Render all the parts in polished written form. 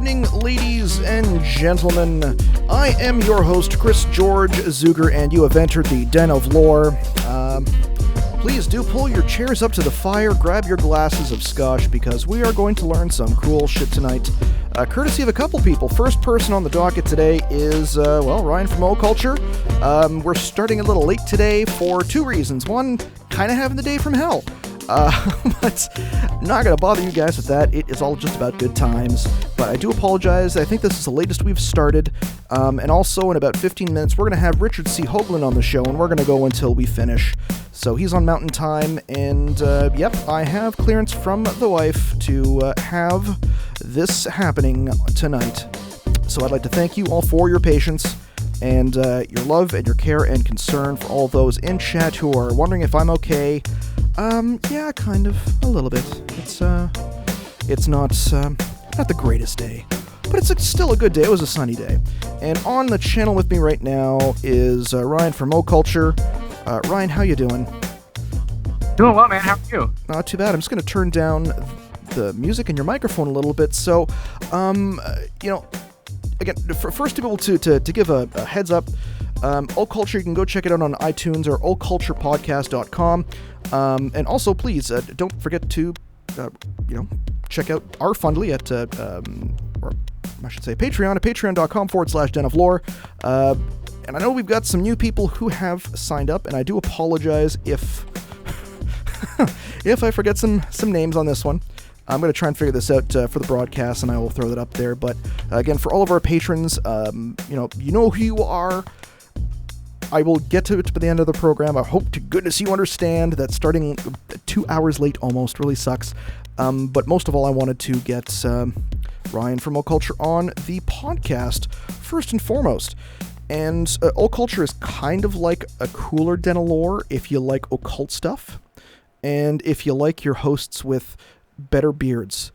evening, ladies and gentlemen. I am your host, Chris George Zuger, and you have entered the Den of Lore. Please do pull your chairs up to the fire, grab your glasses of scotch, because we are going to learn some cool shit tonight. Courtesy of a couple people. First person on the docket today is, Ryan from O Culture. We're starting a little late today for two reasons. One, kind of having the day from hell. But not going to bother you guys with that. It is all just about good times. But I do apologize. I think this is the latest we've started. And also, in about 15 minutes, we're going to have Richard C. Hoagland on the show, and we're going to go until we finish. So he's on Mountain Time, and I have clearance from the wife to have this happening tonight. So I'd like to thank you all for your patience and your love and your care and concern for all those in chat who are wondering if I'm okay. Yeah, kind of, a little bit. It's not the greatest day, but it's still a good day. It was a sunny day. And on the channel with me right now is Ryan from O Culture. Ryan, how you doing? Doing well, man. How are you? Not too bad. I'm just going to turn down the music and your microphone a little bit. So, again, for first people to give a heads up, O Culture, you can go check it out on iTunes or oculturepodcast.com. And also, please, don't forget to, check out our Fundly at, Patreon at patreon.com/Den of Lore. And I know we've got some new people who have signed up, and I do apologize if I forget some names on this one. I'm going to try and figure this out for the broadcast, and I will throw that up there. But again, for all of our patrons, you know who you are. I will get to it by the end of the program. I hope to goodness you understand that starting 2 hours late almost really sucks. But most of all, I wanted to get Ryan from O Culture on the podcast first and foremost. And O Culture is kind of like a cooler Den of Lore if you like occult stuff, and if you like your hosts with better beards.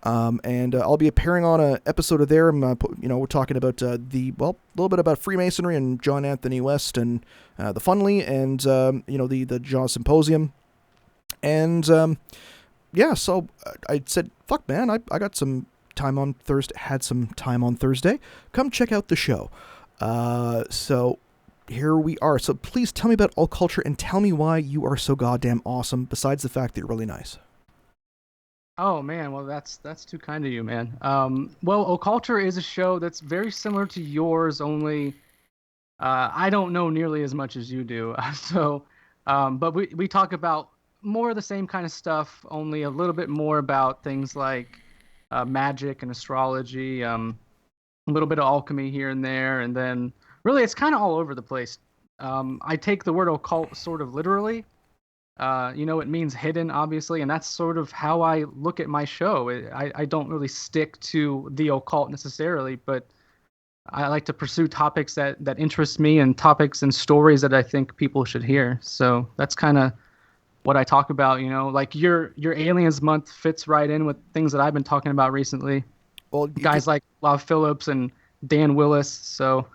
And I'll be appearing on an episode of there. We're talking about a little bit about Freemasonry and John Anthony West and the Funly and the Jaws Symposium. And so I said, fuck man, I got some time on Thursday. Had some time on Thursday. Come check out the show. So here we are. So please tell me about O Culture and tell me why you are so goddamn awesome, besides the fact that you're really nice. Oh man, well that's too kind of you, man. O Culture is a show that's very similar to yours, only I don't know nearly as much as you do. But we talk about more of the same kind of stuff, only a little bit more about things like magic and astrology, a little bit of alchemy here and there, and then really it's kind of all over the place. I take the word occult sort of literally. It means hidden, obviously, and that's sort of how I look at my show. I don't really stick to the occult necessarily, but I like to pursue topics that interest me and topics and stories that I think people should hear. So that's kind of what I talk about, like your Aliens month fits right in with things that I've been talking about recently. Well, guys like Lav Phillips and Dan Willis, so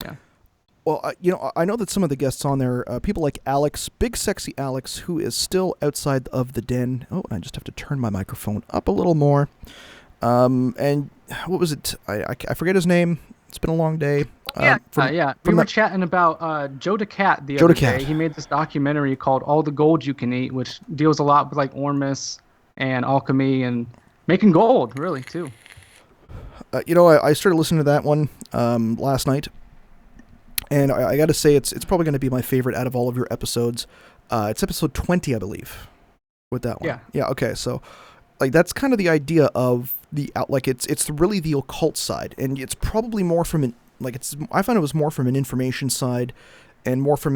yeah. Well, I know that some of the guests on there, people like Alex, Big Sexy Alex, who is still outside of the den. Oh, I just have to turn my microphone up a little more. And what was it? I forget his name. It's been a long day. We were chatting about Joe DeCat the other day. He made this documentary called All the Gold You Can Eat, which deals a lot with like Ormus and alchemy and making gold, really, too. I started listening to that one last night. And I got to say, it's probably going to be my favorite out of all of your episodes. It's episode 20, I believe, with that one. Yeah. Okay. So, that's kind of the idea of it's really the occult side, and it's probably more from I found it was more from an information side, and more from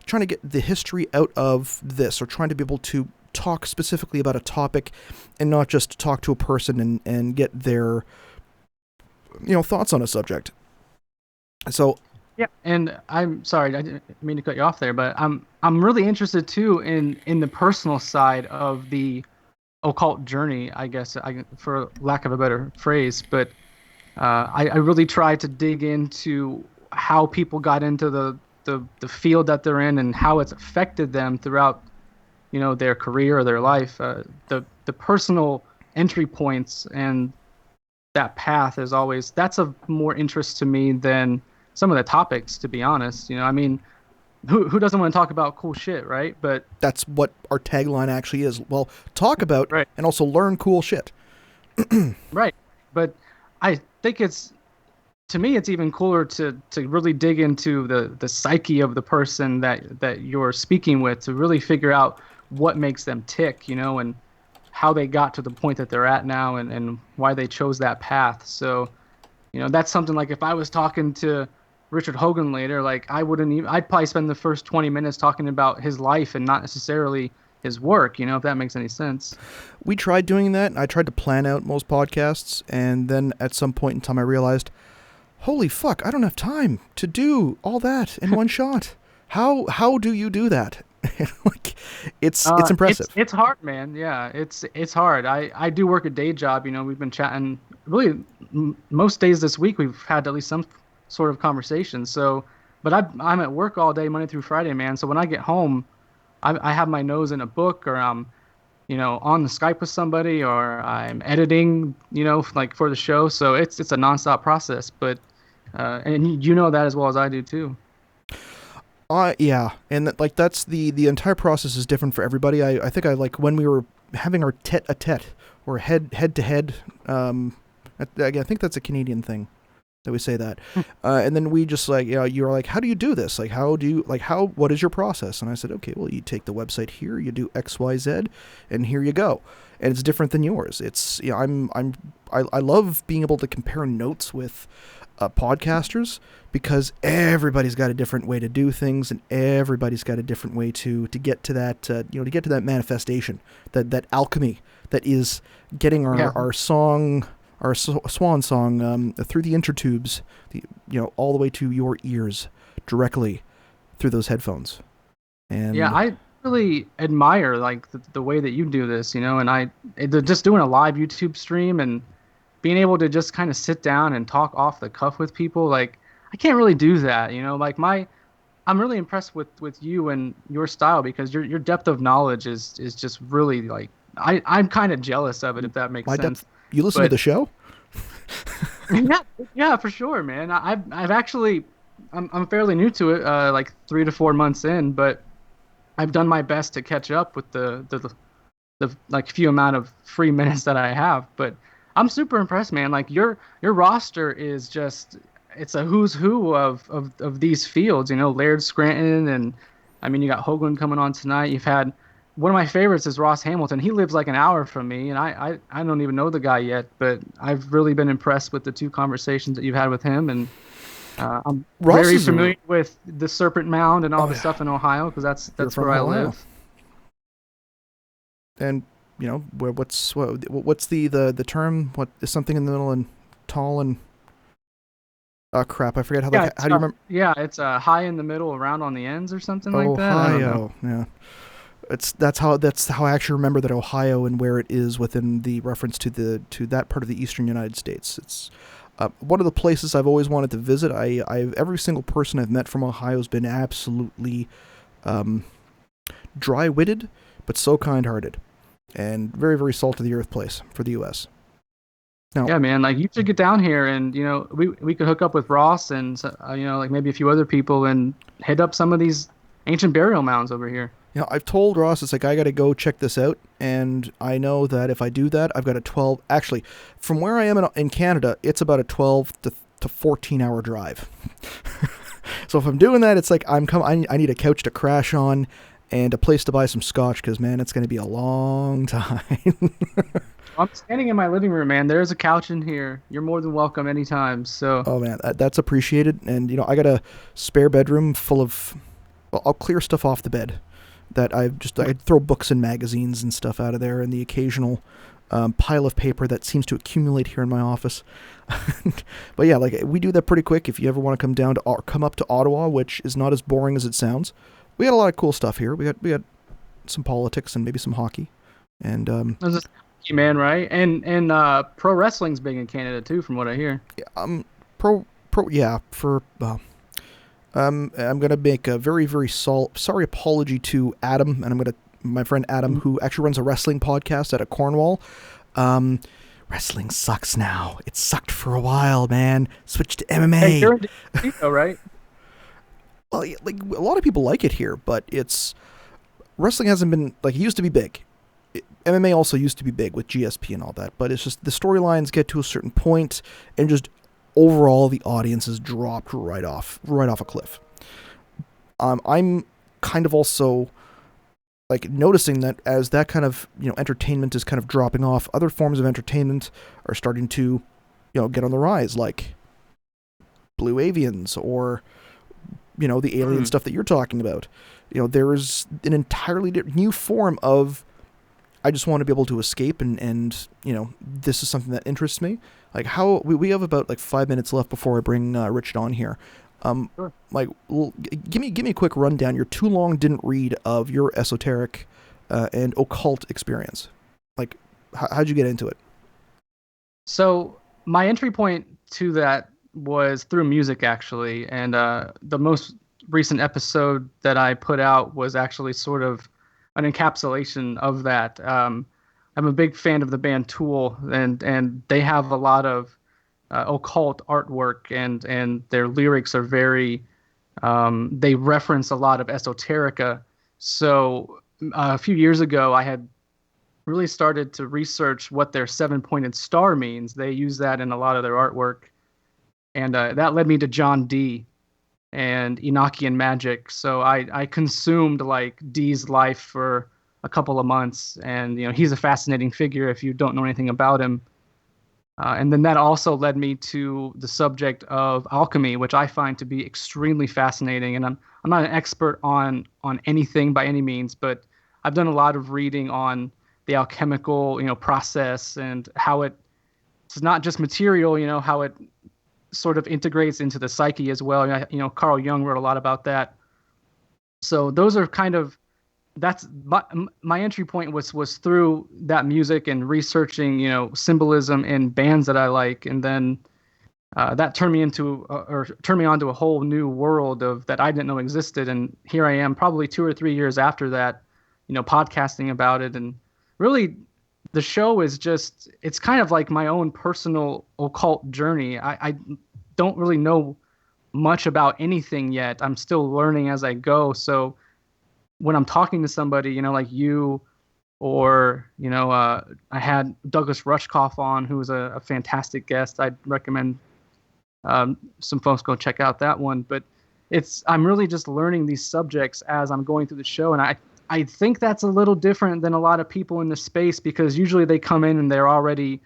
trying to get the history out of this, or trying to be able to talk specifically about a topic, and not just talk to a person and get their, thoughts on a subject. So. Yeah, and I'm sorry, I didn't mean to cut you off there, but I'm really interested too in the personal side of the occult journey, I guess, for lack of a better phrase. But I really try to dig into how people got into the field that they're in and how it's affected them throughout, their career or their life. The personal entry points and that path is always, that's of more interest to me than some of the topics, to be honest. I mean, who doesn't want to talk about cool shit, right? But That's what our tagline actually is. Well, talk about right, and also learn cool shit. right. But I think it's, to me, it's even cooler to really dig into the psyche of the person that you're speaking with, to really figure out what makes them tick, and how they got to the point that they're at now, and why they chose that path. So, that's something like, if I was talking to Richard Hoagland later, like, I'd probably spend the first 20 minutes talking about his life and not necessarily his work, if that makes any sense. We tried doing that. I tried to plan out most podcasts, and then at some point in time I realized, holy fuck, I don't have time to do all that in one shot. How do you do that? Like, it's impressive. It's hard, man. Yeah, it's hard. I do work a day job. We've been chatting really most days this week. We've had at least some sort of conversation. So, but I'm at work all day, Monday through Friday, man. So when I get home, I have my nose in a book, or I'm on the Skype with somebody, or I'm editing, like for the show. So it's a nonstop process. But and you know that as well as I do too. Yeah, and that's the entire process is different for everybody. I think I like when we were having our tete-a-tete, or head to head. I think that's a Canadian thing that we say that. And then we just like, you're like, how do you do this? Like, what is your process? And I said, okay, well, you take the website here, you do X, Y, Z, and here you go. And it's different than yours. It's, I love being able to compare notes with podcasters, because everybody's got a different way to do things, and everybody's got a different way to get to that, to get to that manifestation, that alchemy that is getting our song, our swan song, through the intertubes, all the way to your ears, directly through those headphones. And yeah, I really admire like the way that you do this, and just doing a live YouTube stream and being able to just kind of sit down and talk off the cuff with people. Like, I can't really do that, like I'm really impressed with you and your style, because your depth of knowledge is just really, like, I'm kind of jealous of it, if that makes sense. You listen to the show? Yeah, for sure, man. I've actually, I'm fairly new to it, like 3 to 4 months in, but I've done my best to catch up with the like few amount of free minutes that I have. But I'm super impressed, man. Like, your roster is just, it's a who's who of these fields, Laird Scranton, and I mean, you got Hoagland coming on tonight. You've had, one of my favorites is Ross Hamilton. He lives like an hour from me, and I don't even know the guy yet, but I've really been impressed with the 2 conversations that you've had with him. And I'm very familiar with the Serpent Mound and all the stuff in Ohio, because that's where I live. And what's the term? What is something in the middle and tall and crap? I forget how do you remember? Yeah, it's high in the middle, around on the ends, or something like that. Ohio, yeah. That's how I actually remember that Ohio and where it is within the reference to that part of the eastern United States. It's one of the places I've always wanted to visit. Every single person I've met from Ohio has been absolutely dry-witted, but so kind-hearted, and very, very salt-of-the-earth place for the U.S. Now, yeah, man, like, you should get down here, and we could hook up with Ross and like maybe a few other people, and hit up some of these ancient burial mounds over here. I've told Ross, it's like, I got to go check this out, and I know that if I do that, I've got a 12... Actually, from where I am in Canada, it's about a 12 to 14-hour drive. So if I'm doing that, it's like I need a couch to crash on and a place to buy some scotch, because, man, it's going to be a long time. I'm standing in my living room, man. There's a couch in here. You're more than welcome anytime. So. Oh, man, that's appreciated. And, I got a spare bedroom full of... Well, I'll clear stuff off the bed. That I'd throw books and magazines and stuff out of there, and the occasional pile of paper that seems to accumulate here in my office. But yeah, like, we do that pretty quick. If you ever want to come up to Ottawa, which is not as boring as it sounds, we got a lot of cool stuff here. We got some politics and maybe some hockey, and hockey, man, right? And pro wrestling's big in Canada too, from what I hear. I'm going to make a very, very sorry apology to Adam, and my friend Adam, who actually runs a wrestling podcast out of Cornwall. wrestling sucks now. It sucked for a while, man. Switch to MMA. Hey, you're in DC, right? Well, like a lot of people like it here, but wrestling hasn't been like it used to be big. MMA also used to be big with GSP and all that, but it's just the storylines get to a certain point, and just overall the audience has dropped right off a cliff. I'm kind of also like noticing that as that kind of entertainment is kind of dropping off, other forms of entertainment are starting to get on the rise, like Blue Avians or the alien stuff that you're talking about. There's an entirely new form of I just want to be able to escape and this is something that interests me. Like how we have about like 5 minutes left before I bring Richard on here. Sure. Like, well, give me a quick rundown. Your too long didn't read of your esoteric and occult experience. Like, how'd you get into it? So my entry point to that was through music, actually, and the most recent episode that I put out was actually sort of an encapsulation of that. I'm a big fan of the band Tool, and they have a lot of occult artwork, and their lyrics are very they reference a lot of esoterica. So a few years ago I had really started to research what their 7-pointed star means. They use that in a lot of their artwork, and that led me to John Dee and Enochian magic. So I consumed like Dee's life for a couple of months, and he's a fascinating figure if you don't know anything about him. And then that also led me to the subject of alchemy, which I find to be extremely fascinating. And I'm not an expert on anything by any means, but I've done a lot of reading on the alchemical process and how it's not just material, how it sort of integrates into the psyche as well. Carl Jung wrote a lot about that. So those are kind of that's my entry point was through that music and researching symbolism in bands that I like, and then that turned me onto a whole new world of that I didn't know existed. And here I am, probably 2 or 3 years after that, podcasting about it. And really, the show is it's kind of like my own personal occult journey. I don't really know much about anything yet. I'm still learning as I go. So when I'm talking to somebody, like you, or I had Douglas Rushkoff on, who was a fantastic guest. I'd recommend some folks go check out that one. But I'm really just learning these subjects as I'm going through the show, and I think that's a little different than a lot of people in the space, because usually they come in and they're already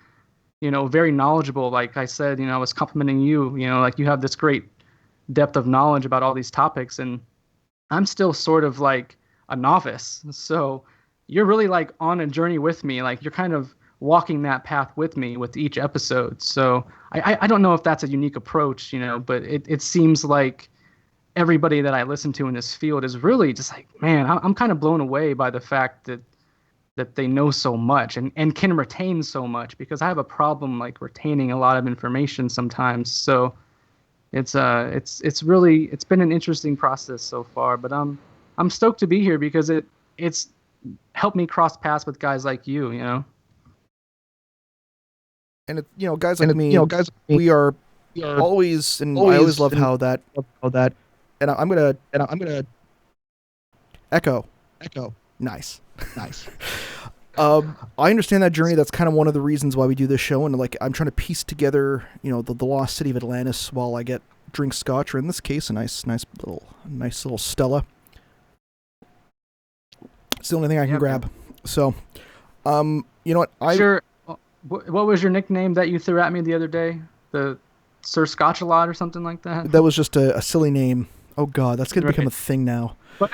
very knowledgeable. Like I said, I was complimenting you, like you have this great depth of knowledge about all these topics, and I'm still sort of like a novice. So you're really like on a journey with me. Like you're kind of walking that path with me with each episode. So I don't know if that's a unique approach, but it seems like everybody that I listen to in this field is really just like, man, I'm kind of blown away by the fact that they know so much and can retain so much, because I have a problem like retaining a lot of information sometimes. So it's been an interesting process so far, but I'm stoked to be here because it's helped me cross paths with guys like you, And guys like me, we are always, and I always love how that, and I'm gonna echo. Nice. I understand that journey. That's kind of one of the reasons why we do this show, and like I'm trying to piece together, the lost city of Atlantis while I drink scotch, or in this case, a nice little Stella. It's the only thing I can grab. Man. So, you know what? Sure. What was your nickname that you threw at me the other day? The Sir Scotch-a-lot or something like that? That was just a silly name. Oh God, that's gonna become a thing now. But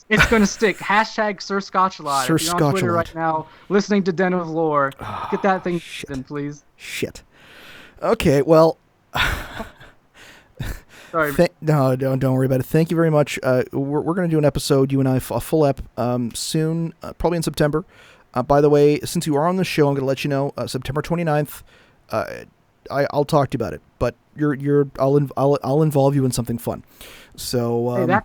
it's gonna stick. Hashtag Sir Scotch-a-lot. Sir if you're on Twitter right now, listening to Den of Lore, get that thing in, please. Shit. Okay, well. Sorry. No, don't worry about it. Thank you very much. We're going to do an episode, you and I, a full ep, soon, probably in September. By the way, since you are on the show, I'm going to let you know, September 29th, I'll talk to you about it, but I'll involve you in something fun. So hey,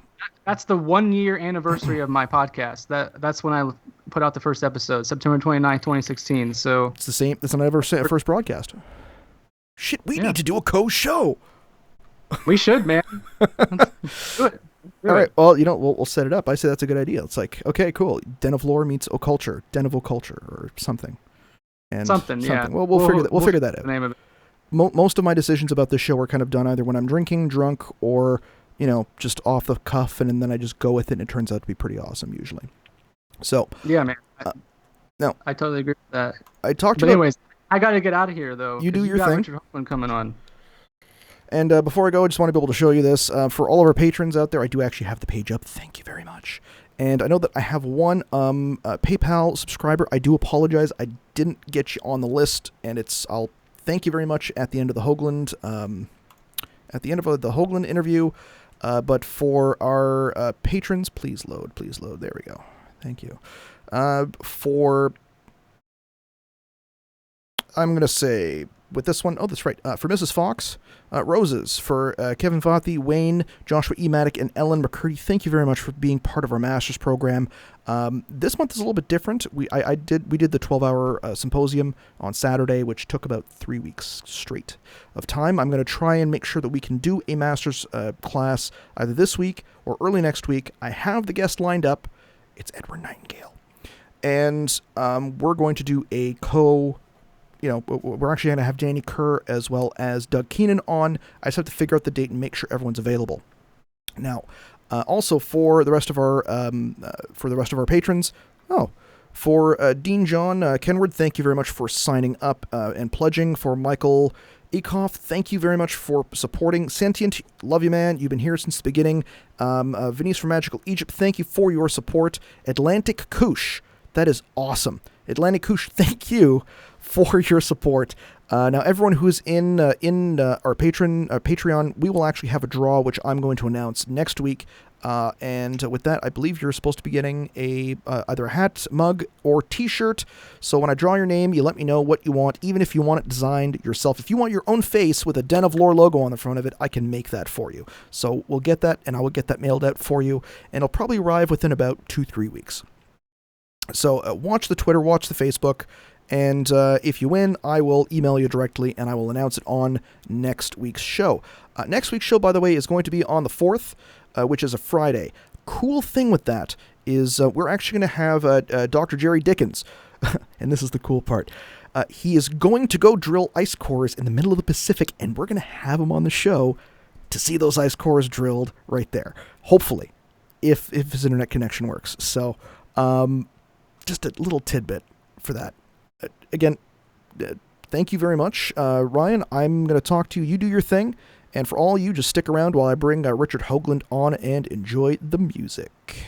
that's the 1 year anniversary of my podcast. That's when I put out the first episode, September 29th, 2016. So it's the same. That's another first broadcast. Shit, we need to do a co-show. We should, man. Let's do it. All right. Well, we'll set it up. I say that's a good idea. It's like, okay, cool. Den of Lore meets Occulture, Den of Occulture, or something. And something. Yeah. Well, we'll figure that out. The name of it. Most of my decisions about this show are kind of done either when I'm drinking, drunk, or just off the cuff, and then I just go with it, and it turns out to be pretty awesome usually. So yeah, man. No, I totally agree with that. But anyways, I got to get out of here though. You do your thing. Richard Hoagland coming on. And before I go, I just want to be able to show you this. For all of our patrons out there, I do actually have the page up. Thank you very much. And I know that I have one PayPal subscriber. I do apologize. I didn't get you on the list, and I'll thank you very much at the end of the Hoagland interview. But for our patrons, please load. There we go. Thank you. I'm going to say, with this one, that's right, for Mrs. Fox, roses. For Kevin Vothy, Wayne, Joshua E. Maddock, and Ellen McCurdy, thank you very much for being part of our Masters program. This month is a little bit different. We did the 12-hour symposium on Saturday, which took about 3 weeks straight of time. I'm going to try and make sure that we can do a Masters class either this week or early next week. I have the guest lined up. It's Edward Nightingale. And we're going to do a we're actually going to have Danny Kerr as well as Doug Keenan on. I just have to figure out the date and make sure everyone's available. Now, also for the rest of our patrons, for Dean John Kenward, thank you very much for signing up and pledging. For Michael Ekoff, thank you very much for supporting. Sentient, love you, man. You've been here since the beginning. Venice from Magical Egypt, thank you for your support. Atlantic Koosh, that is awesome. Atlantic Koosh, thank you for your support. Now, everyone who's in our Patreon, we will actually have a draw, which I'm going to announce next week. And with that, I believe you're supposed to be getting either a hat, mug, or T-shirt. So when I draw your name, you let me know what you want, even if you want it designed yourself. If you want your own face with a Den of Lore logo on the front of it, I can make that for you. So we'll get that, and I will get that mailed out for you, and it'll probably arrive within about 2-3 weeks. So watch the Twitter, watch the Facebook, and if you win, I will email you directly, and I will announce it on next week's show. Next week's show, by the way, is going to be on the 4th, which is a Friday. Cool thing with that is we're actually going to have Dr. Jerry Dickens, and this is the cool part. He is going to go drill ice cores in the middle of the Pacific, and we're going to have him on the show to see those ice cores drilled right there. Hopefully, if his internet connection works. So, just a little tidbit for that. Again, thank you very much. Ryan, I'm going to talk to you. You do your thing. And for all you, just stick around while I bring Richard Hoagland on and enjoy the music.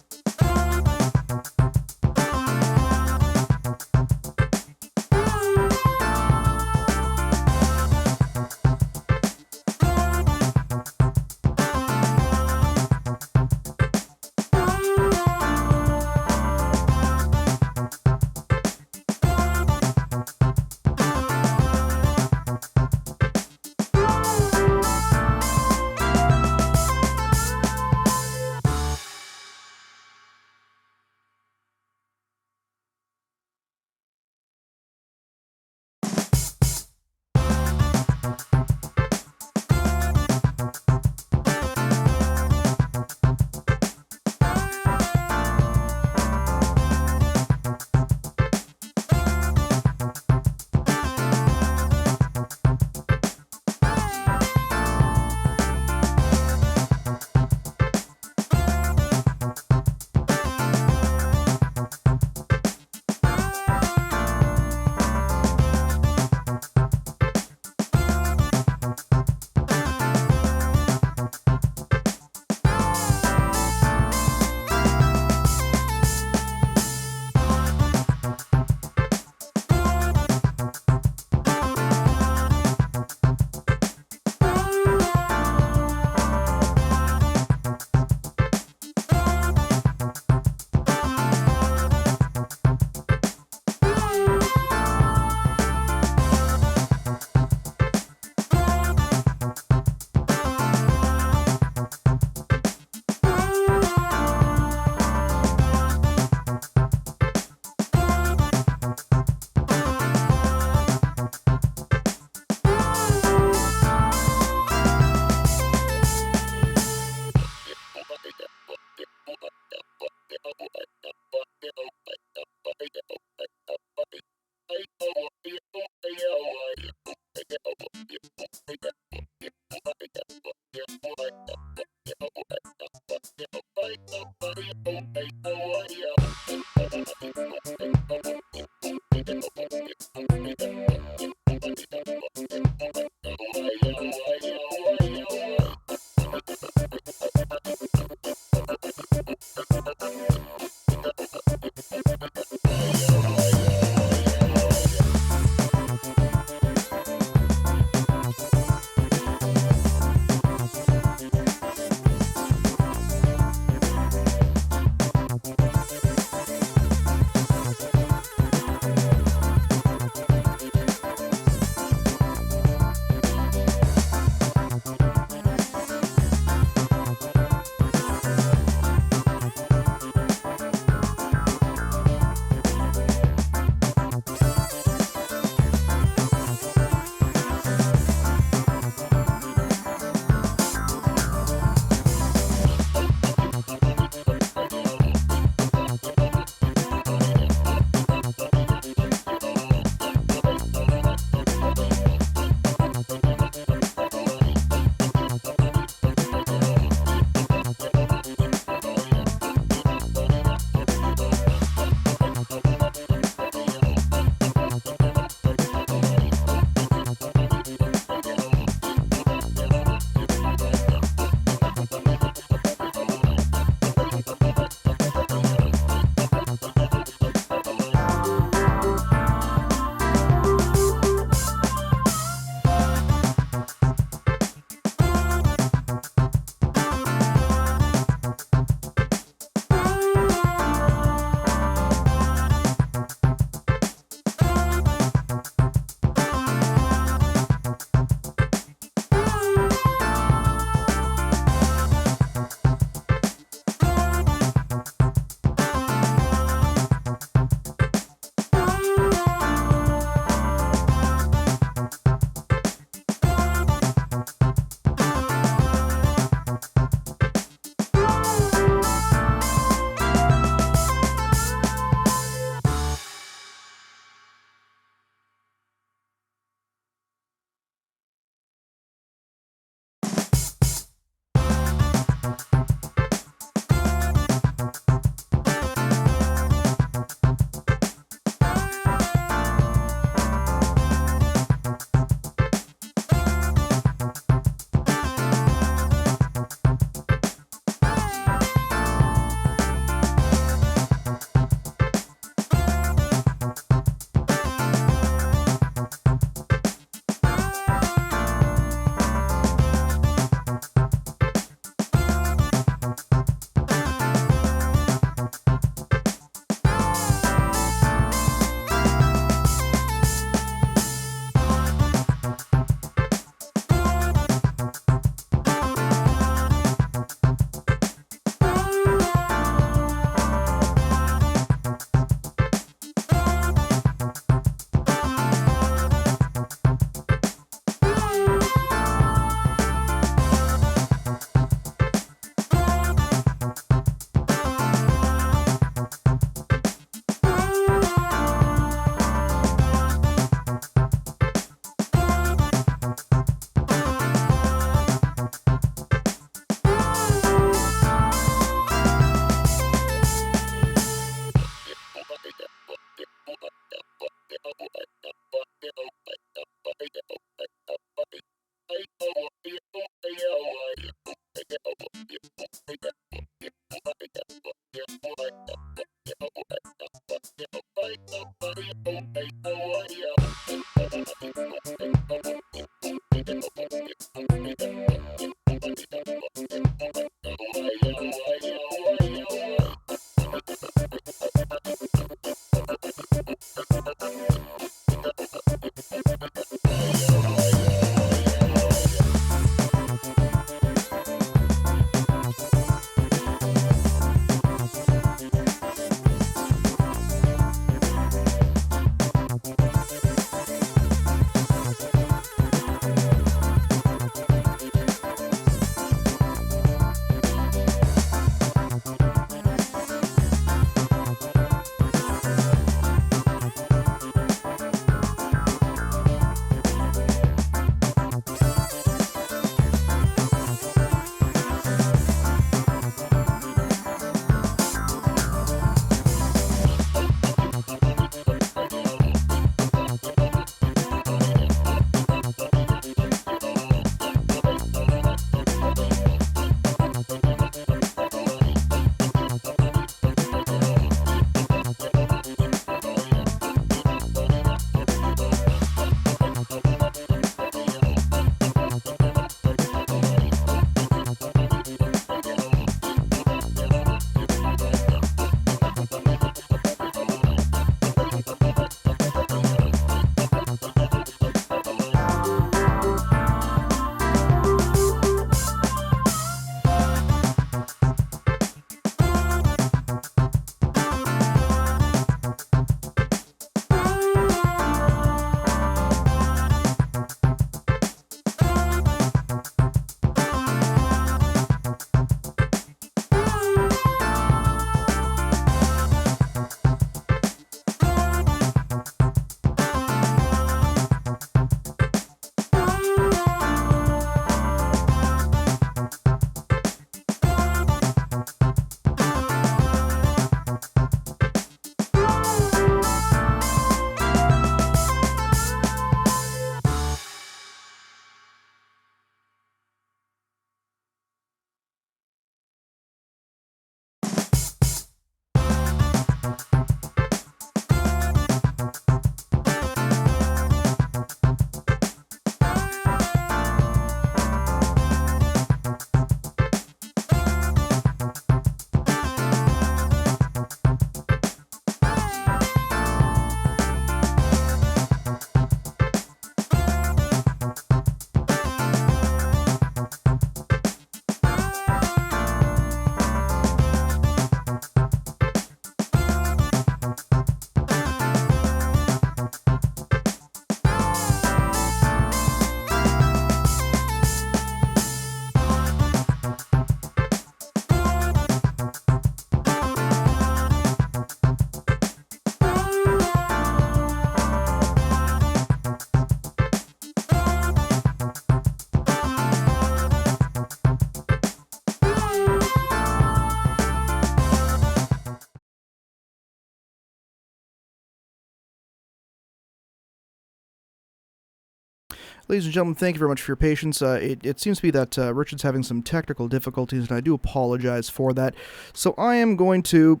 Ladies and gentlemen, thank you very much for your patience. It seems to be that Richard's having some technical difficulties, and I do apologize for that. So I am going to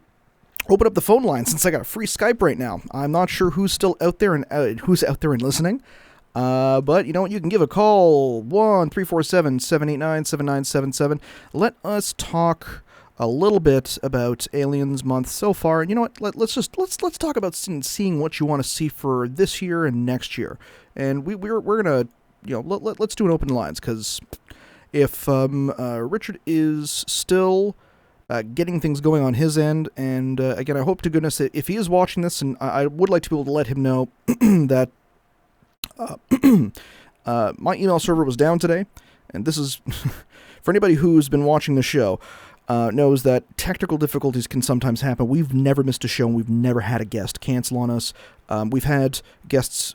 open up the phone line since I got a free Skype right now. I'm not sure who's still out there and who's out there and listening. But you know what? You can give a call 1-347-789-7977. Let us talk a little bit about Aliens Month so far. And you know what? Let's talk about seeing what you want to see for this year and next year. And we're gonna let's do an open lines, because if Richard is still getting things going on his end, and again, I hope to goodness that if he is watching this, and I would like to be able to let him know that my email server was down today, and this is for anybody who's been watching the show knows that technical difficulties can sometimes happen. We've never missed a show, and we've never had a guest cancel on us. We've had guests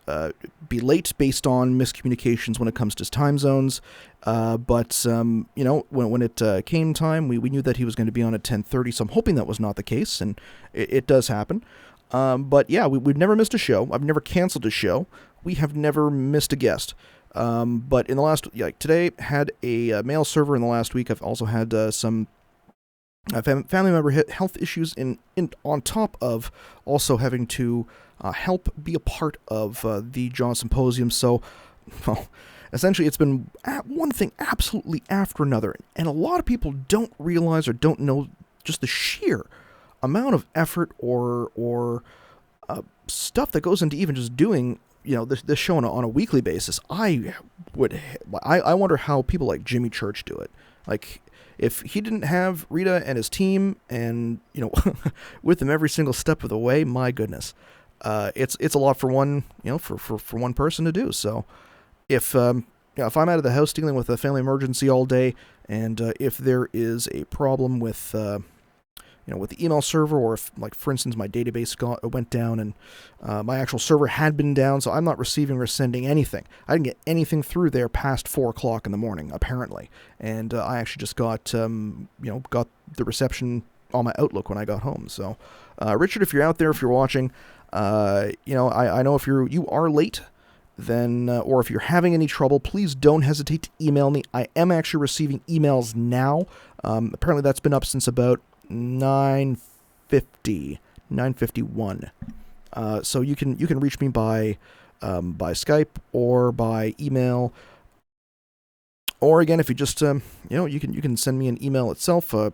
be late based on miscommunications when it comes to time zones, but when it came time, we knew that he was going to be on at 10:30, so I'm hoping that was not the case, and it does happen. But yeah, we've never missed a show. I've never canceled a show. We have never missed a guest. But in the last, today, had a mail server in the last week. I've also had some family member health issues on top of also having to help be a part of the John Symposium. So, well, essentially it's been one thing absolutely after another. And a lot of people don't realize or don't know just the sheer amount of effort or stuff that goes into even just doing this show on a weekly basis. I wonder how people like Jimmy Church do it. Like, if he didn't have Rita and his team and with him every single step of the way, my goodness, it's a lot for one for one person to do. So if if I'm out of the house dealing with a family emergency all day, and if there is a problem with with the email server, or if, like, for instance, my database went down and my actual server had been down, so I'm not receiving or sending anything. I didn't get anything through there past 4 o'clock in the morning, apparently. And I actually just got the reception on my Outlook when I got home. So, Richard, if you're out there, if you're watching, I know if you are late, then or if you're having any trouble, please don't hesitate to email me. I am actually receiving emails now. Apparently that's been up since about 9:51. So you can reach me by Skype or by email, or again, if you just you can send me an email itself, and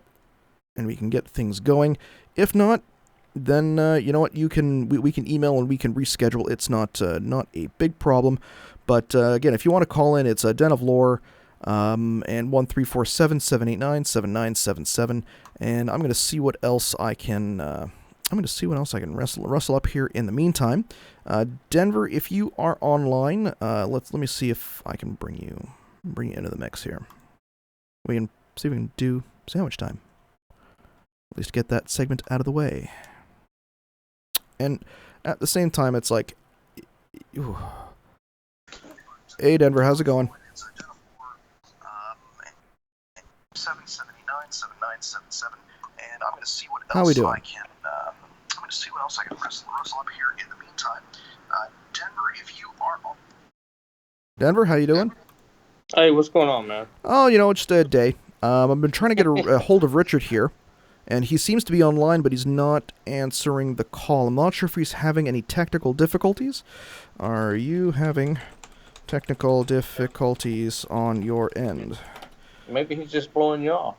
we can get things going. If not, then you know what, we can email and we can reschedule. It's not a big problem. But again, if you want to call in, it's Den of Lore. And 1-347-789-7977, and I'm going to see what else I can rustle up here in the meantime. Denver, if you are online, let me see if I can bring you into the mix here. We can see if we can do sandwich time. At least get that segment out of the way. And at the same time, it's like, hey Denver, how's it going? 779-7977, and I'm going to see what How we doing? I'm going to see what else I can rustle up here in the meantime. Denver, if you are on... Denver, how you doing? Hey, what's going on, man? Oh, just a day. I've been trying to get a hold of Richard here, and he seems to be online, but he's not answering the call. I'm not sure if he's having any technical difficulties. Are you having technical difficulties on your end? Maybe he's just blowing you off.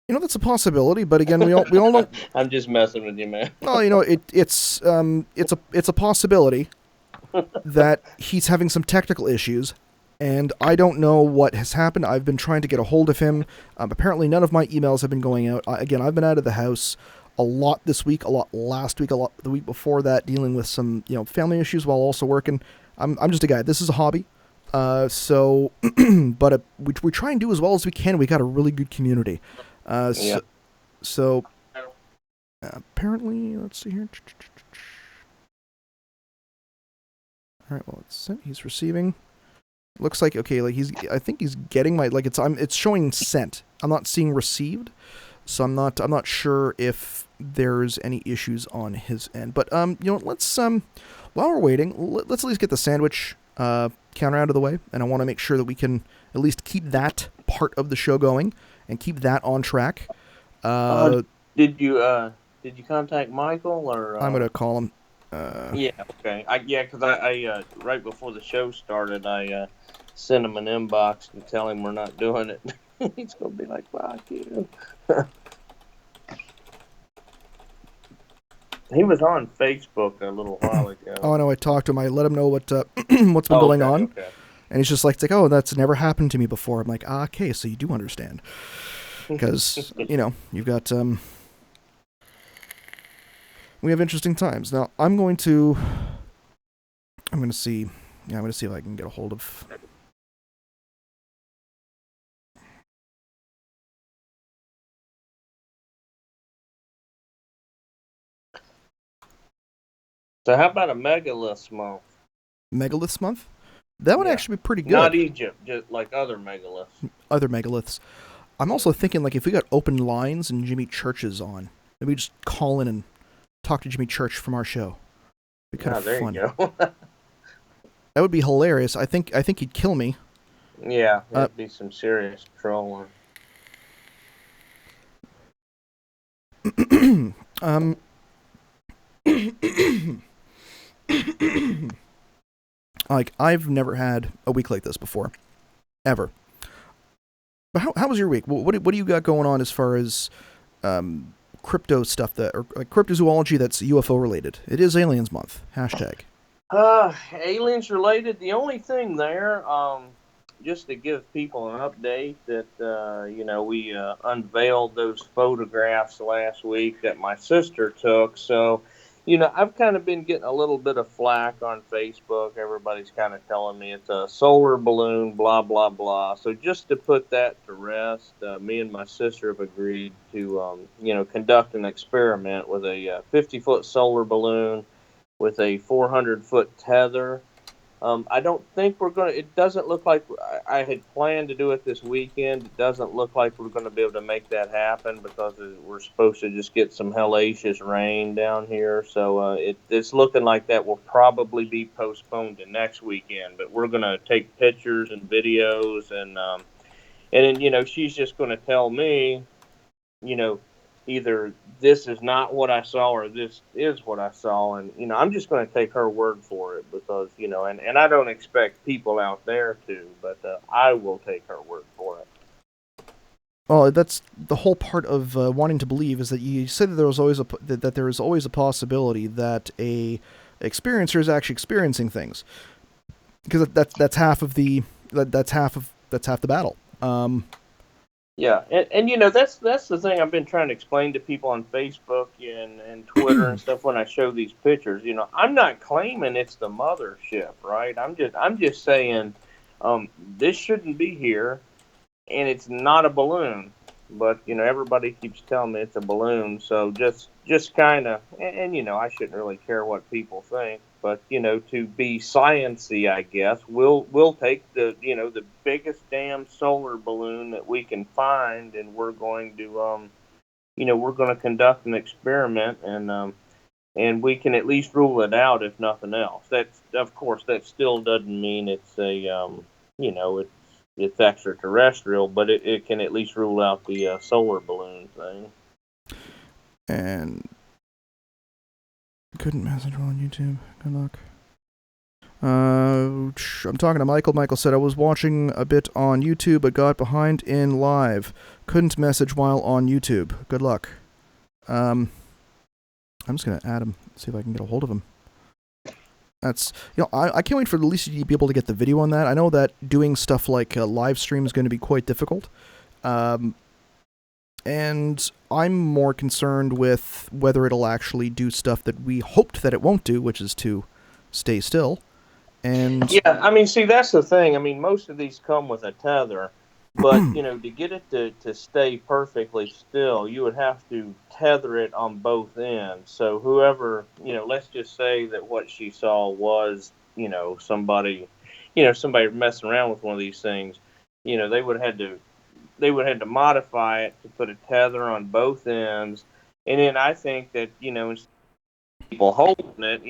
That's a possibility, but again, we all know. I'm just messing with you, man. Well, it's a possibility that he's having some technical issues, and I don't know what has happened. I've been trying to get a hold of him. Apparently, none of my emails have been going out. Again, I've been out of the house a lot this week, a lot last week, a lot the week before that, dealing with some family issues while also working. I'm just a guy. This is a hobby. But we try and do as well as we can. We got a really good community. So apparently, let's see here. All right, well, it's sent. He's receiving. Looks like okay. Like I think he's getting my it's showing sent. I'm not seeing received, so I'm not sure if there's any issues on his end. But let's while we're waiting, let's at least get the sandwich Counter out of the way, and I want to make sure that we can at least keep that part of the show going and keep that on track. Did you contact Michael or? I'm gonna call him. Yeah. Okay. Because I right before the show started, I sent him an inbox to tell him we're not doing it. He's gonna be like, "Fuck you." He was on Facebook a little while ago. Oh no, I talked to him. I let him know what what's been going on, okay. and he's just like, "Oh, that's never happened to me before." I'm like, okay, so you do understand, because you've got we have interesting times. Now I'm going to see. Yeah, I'm going to see if I can get a hold of. So how about a megalith month? Megaliths month? That would actually be pretty good. Not Egypt, just like other megaliths. Other megaliths. I'm also thinking, like, if we got open lines and Jimmy Church is on, maybe just call in and talk to Jimmy Church from our show. It'd be kind of fun. There you go. That would be hilarious. I think he'd kill me. Yeah, that'd be some serious trolling. Like, I've never had a week like this before. Ever. But how was your week? What do you got going on as far as crypto stuff, or like cryptozoology that's UFO related? It is Aliens Month. Hashtag. Aliens related. The only thing there, just to give people an update that, we unveiled those photographs last week that my sister took. So, I've kind of been getting a little bit of flack on Facebook. Everybody's kind of telling me it's a solar balloon, blah, blah, blah. So just to put that to rest, me and my sister have agreed to, conduct an experiment with a 50-foot solar balloon with a 400-foot tether. I don't think we're going to, it doesn't look like, I had planned to do it this weekend. It doesn't look like we're going to be able to make that happen because we're supposed to just get some hellacious rain down here. So it's looking like that will probably be postponed to next weekend. But we're going to take pictures and videos, and then, she's just going to tell me, either this is not what I saw or this is what I saw. And, I'm just going to take her word for it because, and I don't expect people out there to, but I will take her word for it. Well, that's the whole part of wanting to believe, is that you said that there is always a possibility that a experiencer is actually experiencing things, because that's half the battle. Yeah, and that's the thing I've been trying to explain to people on Facebook and Twitter and stuff when I show these pictures. I'm not claiming it's the mothership, right? I'm just saying this shouldn't be here, and it's not a balloon. But everybody keeps telling me it's a balloon, so just kind of, and I shouldn't really care what people think. But to be sciencey, I guess we'll take the the biggest damn solar balloon that we can find, and we're going to we're going to conduct an experiment, and we can at least rule it out if nothing else. That's, of course, that still doesn't mean it's a it's extraterrestrial, but it can at least rule out the solar balloon thing. And couldn't message while on YouTube. Good luck. I'm talking to Michael. Michael said, I was watching a bit on YouTube but got behind in live. Couldn't message while on YouTube. Good luck. I'm just going to add him, see if I can get a hold of him. That's, I can't wait for at least you to be able to get the video on that. I know that doing stuff like live stream is going to be quite difficult. And I'm more concerned with whether it'll actually do stuff that we hoped that it won't do, which is to stay still. And yeah, see, that's the thing. Most of these come with a tether, but to get it to stay perfectly still, you would have to tether it on both ends. So whoever, let's just say that what she saw was, somebody messing around with one of these things, they would have to modify it to put a tether on both ends. And then I think that, people holding it,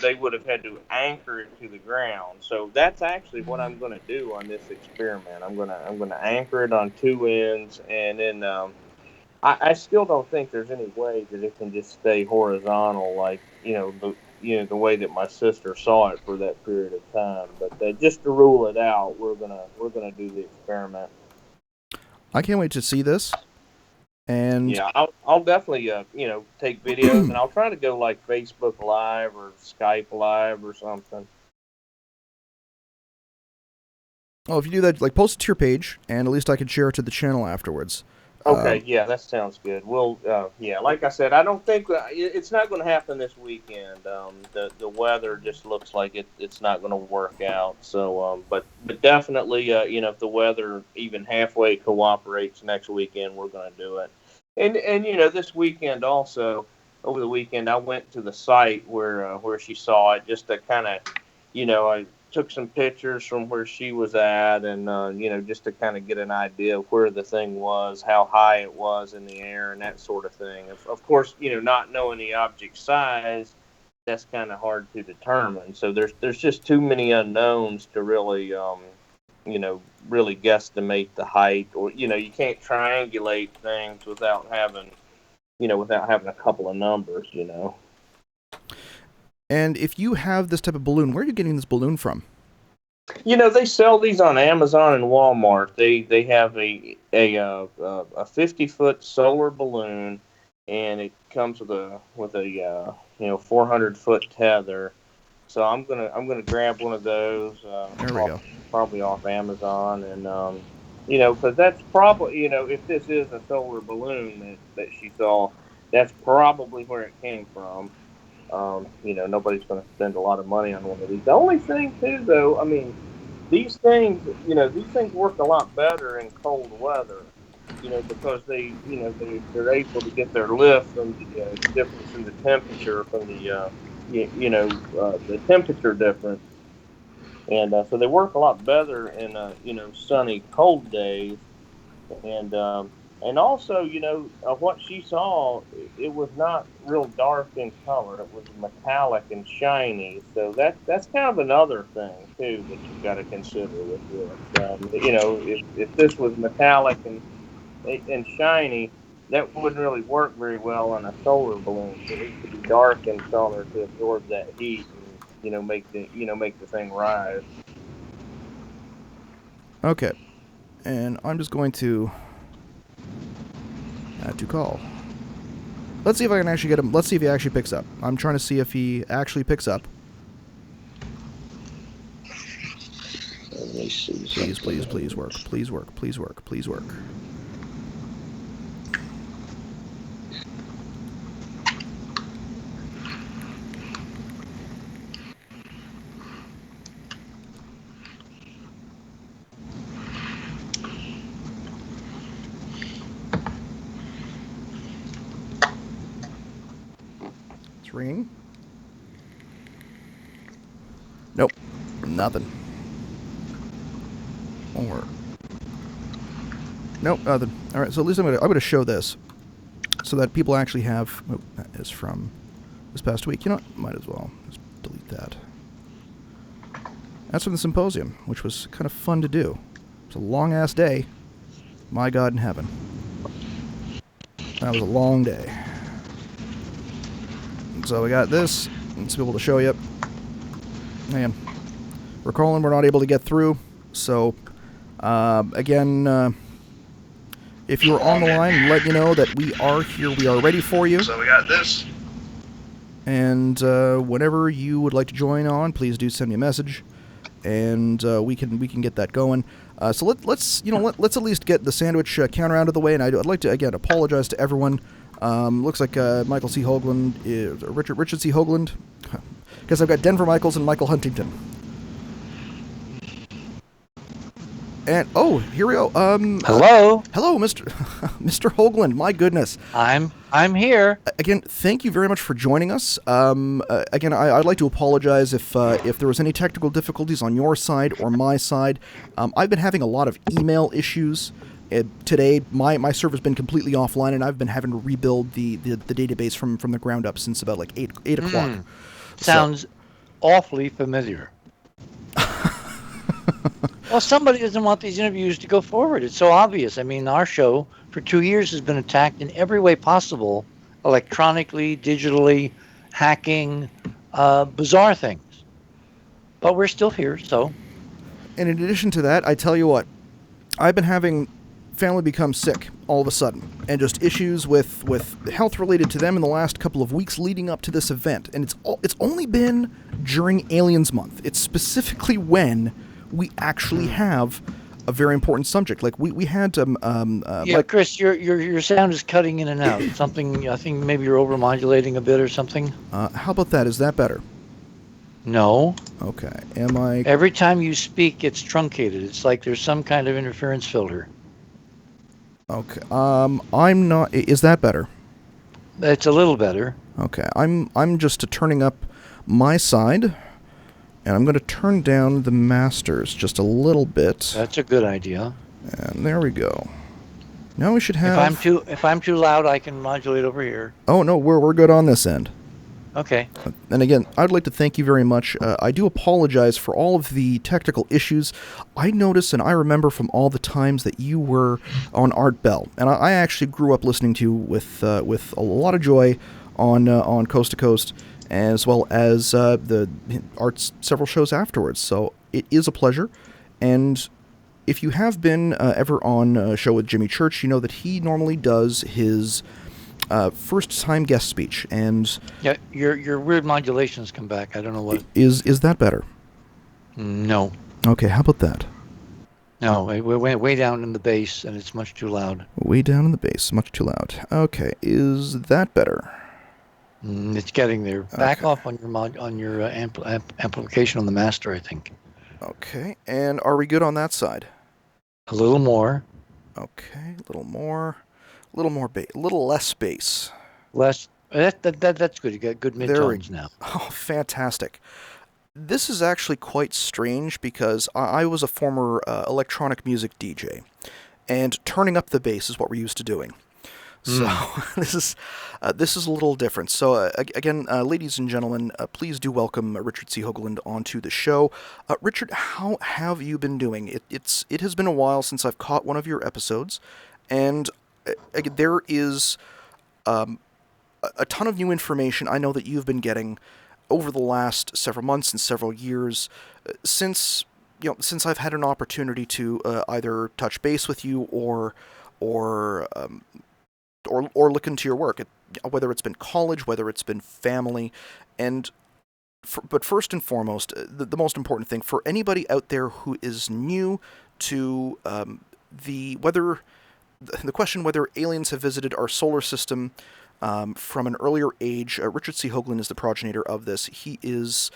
they would have had to anchor it to the ground. So that's actually what I'm going to do on this experiment. I'm gonna anchor it on two ends, and then I still don't think there's any way that it can just stay horizontal, like the way that my sister saw it for that period of time. But just to rule it out, we're gonna do the experiment. I can't wait to see this. And yeah, I'll definitely take videos, and I'll try to go like Facebook Live or Skype Live or something. well, if you do that, like, post it to your page, and at least I can share it to the channel afterwards. Okay, yeah, that sounds good. We'll, like I said, I don't think it's not going to happen this weekend. The weather just looks like it's not going to work out. So, but definitely, if the weather even halfway cooperates next weekend, we're going to do it. And this weekend also, over the weekend, I went to the site where she saw it, just to kind of, I took some pictures from where she was at, and just to kind of get an idea of where the thing was, how high it was in the air, and that sort of thing. Of course, not knowing the object size, that's kind of hard to determine. So there's just too many unknowns to really really guesstimate the height, or you can't triangulate things without having a couple of numbers. And if you have this type of balloon, where are you getting this balloon from? They sell these on Amazon and Walmart. They have a 50-foot solar balloon, and it comes with a 400-foot tether. So I'm gonna grab one of those. There we go. Probably off Amazon, and because that's probably if this is a solar balloon that she saw, that's probably where it came from. Nobody's going to spend a lot of money on one of these. The only thing too, though, I mean, these things work a lot better in cold weather, because they're able to get their lift from the difference in the temperature, from the temperature difference, and so they work a lot better in sunny, cold days, and also, what she saw, it was not real dark in color. It was metallic and shiny. So that's kind of another thing too that you've got to consider with this. If this was metallic and shiny, that wouldn't really work very well on a solar balloon. It needs to be dark in color to absorb that heat and make the thing rise. Okay. And I'm just going to call. Let's see if I can actually get him. Let's see if he actually picks up. I'm trying to see if he actually picks up. Let me see. Please work. Please work. Ringing. Nope. Nothing. Or nope, nothing. Alright, so at least I'm gonna show this so that people actually have that is from this past week. You know what? Might as well just delete that. That's from the symposium, which was kind of fun to do. It's a long ass day. My God in heaven. That was a long day. So we got this. Let's be able to show you. Man, we're calling. We're not able to get through. So, again, if you're on the line, let you know that we are here. We are ready for you. So we got this. And whenever you would like to join on, please do send me a message, and we can get that going. So let's at least get the sandwich counter out of the way. And I'd like to again apologize to everyone. Looks like Michael C. Hoagland, Richard C. Hoagland. Guess I've got Denver Michaels and Michael Huntington. And here we go. Hello, Mr. Mr. Hoagland. My goodness. I'm here. Again, thank you very much for joining us. Again, I'd like to apologize if there was any technical difficulties on your side or my side. I've been having a lot of email issues, Today, my server's been completely offline, and I've been having to rebuild the database from the ground up since about like 8 o'clock. Sounds awfully familiar. Well, somebody doesn't want these interviews to go forward. It's so obvious. I mean, our show for 2 years has been attacked in every way possible, electronically, digitally, hacking, bizarre things. But we're still here, so. And in addition to that, I tell you what, I've been having family become sick all of a sudden, and just issues with health related to them in the last couple of weeks leading up to this event. And it's only been during Aliens Month. It's specifically when we actually have a very important subject. Like we had Chris, your sound is cutting in and out. Something, I think maybe you're overmodulating a bit or something. How about that? Is that better? No. Okay. Am I? Every time you speak, it's truncated. It's like there's some kind of interference filter. Okay. I'm not. Is that better? It's a little better. Okay. I'm just turning up my side. And I'm going to turn down the masters just a little bit. That's a good idea. And there we go. Now we should have. If I'm too loud, I can modulate over here. Oh no, we're good on this end. Okay. And again, I'd like to thank you very much. I do apologize for all of the technical issues. I notice and I remember from all the times that you were on Art Bell, and I actually grew up listening to you with a lot of joy on Coast to Coast, as well as the Art's several shows afterwards. So it is a pleasure. And if you have been ever on a show with Jimmy Church, you know that he normally does his first-time guest speech. And yeah, your weird modulations come back. I don't know what. Is that better? No. Okay, how about that? No, we went way down in the bass, and it's much too loud. Way down in the bass, much too loud. Okay, is that better? It's getting there. Back off on your amplification on the master, I think. Okay, and are we good on that side? A little more. Okay, a little more bass, a little less bass. Less. That's good. You got good midtones now. Oh, fantastic. This is actually quite strange because I was a former electronic music DJ, and turning up the bass is what we're used to doing. So this is a little different. So again, ladies and gentlemen, please do welcome Richard C. Hoagland onto the show. Richard, how have you been doing? It has been a while since I've caught one of your episodes, and there is a ton of new information I know that you've been getting over the last several months and several years since I've had an opportunity to either touch base with you or look into your work, whether it's been college, whether it's been family, but first and foremost, the most important thing for anybody out there who is new to the question whether aliens have visited our solar system from an earlier age. Richard C. Hoagland is the progenitor of this. He is,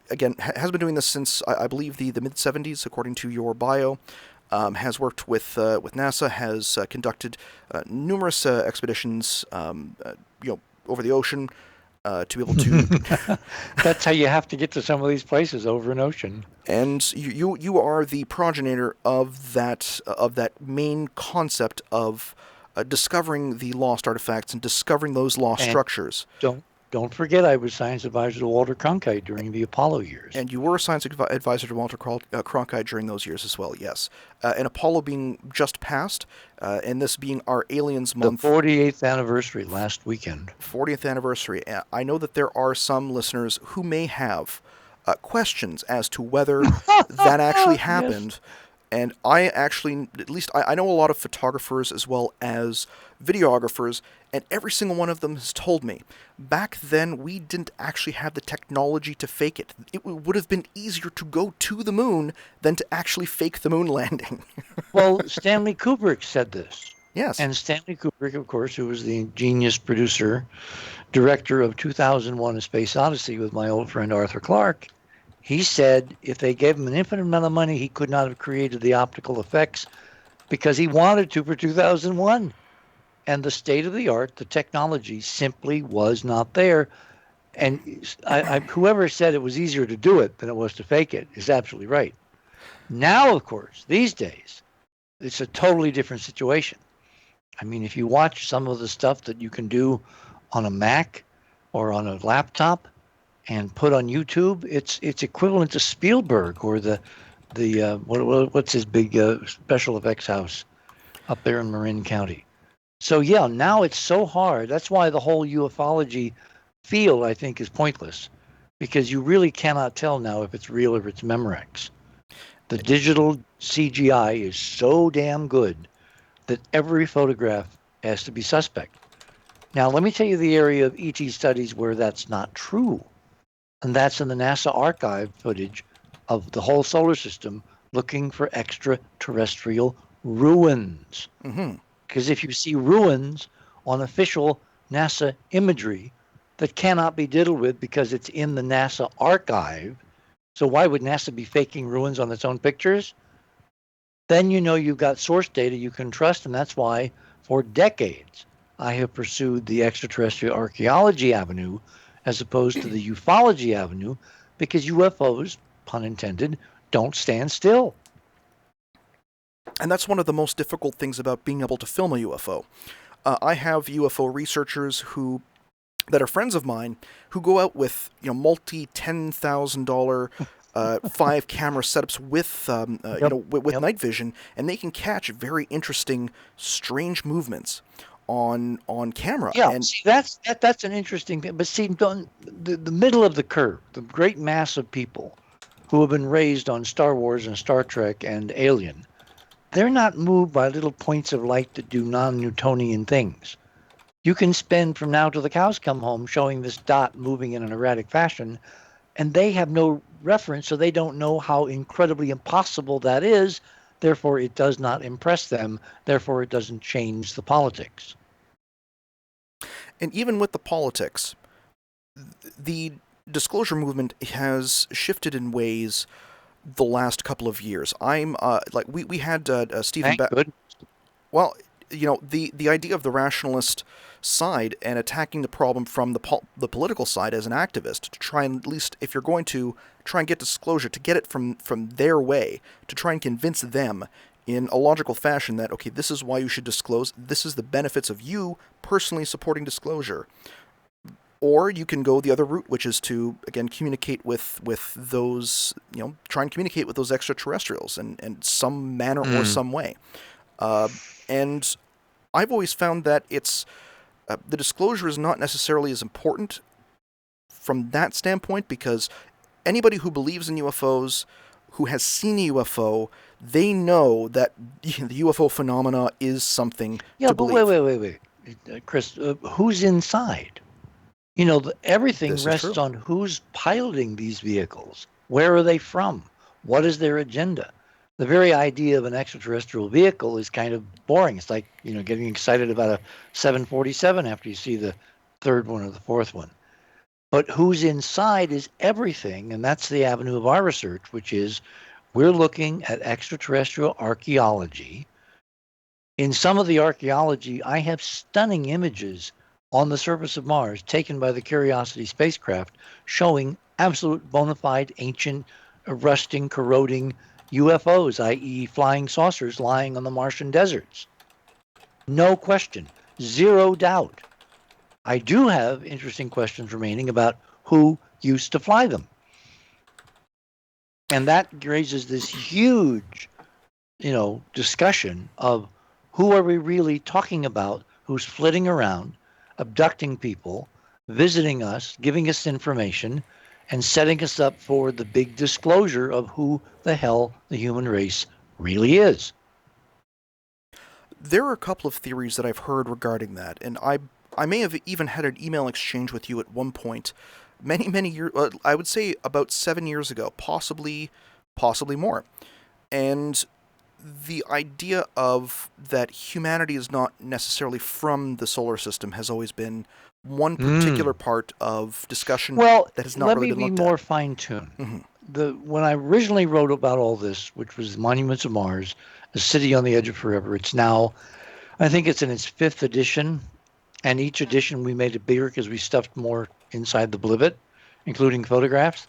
again, has been doing this since I believe the mid-70s, according to your bio. Has worked with NASA, has conducted numerous expeditions, over the ocean to be able to. That's how you have to get to some of these places, over an ocean. And you are the progenitor of that main concept of discovering the lost artifacts and discovering those lost structures. Don't forget, I was science advisor to Walter Cronkite during the Apollo years. And you were a science advisor to Walter Cronkite during those years as well, yes. And Apollo being just past, and this being our Aliens Month. The 48th anniversary last weekend. 40th anniversary. I know that there are some listeners who may have questions as to whether that actually happened. Yes. And I actually, at least I know a lot of photographers as well as videographers, and every single one of them has told me, back then we didn't actually have the technology to fake it. It would have been easier to go to the moon than to actually fake the moon landing. Well, Stanley Kubrick said this. Yes. And Stanley Kubrick, of course, who was the genius producer, director of 2001: A Space Odyssey with my old friend Arthur Clarke, he said if they gave him an infinite amount of money, he could not have created the optical effects because he wanted to for 2001. And the state of the art, the technology simply was not there. And whoever said it was easier to do it than it was to fake it is absolutely right. Now, of course, these days, it's a totally different situation. I mean, if you watch some of the stuff that you can do on a Mac or on a laptop and put on YouTube, it's equivalent to Spielberg or the what's his big special effects house up there in Marin County. So yeah, now it's so hard. That's why the whole ufology field, I think, is pointless, because you really cannot tell now if it's real or if it's Memorex. The digital CGI is so damn good that every photograph has to be suspect. Now, let me tell you the area of ET studies where that's not true, and that's in the NASA archive footage of the whole solar system looking for extraterrestrial ruins. Because if you see ruins on official NASA imagery that cannot be diddled with because it's in the NASA archive, so why would NASA be faking ruins on its own pictures? Then you know you've got source data you can trust, and that's why for decades I have pursued the extraterrestrial archaeology avenue as opposed to the ufology avenue, because UFOs, pun intended, don't stand still. And that's one of the most difficult things about being able to film a UFO. I have UFO researchers that are friends of mine who go out with multi $10,000 5 camera setups with with night vision, and they can catch very interesting, strange movements on camera. Yeah, and see, that's an interesting thing. But see, the middle of the curve, the great mass of people who have been raised on Star Wars and Star Trek and Alien, they're not moved by little points of light that do non-Newtonian things. You can spend from now till the cows come home showing this dot moving in an erratic fashion, and they have no reference, so they don't know how incredibly impossible that is. Therefore, it does not impress them. Therefore, it doesn't change the politics. And even with the politics, the disclosure movement has shifted in ways the last couple of years. We had Stephen. Good. Well, the idea of the rationalist side and attacking the problem from the political side as an activist, to try and, at least if you're going to try and get disclosure, to get it from their way, to try and convince them in a logical fashion that, okay, this is why you should disclose, this is the benefits of you personally supporting disclosure. Or you can go the other route, which is to, again, communicate with those, try and communicate with those extraterrestrials in some manner or some way. And I've always found that it's the disclosure is not necessarily as important from that standpoint, because anybody who believes in UFOs, who has seen a UFO, they know that the UFO phenomena is something to believe. Wait. Chris, who's inside? Everything rests on who's piloting these vehicles. Where are they from? What is their agenda? The very idea of an extraterrestrial vehicle is kind of boring. It's like, getting excited about a 747 after you see the third one or the fourth one. But who's inside is everything, and that's the avenue of our research, which is we're looking at extraterrestrial archaeology. In some of the archaeology, I have stunning images on the surface of Mars taken by the Curiosity spacecraft showing absolute bona fide ancient rusting, corroding UFOs, i.e. flying saucers lying on the Martian deserts. No question. Zero doubt. I do have interesting questions remaining about who used to fly them. And that raises this huge, discussion of who are we really talking about, who's flitting around, abducting people, visiting us, giving us information, and setting us up for the big disclosure of who the hell the human race really is. There are a couple of theories that I've heard regarding that, and I may have even had an email exchange with you at one point, many years, I would say about 7 years ago, possibly more. And the idea of that humanity is not necessarily from the solar system has always been one particular part of discussion that has not really been looked at. Let me be more fine-tuned. When I originally wrote about all this, which was Monuments of Mars, A City on the Edge of Forever, it's now, I think it's in its 5th edition, and each edition we made it bigger because we stuffed more inside the blivet, including photographs.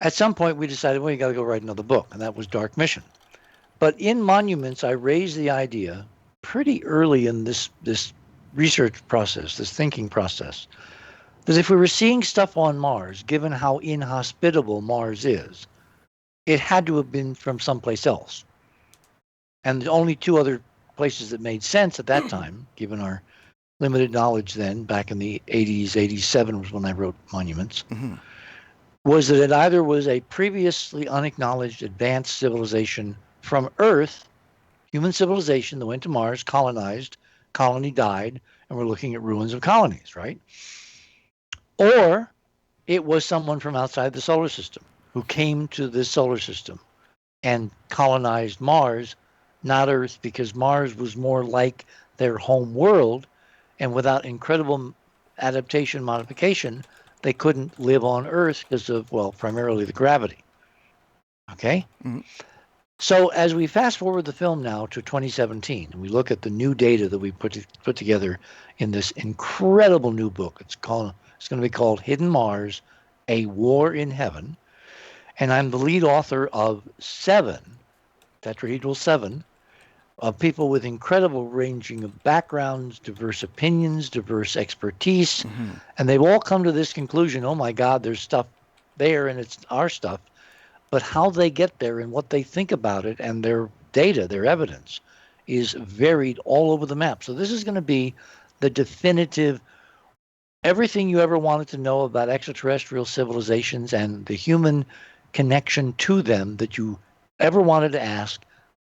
At some point we decided, you got to go write another book, and that was Dark Mission. But in monuments, I raised the idea pretty early in this research process, this thinking process, that if we were seeing stuff on Mars, given how inhospitable Mars is, it had to have been from someplace else. And the only two other places that made sense at that time, given our limited knowledge then, back in the 80s, 87 was when I wrote Monuments, was that it either was a previously unacknowledged advanced civilization from Earth, human civilization that went to Mars, colonized, colony died, and we're looking at ruins of colonies, right? Or it was someone from outside the solar system who came to this solar system and colonized Mars, not Earth, because Mars was more like their home world, and without incredible adaptation modification, they couldn't live on Earth because of, well, primarily the gravity. Okay? Mm-hmm. So as we fast forward the film now to 2017, and we look at the new data that we put together in this incredible new book. It's going to be called Hidden Mars, A War in Heaven. And I'm the lead author of 7, tetrahedral 7, of people with incredible ranging of backgrounds, diverse opinions, diverse expertise. And they've all come to this conclusion, oh my God, there's stuff there and it's our stuff. But how they get there and what they think about it and their data, their evidence, is varied all over the map. So this is going to be the definitive, everything you ever wanted to know about extraterrestrial civilizations and the human connection to them that you ever wanted to ask,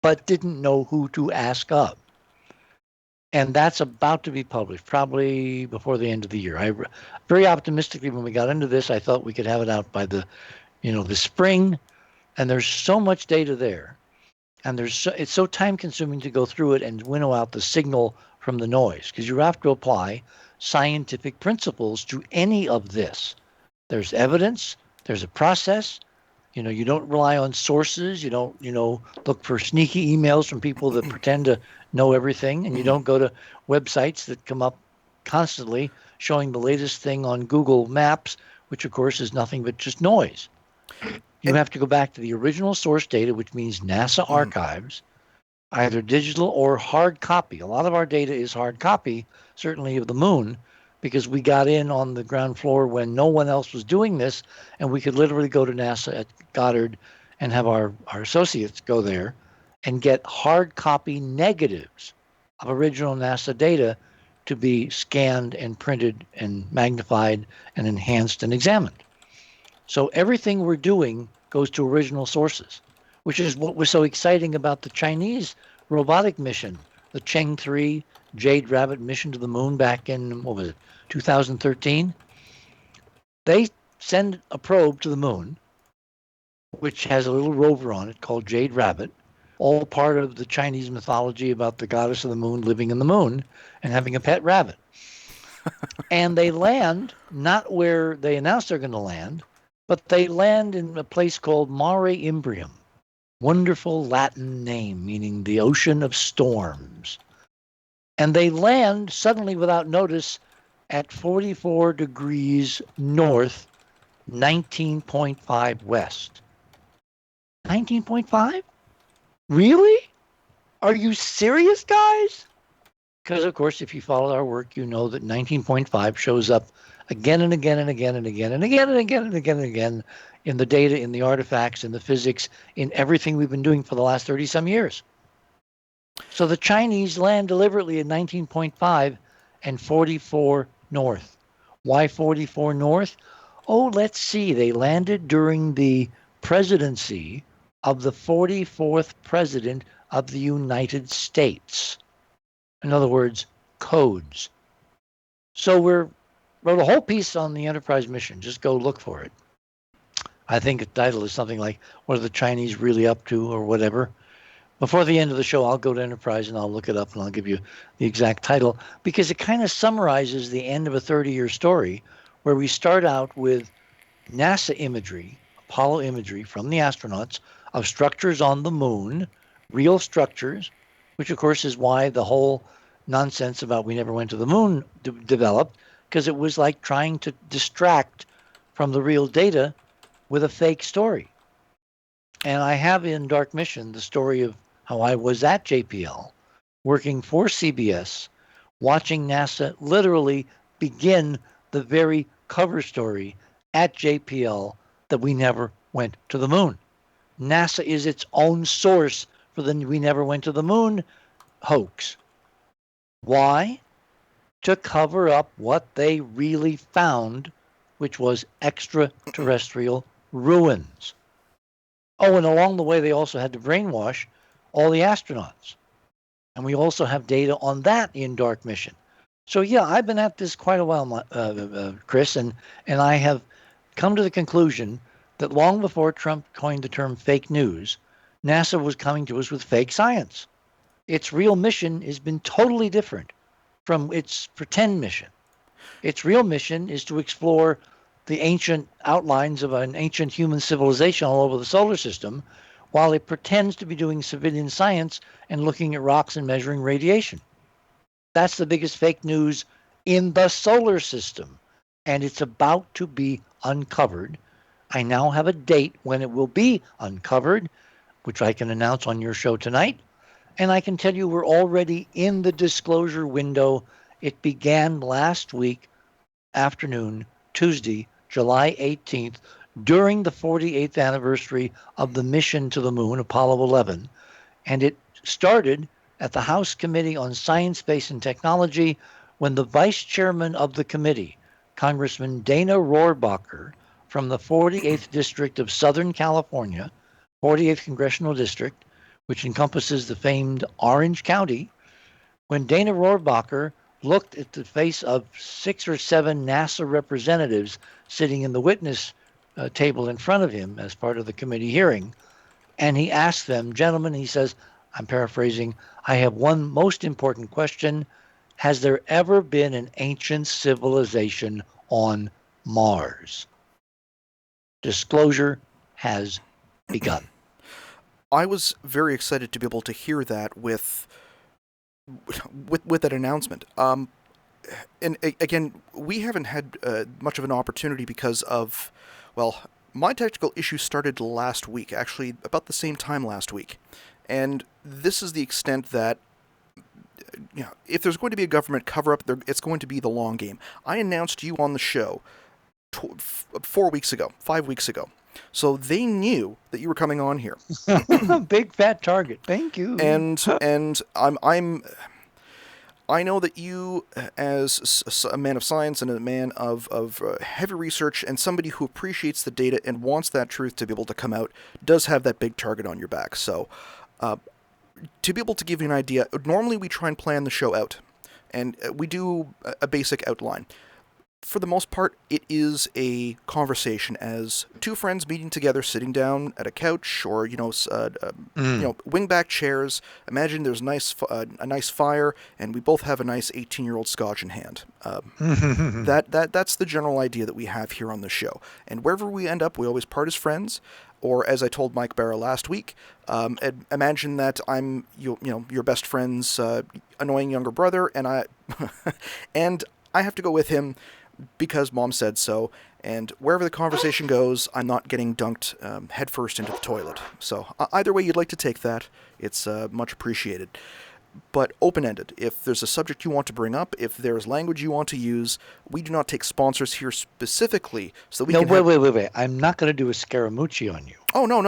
but didn't know who to ask of. And that's about to be published, probably before the end of the year. I very optimistically, when we got into this, I thought we could have it out by the spring. And there's so much data there, and it's so time consuming to go through it and winnow out the signal from the noise, because you have to apply scientific principles to any of this. There's evidence, there's a process. You don't rely on sources. You don't, look for sneaky emails from people that pretend to know everything, and you don't go to websites that come up constantly showing the latest thing on Google Maps, which of course is nothing but just noise. You have to go back to the original source data, which means NASA archives, either digital or hard copy. A lot of our data is hard copy, certainly of the moon, because we got in on the ground floor when no one else was doing this, and we could literally go to NASA at Goddard and have our associates go there and get hard copy negatives of original NASA data to be scanned and printed and magnified and enhanced and examined. So everything we're doing goes to original sources, which is what was so exciting about the Chinese robotic mission, the Cheng 3 Jade Rabbit mission to the moon back in, 2013. They send a probe to the moon, which has a little rover on it called Jade Rabbit, all part of the Chinese mythology about the goddess of the moon living in the moon and having a pet rabbit. And they land not where they announced they're going to land, but they land in a place called Mare Imbrium. Wonderful Latin name, meaning the ocean of storms. And they land suddenly without notice at 44 degrees north, 19.5 west. 19.5? Really? Are you serious, guys? Because, of course, if you follow our work, you know that 19.5 shows up again and again and again and again and again and again and again and again in the data, in the artifacts, in the physics, in everything we've been doing for the last 30-some years. So the Chinese land deliberately at 19.5 and 44 north. Why 44 north? Oh, let's see. They landed during the presidency of the 44th president of the United States. In other words, codes. So we wrote a whole piece on the Enterprise mission. Just go look for it. I think the title is something like, what are the Chinese really up to, or whatever. Before the end of the show, I'll go to Enterprise and I'll look it up and I'll give you the exact title, because it kind of summarizes the end of a 30-year story where we start out with NASA imagery, Apollo imagery from the astronauts of structures on the moon, real structures, which of course is why the whole nonsense about we never went to the moon developed, because it was like trying to distract from the real data with a fake story. And I have in Dark Mission the story of how I was at JPL, working for CBS, watching NASA literally begin the very cover story at JPL that we never went to the moon. NASA is its own source for the "we never went to the moon" hoax. Why? To cover up what they really found, which was extraterrestrial ruins. Oh, and along the way, they also had to brainwash all the astronauts. And we also have data on that in Dark Mission. So, yeah, I've been at this quite a while, Chris, and I have come to the conclusion that long before Trump coined the term fake news, NASA was coming to us with fake science. Its real mission has been totally different from its pretend mission. Its real mission is to explore the ancient outlines of an ancient human civilization all over the solar system, while it pretends to be doing civilian science and looking at rocks and measuring radiation. That's the biggest fake news in the solar system, and it's about to be uncovered. I now have a date when it will be uncovered, which I can announce on your show tonight. And I can tell you we're already in the disclosure window. It began last week afternoon, Tuesday, July 18th, during the 48th anniversary of the mission to the moon, Apollo 11. And it started at the House Committee on Science, Space, and Technology when the vice chairman of the committee, Congressman Dana Rohrabacher from the 48th District of Southern California, 48th Congressional District, which encompasses the famed Orange County, when Dana Rohrabacher looked at the face of 6 or 7 NASA representatives sitting in the witness table in front of him as part of the committee hearing, and he asked them, gentlemen, he says, I'm paraphrasing, I have one most important question. Has there ever been an ancient civilization on Mars? Disclosure has begun. I was very excited to be able to hear that with that announcement. And again, we haven't had much of an opportunity because of, well, my technical issue started last week, actually about the same time last week. And this is the extent that, if there's going to be a government cover-up, it's going to be the long game. I announced you on the show 5 weeks ago. So they knew that you were coming on here. Big fat target. Thank you. And I know that you, as a man of science and a man of heavy research and somebody who appreciates the data and wants that truth to be able to come out, does have that big target on your back. So to be able to give you an idea, normally we try and plan the show out, and we do a basic outline. For the most part, it is a conversation as two friends meeting together, sitting down at a couch or wingback chairs. Imagine there's a nice fire, and we both have a nice 18-year-old scotch in hand. That's the general idea that we have here on the show. And wherever we end up, we always part as friends. Or as I told Mike Barra last week, imagine that I'm your best friend's annoying younger brother, and I have to go with him because Mom said so, and wherever the conversation goes, I'm not getting dunked headfirst into the toilet. So either way you'd like to take that, it's much appreciated. But open-ended. If there's a subject you want to bring up, if there's language you want to use, we do not take sponsors here specifically, so that we can. Wait. I'm not going to do a Scaramucci on you. Oh no.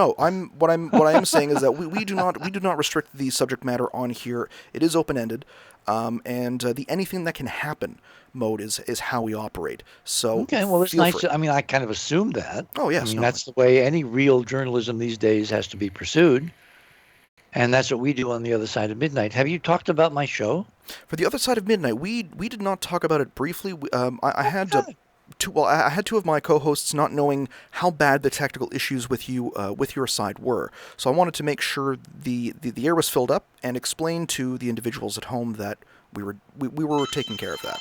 What I am saying is that we do not restrict the subject matter on here. It is open-ended, and the anything that can happen mode is how we operate. So okay, well, it's nice. I kind of assumed that. Oh yes, that's the way any real journalism these days has to be pursued. And that's what we do on The Other Side of Midnight. Have you talked about my show? For The Other Side of Midnight, we did not talk about it briefly. I had two of my co-hosts not knowing how bad the technical issues with your side were. So I wanted to make sure the air was filled up and explain to the individuals at home that we were taking care of that.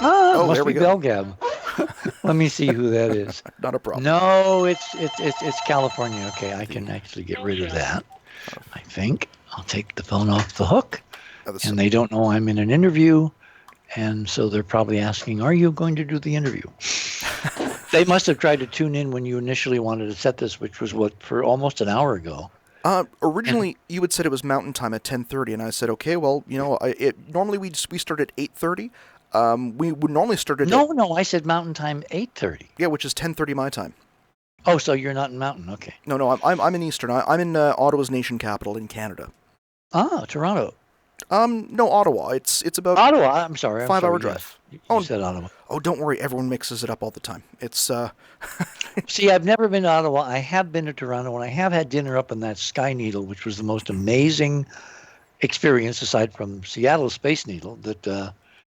Must there we be go. Belgab. Let me see who that is. Not a problem. No, it's California. Okay, I can actually get rid of that. I think I'll take the phone off the hook, and they don't know I'm in an interview, and so they're probably asking, are you going to do the interview? They must have tried to tune in when you initially wanted to set this, which was for almost an hour ago. Originally, you had said it was Mountain Time at 10:30, and I said, okay, well, normally we start at 8:30. We would normally start at No, I said Mountain Time 8:30. Yeah, which is 10:30 my time. Oh, so you're not in Mountain? Okay. No, I'm in Eastern. I'm in Ottawa's nation capital in Canada. Ah, Toronto. No, Ottawa. It's about Ottawa. I'm sorry. 5-hour drive. Yes. You said Ottawa. Oh, don't worry. Everyone mixes it up all the time. It's See, I've never been to Ottawa. I have been to Toronto, and I have had dinner up in that Sky Needle, which was the most amazing experience, aside from Seattle's Space Needle, that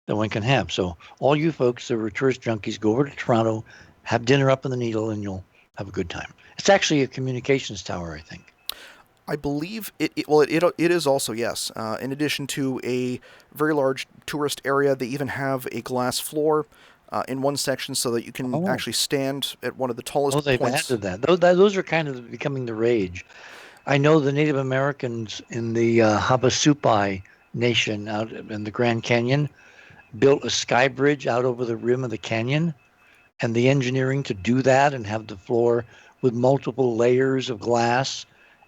one can have. So all you folks that are tourist junkies, go over to Toronto, have dinner up in the Needle, and you'll have a good time. It's actually a communications tower, I think. I believe it is also, yes. In addition to a very large tourist area, they even have a glass floor in one section so that you can actually stand at one of the tallest points. Oh, they've added that. Those are kind of becoming the rage. I know the Native Americans in the Havasupai Nation out in the Grand Canyon built a sky bridge out over the rim of the canyon, and the engineering to do that and have the floor with multiple layers of glass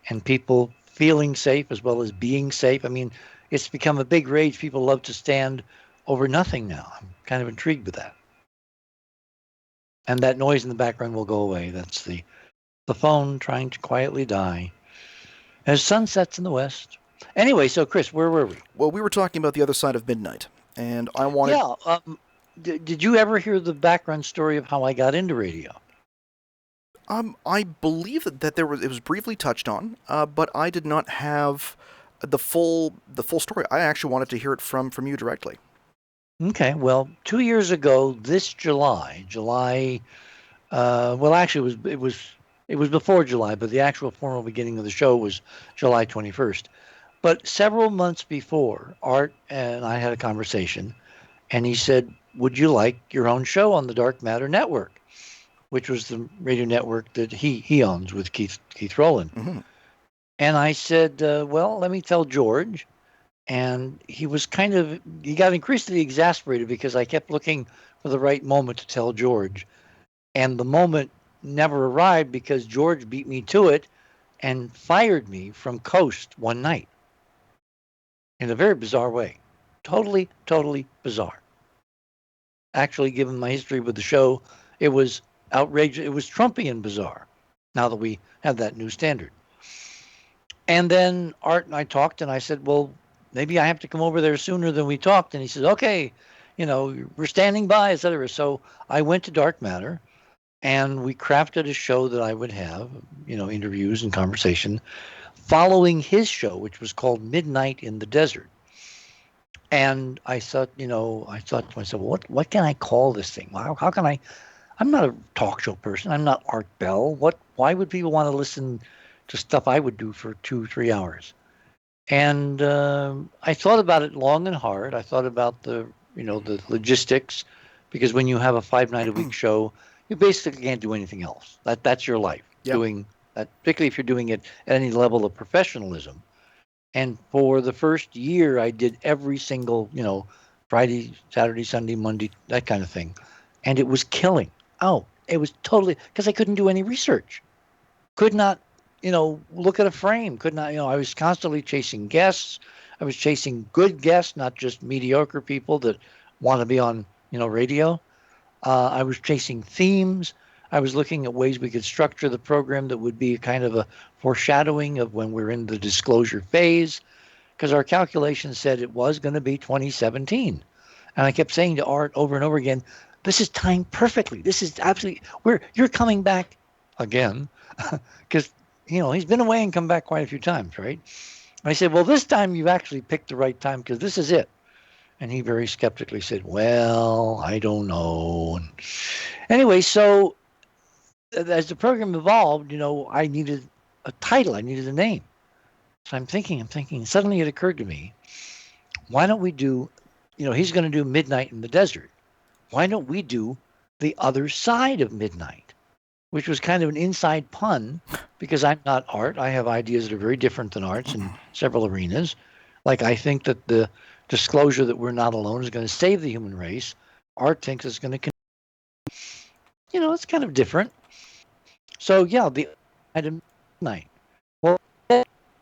and people feeling safe as well as being safe. I mean, it's become a big rage. People love to stand over nothing now. I'm kind of intrigued with that. And that noise in the background will go away. That's the phone trying to quietly die as sun sets in the west. Anyway, so Chris, where were we? Well, we were talking about the other side of midnight, and I wanted... Yeah, did you ever hear the background story of how I got into radio? I believe that it was briefly touched on, but I did not have the full story. I actually wanted to hear it from you directly. Okay, well, 2 years ago, this July, well, actually, it was before July, but the actual formal beginning of the show was July 21st. But several months before, Art and I had a conversation, and he said, "Would you like your own show on the Dark Matter Network?" Which was the radio network that he owns with Keith Rowland. Mm-hmm. And I said, well, let me tell George. And he got increasingly exasperated because I kept looking for the right moment to tell George. And the moment never arrived because George beat me to it and fired me from Coast one night in a very bizarre way. Totally, totally bizarre. Actually, given my history with the show, it was outrageous. It was Trumpian bizarre, now that we have that new standard. And then Art and I talked, and I said, well, maybe I have to come over there sooner than we talked. And he said, okay, we're standing by, etc. So I went to Dark Matter, and we crafted a show that I would have, interviews and conversation, following his show, which was called Midnight in the Desert. And I thought to myself, well, what can I call this thing? How can I? I'm not a talk show person. I'm not Art Bell. Why would people want to listen to stuff I would do for 2-3 hours? And I thought about it long and hard. I thought about the logistics, because when you have a 5-night-a-week show, you basically can't do anything else. That's your life. Yep. Doing that, particularly if you're doing it at any level of professionalism. And for the first year, I did every single, Friday, Saturday, Sunday, Monday, that kind of thing. And it was killing. Oh, it was totally, because I couldn't do any research. Could not, look at a frame. Could not, I was constantly chasing guests. I was chasing good guests, not just mediocre people that want to be on, radio. I was chasing themes. I was looking at ways we could structure the program that would be kind of a foreshadowing of when we're in the disclosure phase, because our calculations said it was going to be 2017. And I kept saying to Art over and over again, this is timed perfectly. This is absolutely, you're coming back again, because, he's been away and come back quite a few times, right? And I said, well, this time you've actually picked the right time, because this is it. And he very skeptically said, well, I don't know. And anyway, so as the program evolved, I needed a title. I needed a name. So I'm thinking. Suddenly it occurred to me, why don't we do, he's going to do Midnight in the Desert. Why don't we do The Other Side of Midnight? Which was kind of an inside pun, because I'm not Art. I have ideas that are very different than Art's in several arenas. Like, I think that the disclosure that we're not alone is going to save the human race. Art thinks it's going to, it's kind of different. So, yeah, the item night. Well,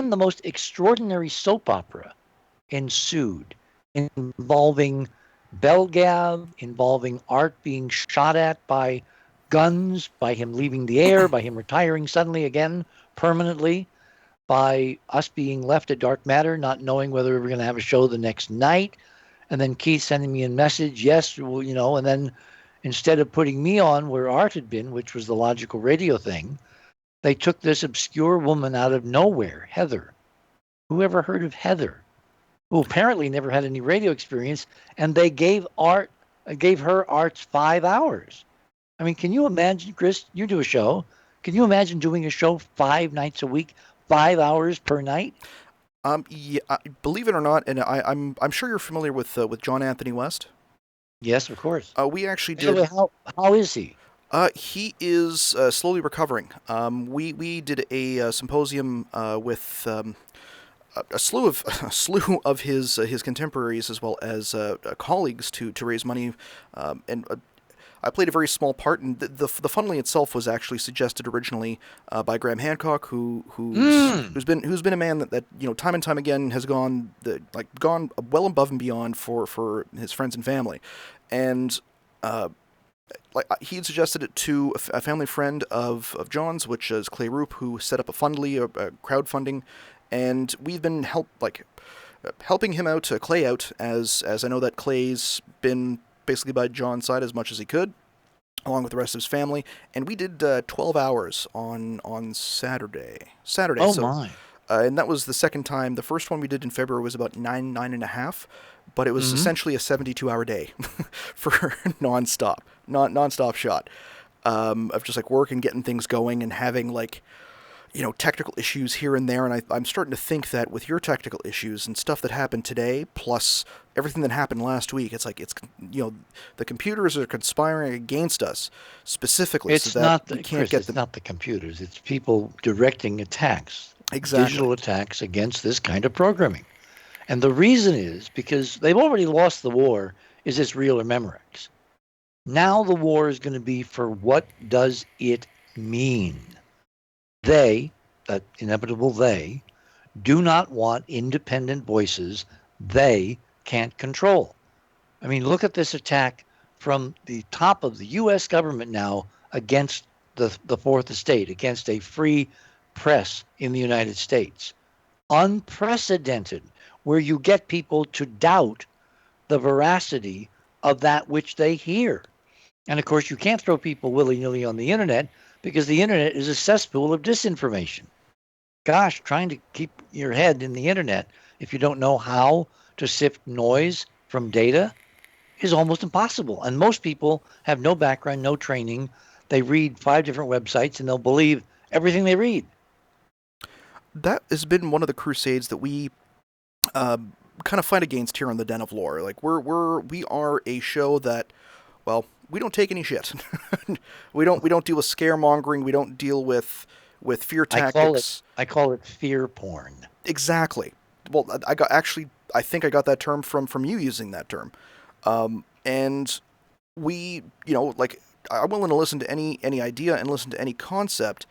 the most extraordinary soap opera ensued, involving bell gab, involving Art being shot at by guns, by him leaving the air, by him retiring suddenly again permanently, by us being left at Dark Matter, not knowing whether we were going to have a show the next night, and then Keith sending me a message, yes, well, and then instead of putting me on where Art had been, which was the logical radio thing, they took this obscure woman out of nowhere, Heather. Who ever heard of Heather? Who apparently never had any radio experience, and they gave her Art's 5 hours. I mean, can you imagine, Chris? You do a show. Can you imagine doing a show 5 nights a week, 5 hours per night? Yeah, believe it or not, and I'm sure you're familiar with John Anthony West. Yes, of course. We actually did. How is he? He is slowly recovering. We did a symposium with a slew of his contemporaries as well as colleagues to raise money, and I played a very small part. And the funneling itself was actually suggested originally by Graham Hancock, who's been a man that time and time again has gone well above and beyond for his friends and family, and he had suggested it to a family friend of John's, which is Clay Roop, who set up a Fundly, a crowdfunding, and we've been helping him out, Clay out, as I know that Clay's been basically by John's side as much as he could, along with the rest of his family, and we did 12 hours on Saturday. Oh, so, my. And that was the second time. The first one we did in February was about 9.5, but it was essentially a 72-hour day for non-stop shot of just work and getting things going and having technical issues here and there. And I'm starting to think that with your technical issues and stuff that happened today, plus everything that happened last week, it's the computers are conspiring against us specifically. It's not the computers. It's people directing attacks. Exactly. Digital attacks against this kind of programming. And the reason is because they've already lost the war. Is this real or Memorex? Now the war is going to be for what does it mean? They, that inevitable they, do not want independent voices they can't control. I mean, look at this attack from the top of the U.S. government now against the Fourth Estate, against a free press in the United States. Unprecedented, where you get people to doubt the veracity of that which they hear. And of course, you can't throw people willy-nilly on the internet because the internet is a cesspool of disinformation. Gosh, trying to keep your head in the internet if you don't know how to sift noise from data is almost impossible. And most people have no background, no training. They read 5 different websites and they'll believe everything they read. That has been one of the crusades that we kind of fight against here on the Den of Lore. We are a show that, well, we don't take any shit. we don't deal with scaremongering. We don't deal with fear tactics. I call it fear porn. Exactly. Well, I think I got that term from you using that term. And we, I'm willing to listen to any idea and listen to any concept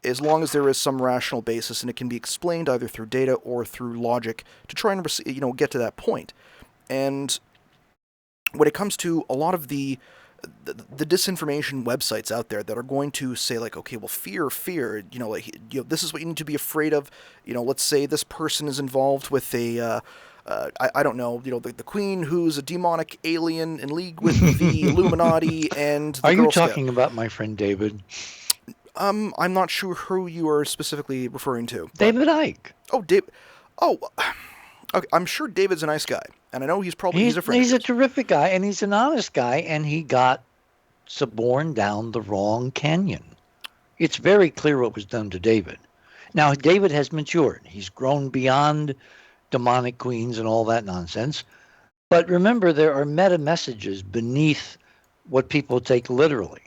as long as there is some rational basis and it can be explained either through data or through logic to try and get to that point. And when it comes to a lot of the disinformation websites out there that are going to say okay, well, fear, this is what you need to be afraid of. Let's say this person is involved with a, I don't know, the Queen who's a demonic alien in league with the Illuminati and the Are you Girl talking Scout. about my friend David? I'm not sure who you are specifically referring to. David Icke. Oh, David. Oh, okay. I'm sure David's a nice guy, and I know he's a friend. He's a terrific guy, and he's an honest guy, and he got suborned down the wrong canyon. It's very clear what was done to David. Now, David has matured. He's grown beyond demonic queens and all that nonsense. But remember, there are meta messages beneath what people take literally.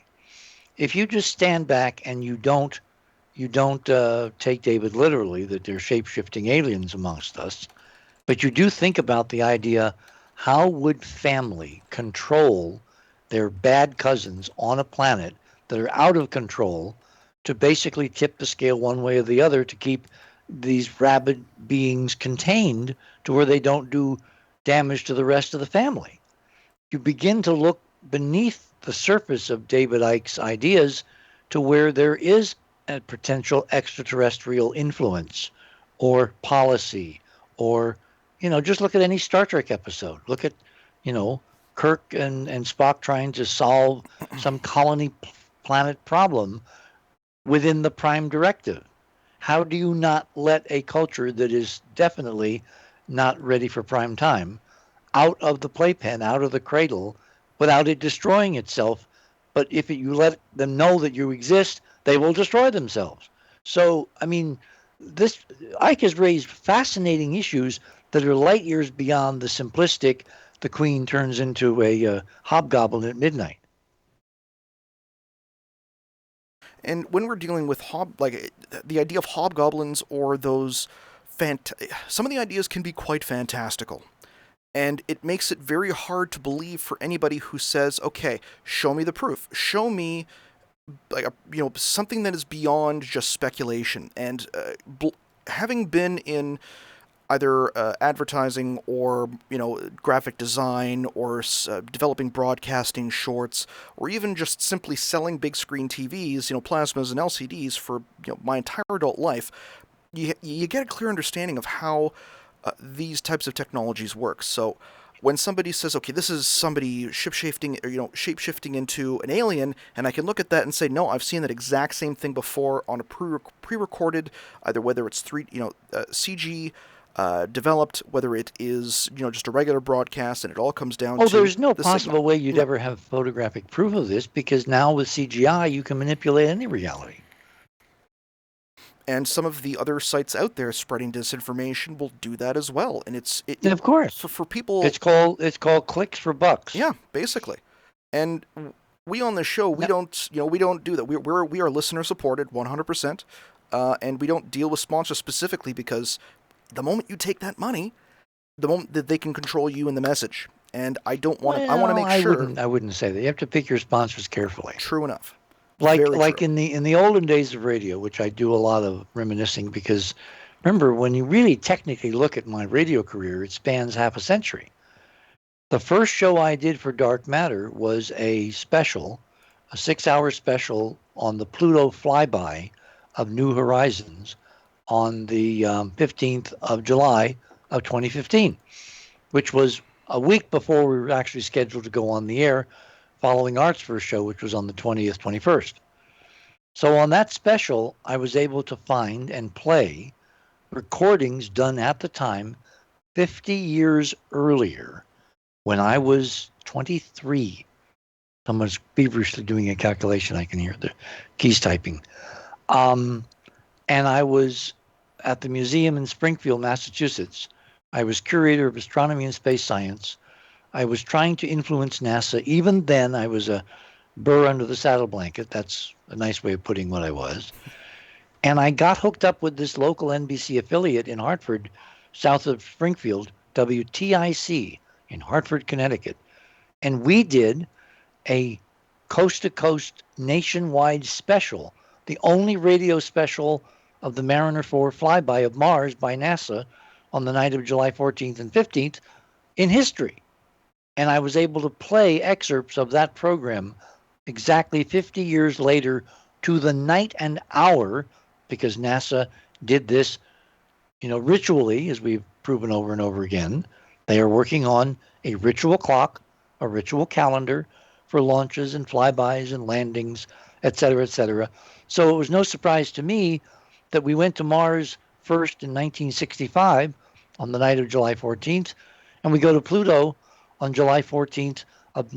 If you just stand back and you don't take David literally, that they're shape-shifting aliens amongst us, but you do think about the idea, how would family control their bad cousins on a planet that are out of control to basically tip the scale one way or the other to keep these rabid beings contained to where they don't do damage to the rest of the family. You begin to look beneath the surface of David Icke's ideas to where there is a potential extraterrestrial influence or policy, or, just look at any Star Trek episode. Look at, Kirk and Spock trying to solve some colony planet problem within the Prime Directive. How do you not let a culture that is definitely not ready for prime time out of the playpen, out of the cradle, without it destroying itself? But if you let them know that you exist, they will destroy themselves. So, this Ike has raised fascinating issues that are light years beyond the simplistic, the queen turns into a hobgoblin at midnight. And when we're dealing with the idea of hobgoblins or those some of the ideas can be quite fantastical. And it makes it very hard to believe for anybody who says, okay, show me the proof. Show me something that is beyond just speculation. And having been in either advertising or graphic design or developing broadcasting shorts, or even just simply selling big screen TVs, plasmas and LCDs for my entire adult life, you get a clear understanding of how these types of technologies work. So when somebody says, okay, this is somebody shape-shifting into an alien, and I can look at that and say, no, I've seen that exact same thing before on a pre-recorded, either whether it's CG developed, whether it is just a regular broadcast, and it all comes down to there's no possible signal. way you'd ever have photographic proof of this, because now with CGI you can manipulate any reality. And some of the other sites out there spreading disinformation will do that as well. And of course, for people, it's called clicks for bucks. Yeah, basically. And we on this show, we don't do that. We are listener supported 100%, and we don't deal with sponsors specifically, because the moment you take that money, the moment that they can control you and the message. And I don't want to. I want to make sure. I wouldn't say that. You have to pick your sponsors carefully. True enough. Like in the olden days of radio, which I do a lot of reminiscing, because remember, when you really technically look at my radio career, it spans half a century. The first show I did for Dark Matter was a 6-hour special on the Pluto flyby of New Horizons on the 15th of July of 2015, which was a week before we were actually scheduled to go on the air, following Art's first show, which was on the 20th, 21st. So on that special, I was able to find and play recordings done at the time 50 years earlier, when I was 23. Someone's feverishly doing a calculation. I can hear the keys typing. And I was at the museum in Springfield, Massachusetts. I was curator of astronomy and space science. I was trying to influence NASA. Even then, I was a burr under the saddle blanket. That's a nice way of putting what I was. And I got hooked up with this local NBC affiliate in Hartford, south of Springfield, WTIC, in Hartford, Connecticut. And we did a coast-to-coast nationwide special, the only radio special of the Mariner 4 flyby of Mars by NASA on the night of July 14th and 15th in history. And I was able to play excerpts of that program exactly 50 years later to the night and hour, because NASA did this, ritually, as we've proven over and over again. They are working on a ritual clock, a ritual calendar for launches and flybys and landings, et cetera, et cetera. So it was no surprise to me that we went to Mars first in 1965 on the night of July 14th, and we go to Pluto on July 14th of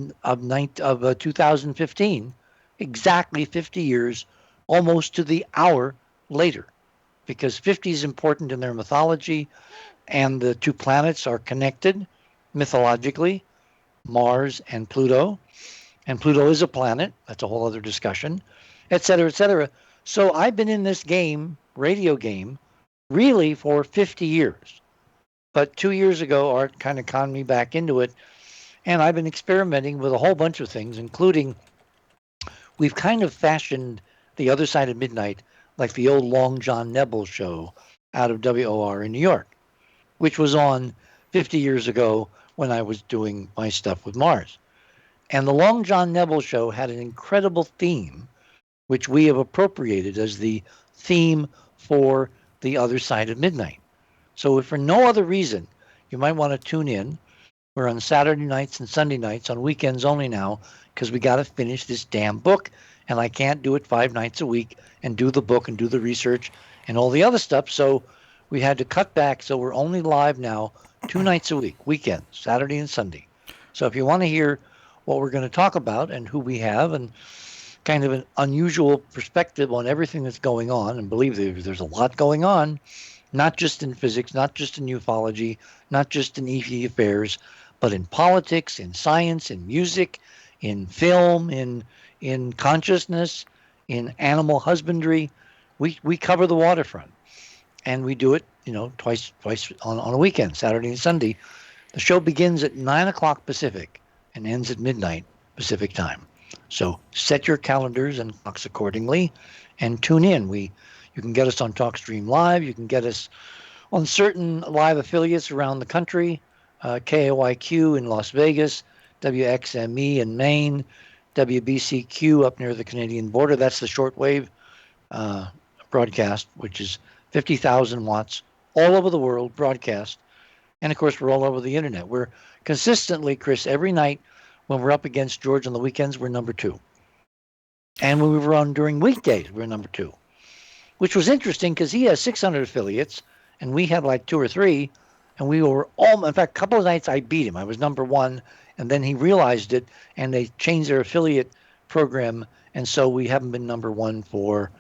2015, exactly 50 years, almost to the hour later, because 50 is important in their mythology, and the two planets are connected mythologically, Mars and Pluto is a planet. That's a whole other discussion, et cetera, et cetera. So I've been in this game, radio game, really for 50 years. But 2 years ago, Art kind of conned me back into it. And I've been experimenting with a whole bunch of things, including we've kind of fashioned the other side of midnight like the old Long John Nebel show out of WOR in New York, which was on 50 years ago when I was doing my stuff with Mars. And the Long John Neville show had an incredible theme, which we have appropriated as the theme for The Other Side of Midnight. So if for no other reason, you might want to tune in. We're on Saturday nights and Sunday nights, on weekends only now, because we got to finish this damn book, and I can't do it 5 nights a week and do the book and do the research and all the other stuff. So we had to cut back. So we're only live now 2 nights a week, weekends, Saturday and Sunday. So if you want to hear what we're going to talk about and who we have and kind of an unusual perspective on everything that's going on, and believe there's a lot going on, not just in physics, not just in ufology, not just in ET affairs, but in politics, in science, in music, in film, in consciousness, in animal husbandry. We cover the waterfront, and we do it, twice on a weekend, Saturday and Sunday. The show begins at 9 o'clock Pacific and ends at midnight Pacific time. So set your calendars and clocks accordingly, and tune in. You can get us on TalkStream Live. You can get us on certain live affiliates around the country. KAYQ in Las Vegas, WXME in Maine, WBCQ up near the Canadian border. That's the shortwave broadcast, which is 50,000 watts all over the world broadcast. And of course, we're all over the internet. We're consistently, Chris, every night when we're up against George on the weekends, we're number 2. And when we were on during weekdays, we're number 2, which was interesting because he has 600 affiliates and we had like 2 or 3. And we were in fact, a couple of nights I beat him. I was number 1, and then he realized it, and they changed their affiliate program, and so we haven't been number 1 for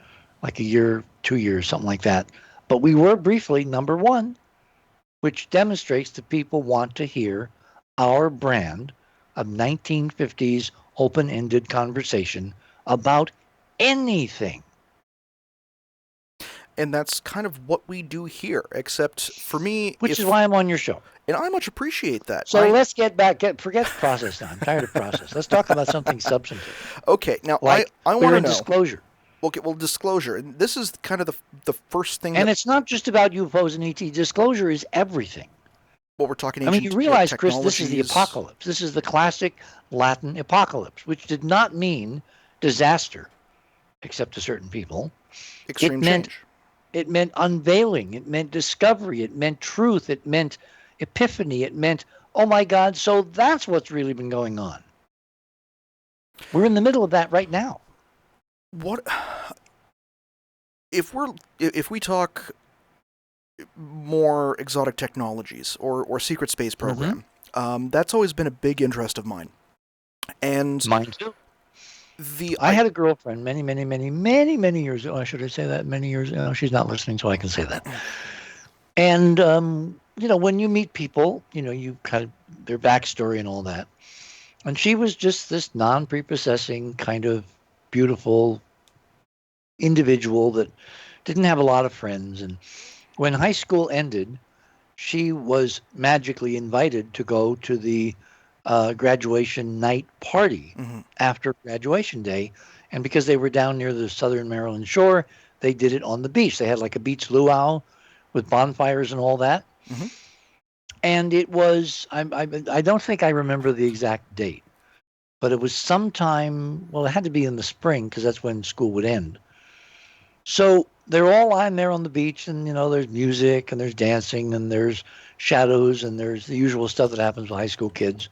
like a year, 2 years, something like that. But we were briefly number 1, which demonstrates that people want to hear our brand of 1950s open-ended conversation about anything. And that's kind of what we do here, except for me... Which is why I'm on your show. And I much appreciate that. So let's get back... Forget process now. I'm tired of process. Let's talk about something substantive. Okay, now like I want to know... disclosure. Okay, well, disclosure. And this is kind of the first thing... And it's not just about UFOs and ET. Disclosure is everything. Well, we're talking you realize, Chris, this is the apocalypse. This is the classic Latin apocalypse, which did not mean disaster, except to certain people. Extreme change. It meant unveiling. It meant discovery. It meant truth. It meant epiphany. It meant, oh my God, so that's what's really been going on. We're in the middle of that right now. What if we talk more exotic technologies or secret space program? Mm-hmm. That's always been a big interest of mine. And mine too. I had a girlfriend many years ago. Should I say that? Many years ago. She's not listening, so I can say that. And, when you meet people, you kind of their backstory and all that. And she was just this non-prepossessing kind of beautiful individual that didn't have a lot of friends. And when high school ended, she was magically invited to go to the graduation night party after graduation day. And because they were down near the southern Maryland shore, they did it on the beach. They had like a beach luau with bonfires and all that. Mm-hmm. And it was, I don't think I remember the exact date, but it was sometime, well, it had to be in the spring because that's when school would end. So they're all lying there on the beach and, there's music and there's dancing and there's shadows and there's the usual stuff that happens with high school kids.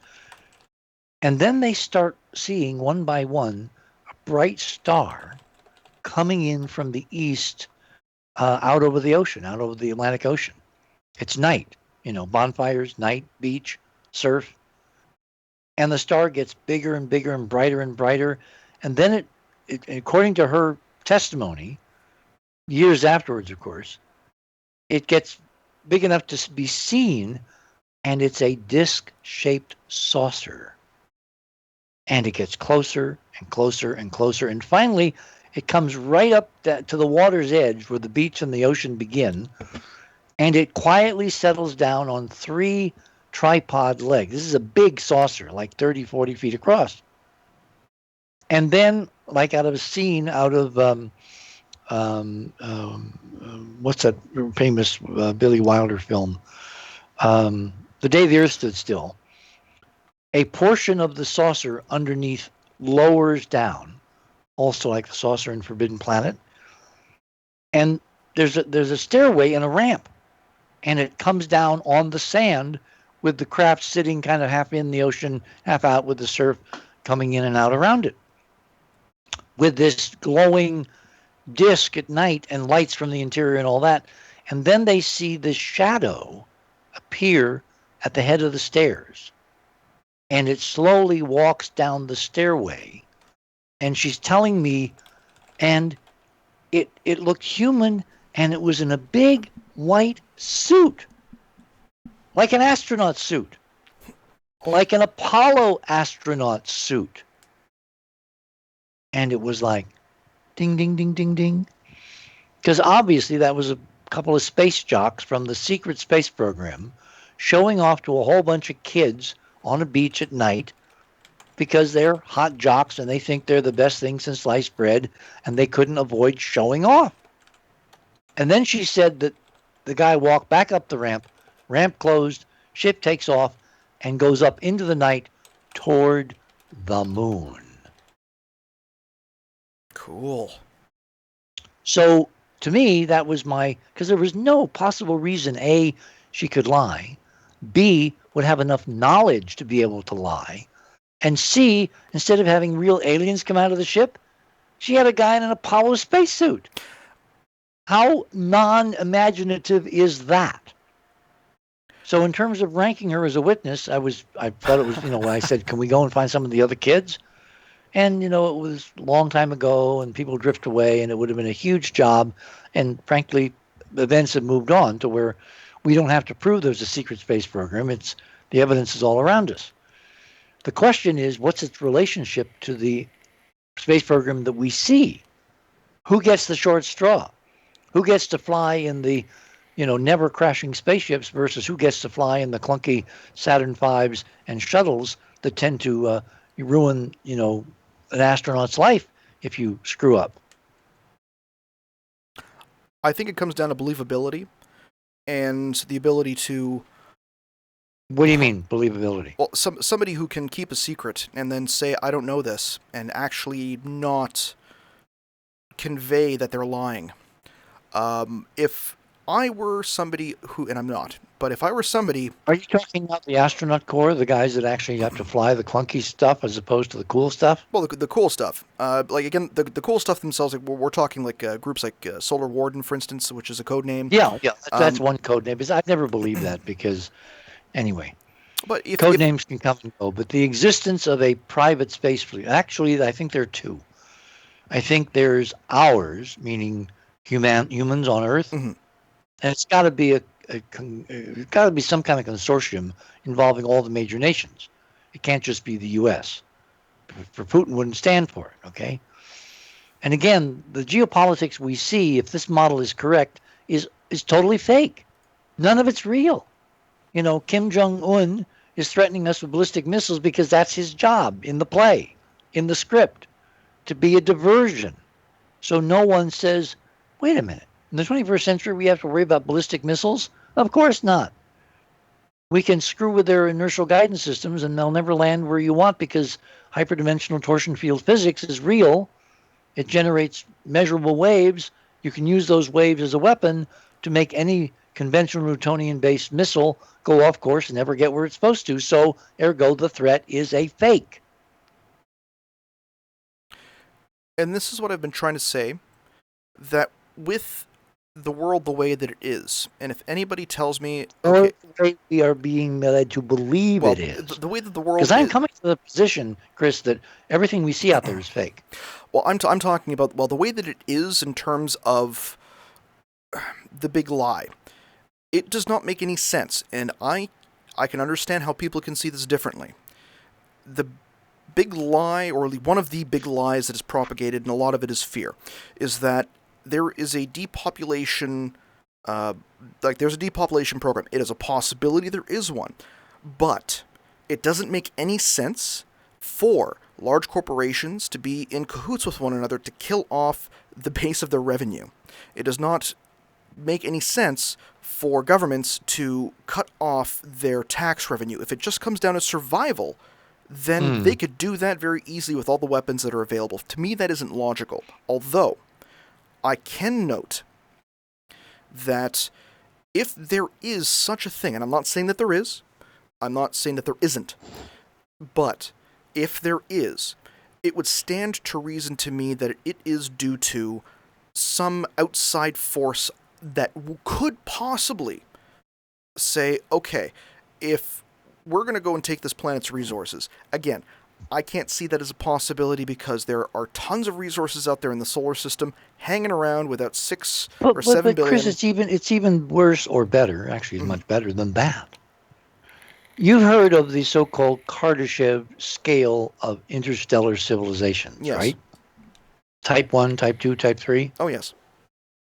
And then they start seeing one by one a bright star coming in from the east out over the ocean, out over the Atlantic Ocean. It's night, bonfires, night, beach, surf. And the star gets bigger and bigger and brighter. And then it according to her testimony, years afterwards, of course, it gets big enough to be seen, and it's a disc-shaped saucer. And it gets closer and closer and closer. And finally, it comes right up to the water's edge where the beach and the ocean begin. And it quietly settles down on 3 tripod legs. This is a big saucer, like 30, 40 feet across. And then, like out of a scene out of what's that famous Billy Wilder film? The Day the Earth Stood Still. A portion of the saucer underneath lowers down, also like the saucer in Forbidden Planet. And there's a stairway and a ramp, and it comes down on the sand with the craft sitting kind of half in the ocean, half out, with the surf coming in and out around it, with this glowing disc at night and lights from the interior and all that. And then they see this shadow appear at the head of the stairs, and it slowly walks down the stairway. And she's telling me, and it looked human, and it was in a big white suit, like an astronaut suit, like an Apollo astronaut suit. And it was like, ding, ding, ding, ding, ding. Because obviously that was a couple of space jocks from the secret space program showing off to a whole bunch of kids on a beach at night, because they're hot jocks and they think they're the best thing since sliced bread, and they couldn't avoid showing off. And then she said that the guy walked back up the ramp closed, ship takes off, and goes up into the night toward the moon. Cool. So to me, that was because there was no possible reason, A, she could lie, B, would have enough knowledge to be able to lie, and C, instead of having real aliens come out of the ship, she had a guy in an Apollo spacesuit. How non-imaginative is that? So in terms of ranking her as a witness, I thought it was, when I said, can we go and find some of the other kids? And, it was a long time ago, and people drift away, and it would have been a huge job. And frankly, events have moved on to where we don't have to prove there's a secret space program. The evidence is all around us. The question is, what's its relationship to the space program that we see? Who gets the short straw? Who gets to fly in the, never crashing spaceships versus who gets to fly in the clunky Saturn V's and shuttles that tend to ruin, an astronaut's life if you screw up? I think it comes down to believability and the ability to... What do you mean, believability? Well, somebody who can keep a secret and then say, I don't know this, and actually not convey that they're lying. If I were somebody who, and I'm not, but if I were somebody... Are you talking about the astronaut corps, the guys that actually have to fly the clunky stuff as opposed to the cool stuff? Well, the cool stuff. Again, the cool stuff themselves, we're talking groups like Solar Warden, for instance, which is a code name. Yeah, that's one code name. I've never believed that because, anyway, but code names can come and go. But the existence of a private space fleet, actually, I think there are two. I think there's ours, meaning humans on Earth, and it's got to be it's got to be some kind of consortium involving all the major nations. It can't just be the U.S. For Putin wouldn't stand for it, okay? And again, the geopolitics we see, if this model is correct, is totally fake. None of it's real. Kim Jong-un is threatening us with ballistic missiles because that's his job in the play, in the script, to be a diversion. So no one says, wait a minute, in the 21st century we have to worry about ballistic missiles? Of course not. We can screw with their inertial guidance systems and they'll never land where you want because hyperdimensional torsion field physics is real. It generates measurable waves. You can use those waves as a weapon to make any conventional Newtonian-based missile go off course and never get where it's supposed to. So, ergo, the threat is a fake. And this is what I've been trying to say, that with the world the way that it is, and if anybody tells me... Okay, or we are being led to believe it is. The way that the world... Because I'm coming to the position, Chris, that everything we see out there is fake. Well, I'm talking about, the way that it is in terms of the big lie. It does not make any sense, and I can understand how people can see this differently. The big lie, or one of the big lies that is propagated, and a lot of it is fear, is that there is a depopulation, there's a depopulation program. It is a possibility there is one, but it doesn't make any sense for large corporations to be in cahoots with one another to kill off the base of their revenue. It does not make any sense for governments to cut off their tax revenue. If it just comes down to survival, then they could do that very easily with all the weapons that are available. To me, that isn't logical. Although, I can note that if there is such a thing, and I'm not saying that there is, I'm not saying that there isn't, but if there is, it would stand to reason to me that it is due to some outside force that could possibly say, okay, if we're going to go and take this planet's resources, again, I can't see that as a possibility because there are tons of resources out there in the solar system hanging around without 6 or 7 billion. Chris, it's even worse or better. Actually, it's much better than that. You've heard of the so-called Kardashev scale of interstellar civilizations, Yes. right? Type 1, Type 2, Type 3. Oh, yes.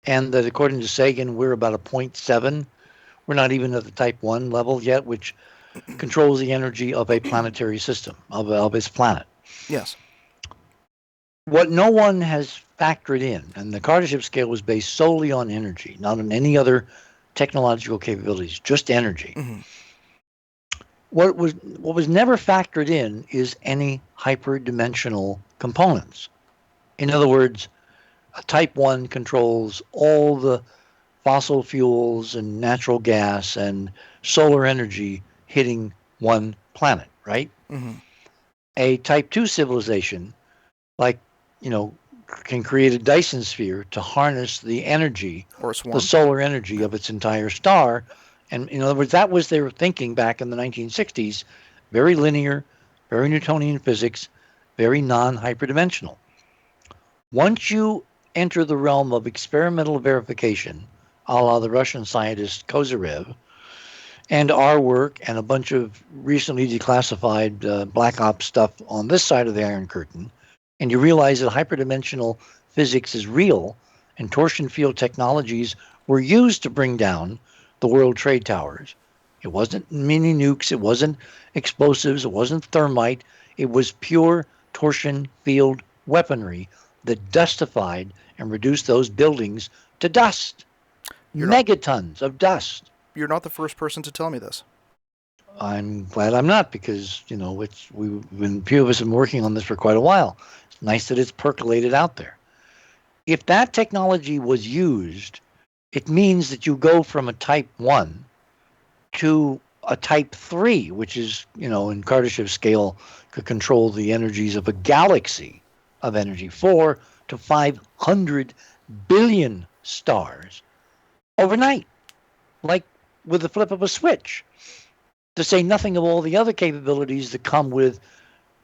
And that according to Sagan, we're about a 0.7. We're not even at the Type 1 level yet, which controls the energy of a planetary system, of its planet. Yes. What no one has factored in, and the Kardashev scale was based solely on energy, not on any other technological capabilities, just energy. Mm-hmm. What was never factored in is any hyperdimensional components. In other words, a Type 1 controls all the fossil fuels and natural gas and solar energy hitting one planet, right? Mm-hmm. A Type 2 civilization, like, can create a Dyson sphere to harness the energy, Or a swarm. the solar energy of its entire star. And in other words, that was their thinking back in the 1960s. Very linear, very Newtonian physics, very non-hyperdimensional. Once you enter the realm of experimental verification, a la the Russian scientist Kozyrev, and our work and a bunch of recently declassified black ops stuff on this side of the Iron Curtain, and you realize that hyperdimensional physics is real, and torsion field technologies were used to bring down the World Trade Towers. It wasn't mini nukes, it wasn't explosives, it wasn't thermite, it was pure torsion field weaponry that dustified and reduced those buildings to dust. Megatons of dust. You're not the first person to tell me this. I'm glad I'm not, because few of us have been working on this for quite a while. It's nice that it's percolated out there. If that technology was used, it means that you go from a Type 1 to a Type 3, which is, in Kardashev scale, could control the energies of a galaxy of energy, 4 to 500 billion stars overnight, like with the flip of a switch, to say nothing of all the other capabilities that come with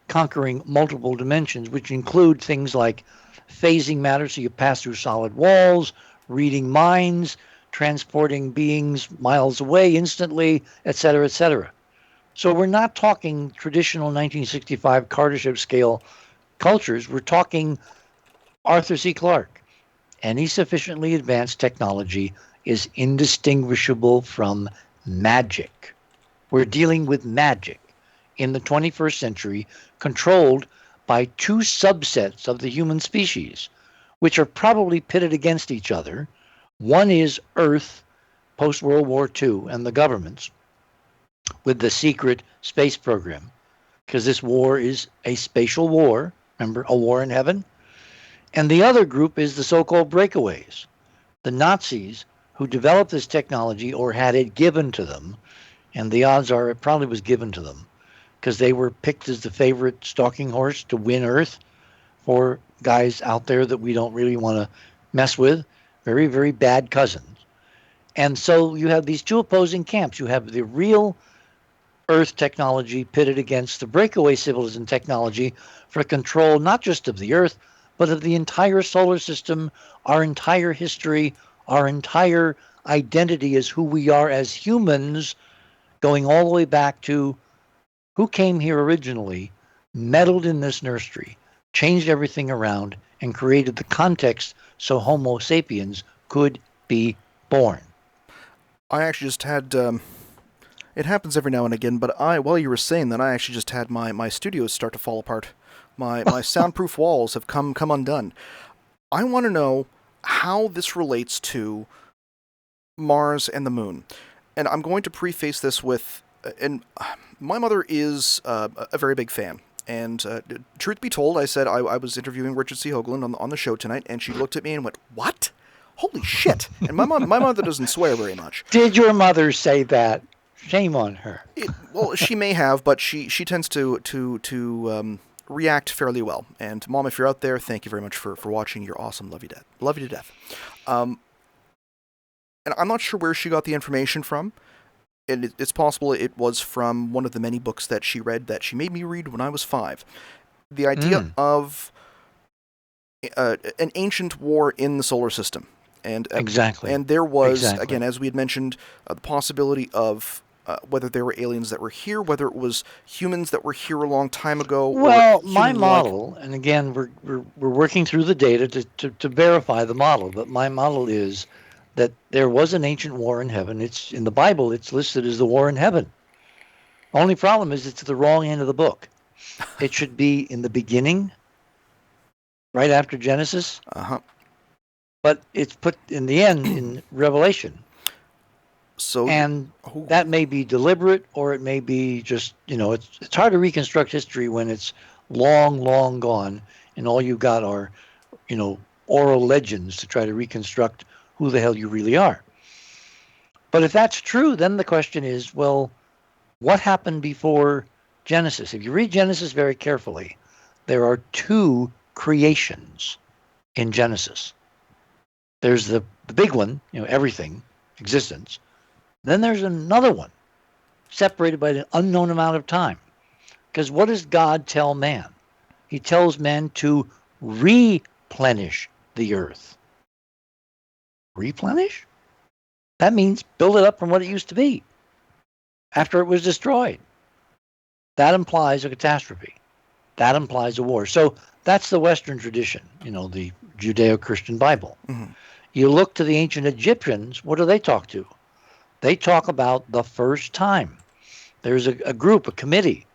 conquering multiple dimensions, which include things like phasing matter so you pass through solid walls, reading minds, transporting beings miles away instantly, etc., etc. So we're not talking traditional 1965 Kardashev scale cultures. We're talking Arthur C. Clarke. Any sufficiently advanced technology is indistinguishable from magic. We're dealing with magic in the 21st century, controlled by two subsets of the human species, which are probably pitted against each other. One is Earth, post-World War II, and the governments, with the secret space program, because this war is a spatial war, remember, a war in heaven? And the other group is the so-called breakaways, the Nazis who developed this technology or had it given to them, and the odds are it probably was given to them, because they were picked as the favorite stalking horse to win Earth for guys out there that we don't really want to mess with, very, very bad cousins. And so you have these two opposing camps. You have the real Earth technology pitted against the breakaway civilization technology for control not just of the Earth, but of the entire solar system, our entire history, our entire identity as who we are as humans, going all the way back to who came here originally, meddled in this nursery, changed everything around, and created the context so Homo sapiens could be born. I actually just had It happens every now and again, but while you were saying that, I actually just had my studios start to fall apart. My soundproof walls have come undone. I want to know how this relates to Mars and the moon. And I'm going to preface this with, and my mother is a very big fan. And truth be told, I said I was interviewing Richard C. Hoagland on the show tonight, and she looked at me and went, "What? Holy shit!" And my mother doesn't swear very much. Did your mother say that? Shame on her. Well, she may have, but she tends to react fairly well. And Mom, if you're out there, thank you very much for watching. You're awesome. Love you to death. And I'm not sure where she got the information from. And it's possible it was from one of the many books that she read that she made me read when I was 5. The idea of an ancient war in the solar system. And exactly. And there was, again, as we had mentioned, the possibility of whether there were aliens that were here, whether it was humans that were here a long time ago. Well, my model, and again, we're working through the data to verify the model, but my model is that there was an ancient war in heaven. It's in the Bible. It's listed as the war in heaven. Only problem is it's the wrong end of the book. It should be in the beginning, right after Genesis. But it's put in the end in Revelation. And that may be deliberate, or it may be just, it's hard to reconstruct history when it's long, long gone, and all you've got are, oral legends to try to reconstruct who the hell you really are. But if that's true, then the question is, well, what happened before Genesis? If you read Genesis very carefully, there are 2 creations in Genesis. There's the big one, everything, existence. Then there's another one, separated by an unknown amount of time. Because what does God tell man? He tells man to replenish the earth. Replenish? That means build it up from what it used to be after it was destroyed. That implies a catastrophe. That implies a war. So that's the Western tradition, the Judeo-Christian Bible. Mm-hmm. You look to the ancient Egyptians, what do they talk to? They talk about the first time. There's a group, a committee,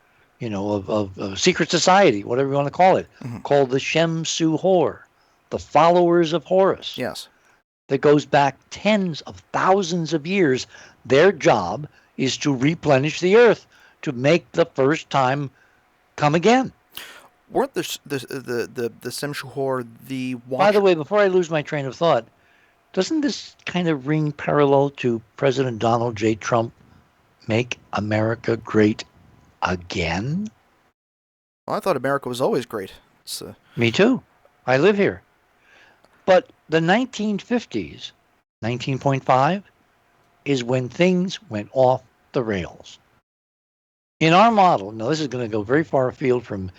of a secret society, whatever you want to call it, called the Shem Su Hor, the followers of Horus. Yes. That goes back tens of thousands of years. Their job is to replenish the earth, to make the first time come again. Weren't the Shem Su Hor the watch? By the way, before I lose my train of thought, doesn't this kind of ring parallel to President Donald J. Trump, make America great again? Well, I thought America was always great. Me too. I live here. But the 1950s, 19.5, is when things went off the rails. In our model, now this is going to go very far afield from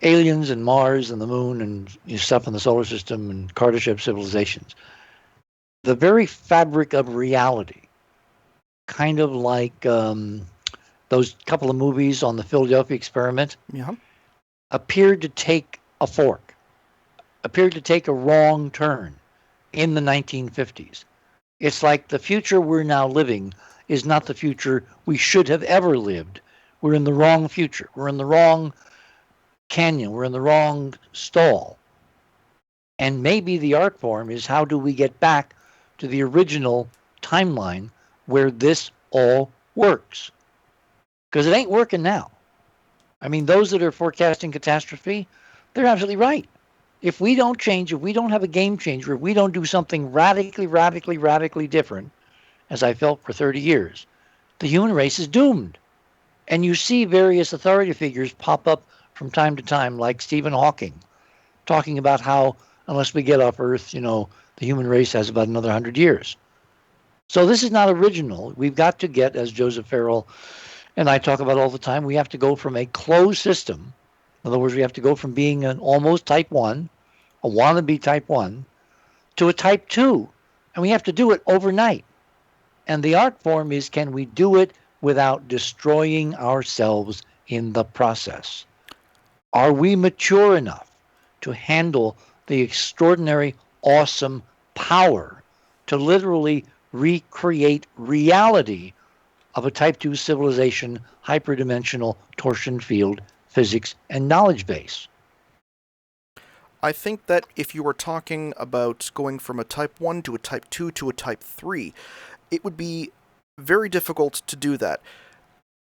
aliens and Mars and the moon and stuff in the solar system and Carter-ship civilizations. The very fabric of reality, kind of like those couple of movies on the Philadelphia experiment, appeared to take a fork, appeared to take a wrong turn in the 1950s. It's like the future we're now living is not the future we should have ever lived. We're in the wrong future. We're in the wrong canyon. We're in the wrong stall. And maybe the art form is, how do we get back to the original timeline where this all works? Because it ain't working now. I mean, those that are forecasting catastrophe, they're absolutely right. If we don't change, if we don't have a game changer, if we don't do something radically different, as I felt for 30 years, the human race is doomed. And you see various authority figures pop up from time to time, like Stephen Hawking, talking about how unless we get off Earth, the human race has about another 100 years. So this is not original. We've got to get, as Joseph Farrell and I talk about all the time, we have to go from a closed system. In other words, we have to go from being an almost type 1, a wannabe type 1, to a type 2. And we have to do it overnight. And the art form is, can we do it without destroying ourselves in the process? Are we mature enough to handle the extraordinary, awesome power to literally recreate reality of a Type 2 civilization, hyperdimensional torsion field, physics, and knowledge base. I think that if you were talking about going from a Type 1 to a Type 2 to a Type 3, it would be very difficult to do that.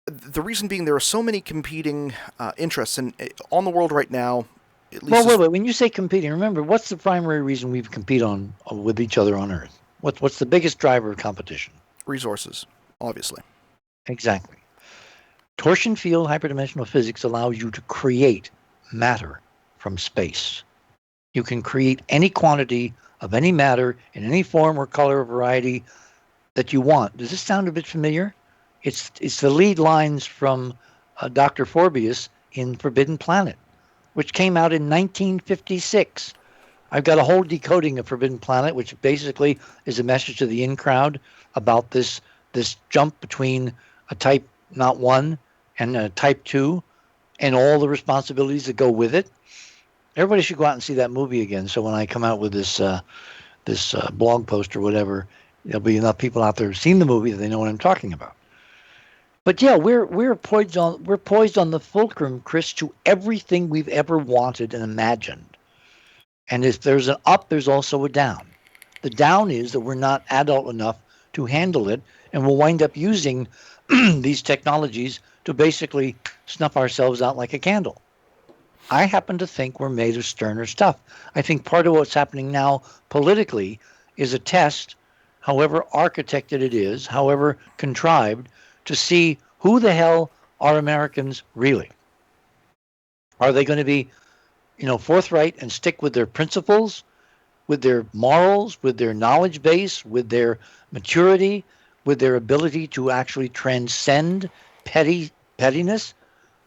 The reason being there are so many competing interests on the world right now. At least Well, wait. When you say competing, remember, what's the primary reason we compete with each other on Earth? What's the biggest driver of competition? resources, obviously. Exactly. Torsion field hyperdimensional physics allows you to create matter from space. You can create any quantity of any matter in any form or color or variety that you want. Does this sound a bit familiar? It's the lead lines from Dr. Forbius in Forbidden Planet, which came out in 1956. I've got a whole decoding of Forbidden Planet, which basically is a message to the in crowd about this jump between a Type not 1 and a Type 2 and all the responsibilities that go with it. Everybody should go out and see that movie again. So when I come out with this blog post or whatever, there'll be enough people out there who've seen the movie that they know what I'm talking about. But yeah, we're poised on the fulcrum, Chris, to everything we've ever wanted and imagined. And if there's an up, there's also a down. The down is that we're not adult enough to handle it, and we'll wind up using these technologies to basically snuff ourselves out like a candle. I happen to think we're made of sterner stuff. I think part of what's happening now politically is a test, however architected it is, however contrived, to see who the hell are Americans really. Are they going to be, forthright and stick with their principles, with their morals, with their knowledge base, with their maturity, with their ability to actually transcend pettiness?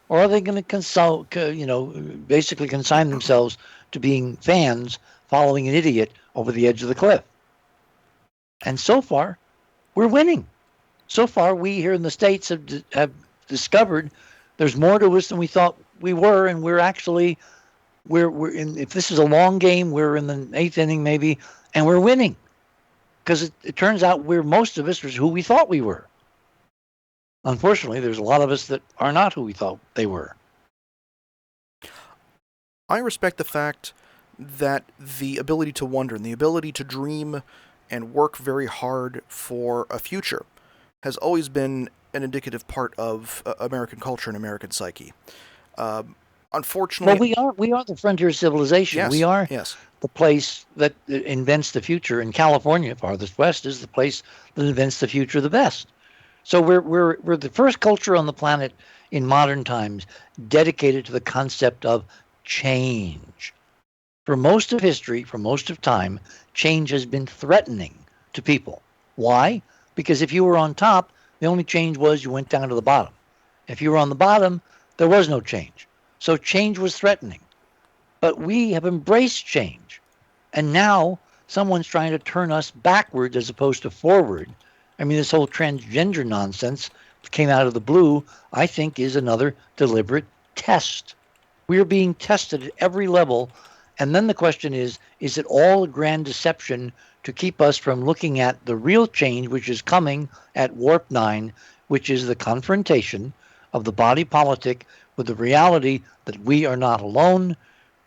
Or are they going to basically consign themselves to being fans following an idiot over the edge of the cliff? And so far, we're winning. So far, we here in the States have discovered there's more to us than we thought we were, and we're actually we're in. If this is a long game, we're in the 8th inning maybe, and we're winning because it turns out most of us are who we thought we were. Unfortunately, there's a lot of us that are not who we thought they were. I respect the fact that the ability to wonder and the ability to dream and work very hard for a future has always been an indicative part of American culture and American psyche. Unfortunately, well, we are the frontier civilization. Yes, we are yes. the place that invents the future. And California, farthest west, is the place that invents the future the best. So we're the first culture on the planet in modern times dedicated to the concept of change. For most of history, for most of time, change has been threatening to people. Why? Because if you were on top, the only change was you went down to the bottom. If you were on the bottom, there was no change. So change was threatening. But we have embraced change. And now someone's trying to turn us backwards as opposed to forward. I mean, this whole transgender nonsense came out of the blue, I think, is another deliberate test. We are being tested at every level. And then the question is it all a grand deception to keep us from looking at the real change, which is coming at Warp 9, which is the confrontation of the body politic with the reality that we are not alone.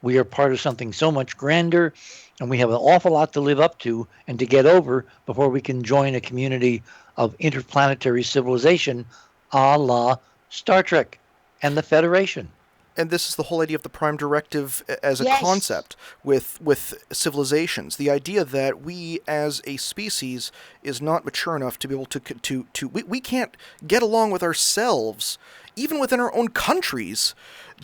We are part of something so much grander, and we have an awful lot to live up to and to get over before we can join a community of interplanetary civilization a la Star Trek and the Federation. And this is the whole idea of the Prime Directive as a Yes. concept with civilizations. The idea that we as a species is not mature enough to be able to we can't get along with ourselves, even within our own countries,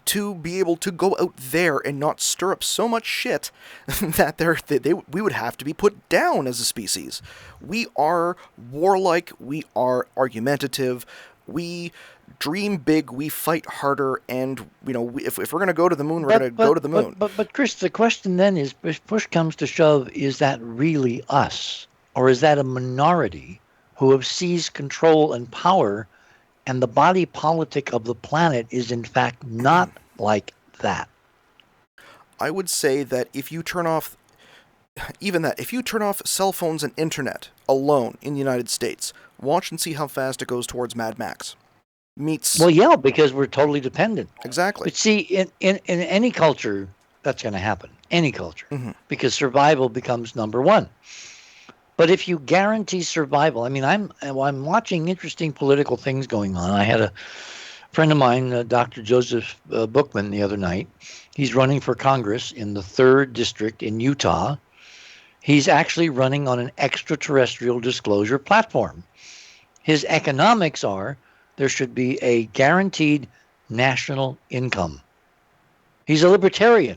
to be able to go out there and not stir up so much shit that we would have to be put down as a species. We are warlike, we are argumentative, we dream big, we fight harder, and if we're going to go to the moon, we're going to go to the moon. But Chris, the question then is, if push comes to shove, is that really us? Or is that a minority who have seized control and power, and the body politic of the planet is in fact not like that? I would say that if you turn off even that, if you turn off cell phones and internet alone in the United States, watch and see how fast it goes towards Mad Max. Well, yeah, because we're totally dependent. Exactly. But see, in any culture, that's going to happen. Any culture. Mm-hmm. Because survival becomes number one. But if you guarantee survival, I mean, I'm watching interesting political things going on. I had a friend of mine, Dr. Joseph Bookman, the other night. He's running for Congress in the 3rd District in Utah. He's actually running on an extraterrestrial disclosure platform. His economics are there should be a guaranteed national income. He's a libertarian,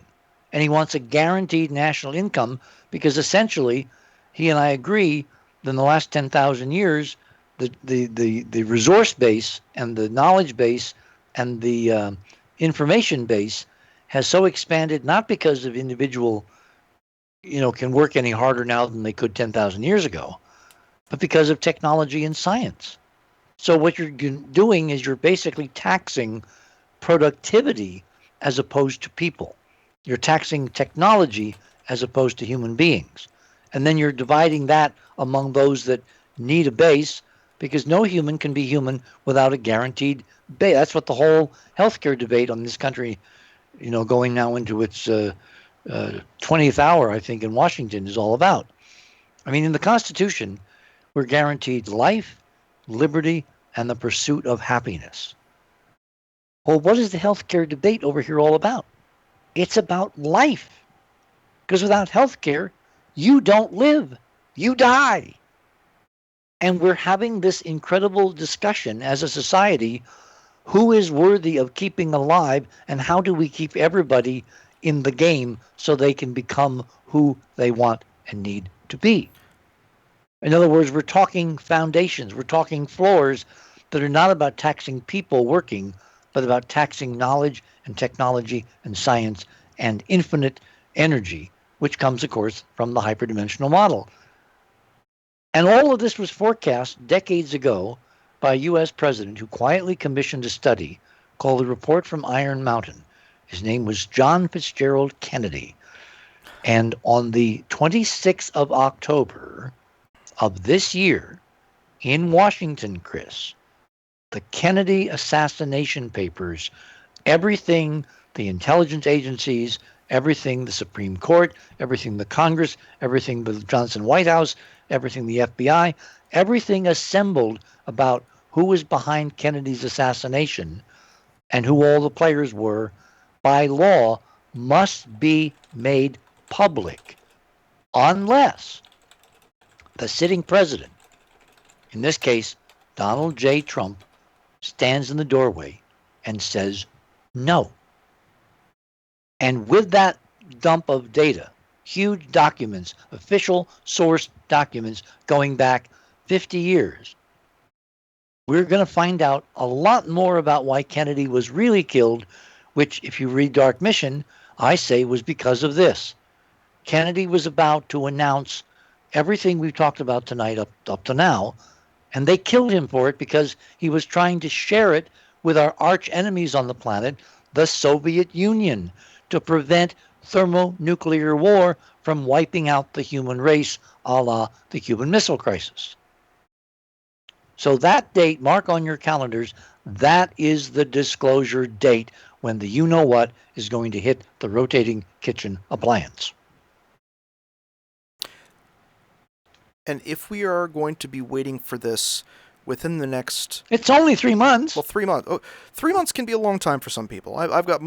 and he wants a guaranteed national income because essentially, he and I agree that in the last 10,000 years, the resource base and the knowledge base and the information base has so expanded, not because of individual, can work any harder now than they could 10,000 years ago, but because of technology and science. So what you're doing is you're basically taxing productivity as opposed to people. You're taxing technology as opposed to human beings. And then you're dividing that among those that need a base, because no human can be human without a guaranteed base. That's what the whole healthcare debate on this country, going now into its 20th hour, I think, in Washington is all about. I mean, in the Constitution, we're guaranteed life, liberty, and the pursuit of happiness. Well, what is the healthcare debate over here all about? It's about life. Because without healthcare, you don't live. You die. And we're having this incredible discussion as a society, who is worthy of keeping alive and how do we keep everybody in the game so they can become who they want and need to be. In other words, we're talking foundations, we're talking floors that are not about taxing people working, but about taxing knowledge and technology and science and infinite energy, which comes, of course, from the hyperdimensional model. And all of this was forecast decades ago by a U.S. president who quietly commissioned a study called the Report from Iron Mountain. His name was John Fitzgerald Kennedy. And on the 26th of October of this year in Washington, Chris, the Kennedy assassination papers, everything the intelligence agencies, everything the Supreme Court, everything the Congress, everything the Johnson White House, everything the FBI, everything assembled about who was behind Kennedy's assassination and who all the players were, by law, must be made public unless the sitting president, in this case, Donald J. Trump, stands in the doorway and says no. And with that dump of data, huge documents, official source documents going back 50 years, we're going to find out a lot more about why Kennedy was really killed, which, if you read Dark Mission, I say was because of this. Kennedy was about to announce everything we've talked about tonight up to now, and they killed him for it because he was trying to share it with our arch enemies on the planet, the Soviet Union, to prevent thermonuclear war from wiping out the human race, a la the Cuban Missile Crisis. So that date, mark on your calendars, that is the disclosure date when the you-know-what is going to hit the rotating kitchen appliance. And if we are going to be waiting for this within the next... It's only 3 months. Well, 3 months. Oh, 3 months can be a long time for some people. I've got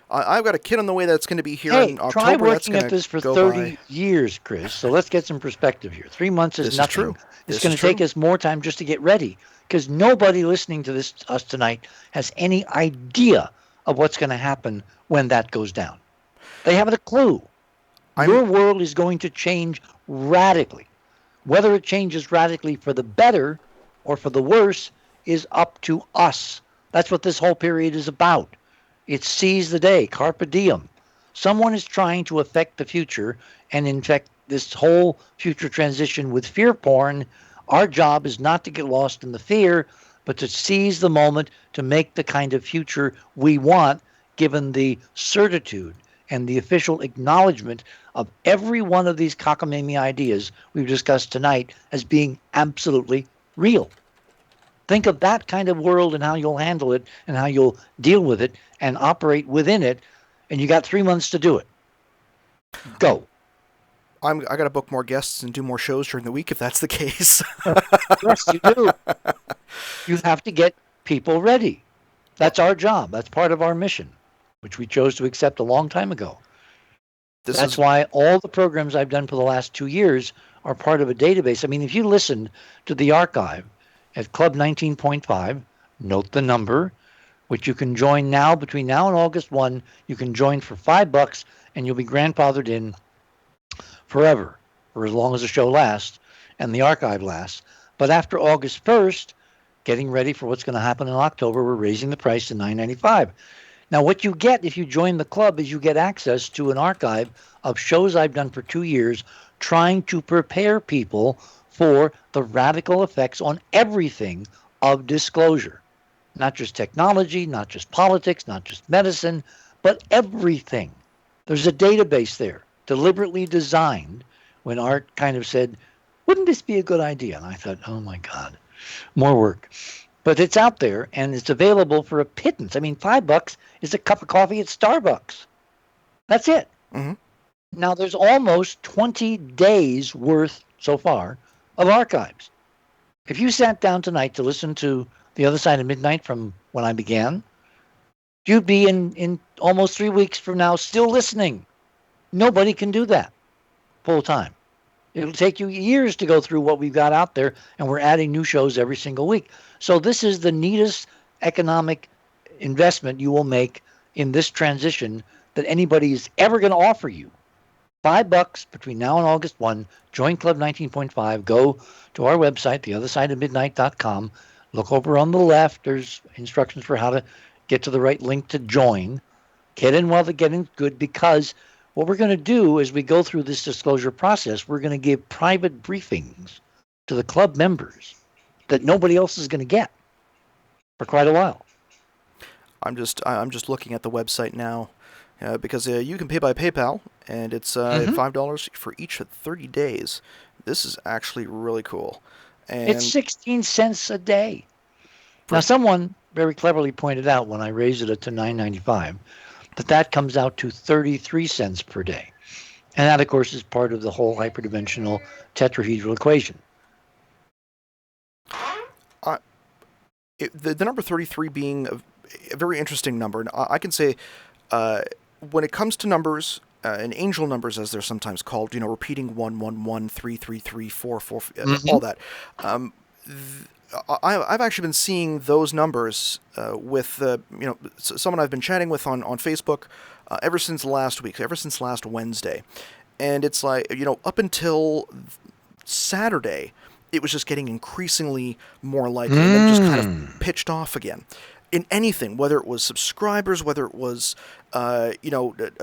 I've got a kid on the way that's going to be here in October. Try working at this for 30 years, Chris. So let's get some perspective here. 3 months is nothing. Is true. It's going to take us more time just to get ready, because nobody listening to us tonight has any idea of what's going to happen when that goes down. They haven't a clue. Your world is going to change radically. Whether it changes radically for the better or for the worse is up to us. That's what this whole period is about. It's seize the day, carpe diem. Someone is trying to affect the future and infect this whole future transition with fear porn. Our job is not to get lost in the fear, but to seize the moment to make the kind of future we want, given the certitude and the official acknowledgement of every one of these cockamamie ideas we've discussed tonight as being absolutely real. Think of that kind of world and how you'll handle it and how you'll deal with it and operate within it, and you got 3 months to do it. Go. I got to book more guests and do more shows during the week if that's the case. Yes, you do. You have to get people ready. That's our job. That's part of our mission, which we chose to accept a long time ago. That's why all the programs I've done for the last 2 years are part of a database. I mean, if you listen to the archive at Club 19.5, note the number, which you can join now. Between now and August 1, you can join for $5, and you'll be grandfathered in forever, for as long as the show lasts and the archive lasts. But after August 1st, getting ready for what's going to happen in October, we're raising the price to $9.95. Now, what you get if you join the club is you get access to an archive of shows I've done for 2 years trying to prepare people for the radical effects on everything of disclosure. Not just technology, not just politics, not just medicine, but everything. There's a database there, deliberately designed, when Art kind of said, wouldn't this be a good idea? And I thought, oh my God, more work. But it's out there, and it's available for a pittance. I mean, $5 is a cup of coffee at Starbucks. That's it. Mm-hmm. Now, there's almost 20 days worth so far of archives. If you sat down tonight to listen to The Other Side of Midnight from when I began, you'd be in almost 3 weeks from now still listening. Nobody can do that full time. It'll take you years to go through what we've got out there, and we're adding new shows every single week. So this is the neatest economic investment you will make in this transition that anybody is ever going to offer you. $5 between now and August 1. Join Club 19.5. Go to our website, theothersideofmidnight.com. Look over on the left. There's instructions for how to get to the right link to join. Get in while the getting's good, because what we're going to do as we go through this disclosure process, we're going to give private briefings to the club members that nobody else is going to get for quite a while. I'm just looking at the website now, because you can pay by PayPal, and it's $5 for each 30 days. This is actually really cool. And it's 16 cents a day. Now, someone very cleverly pointed out when I raised it to $9.95 that comes out to 33 cents per day. And that, of course, is part of the whole hyperdimensional tetrahedral equation. The number 33 being a very interesting number. And I can say, when it comes to numbers, and angel numbers, as they're sometimes called, repeating 1, 1, 1, 3, 3, 3, 4, 4, all that. I've actually been seeing those numbers with someone I've been chatting with on Facebook ever since last week, ever since last Wednesday. And it's like, up until Saturday, it was just getting increasingly more likely, and then just kind of pitched off again. In anything, whether it was subscribers, whether it was, a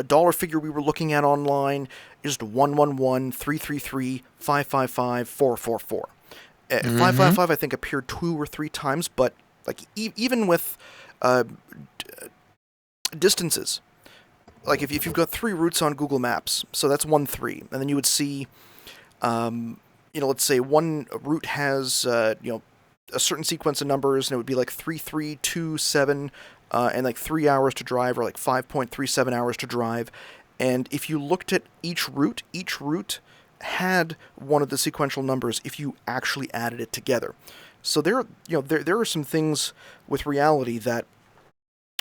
dollar figure we were looking at online, just 111, 333, 555, 444. 555, I think, appeared 2 or 3 times, but like even with distances, like if you've got 3 routes on Google Maps, so that's 1, 3, and then you would see, let's say one route has a certain sequence of numbers, and it would be like 3327, and like 3 hours to drive, or like 5.37 hours to drive. And if you looked at each route had one of the sequential numbers if you actually added it together. So there are some things with reality that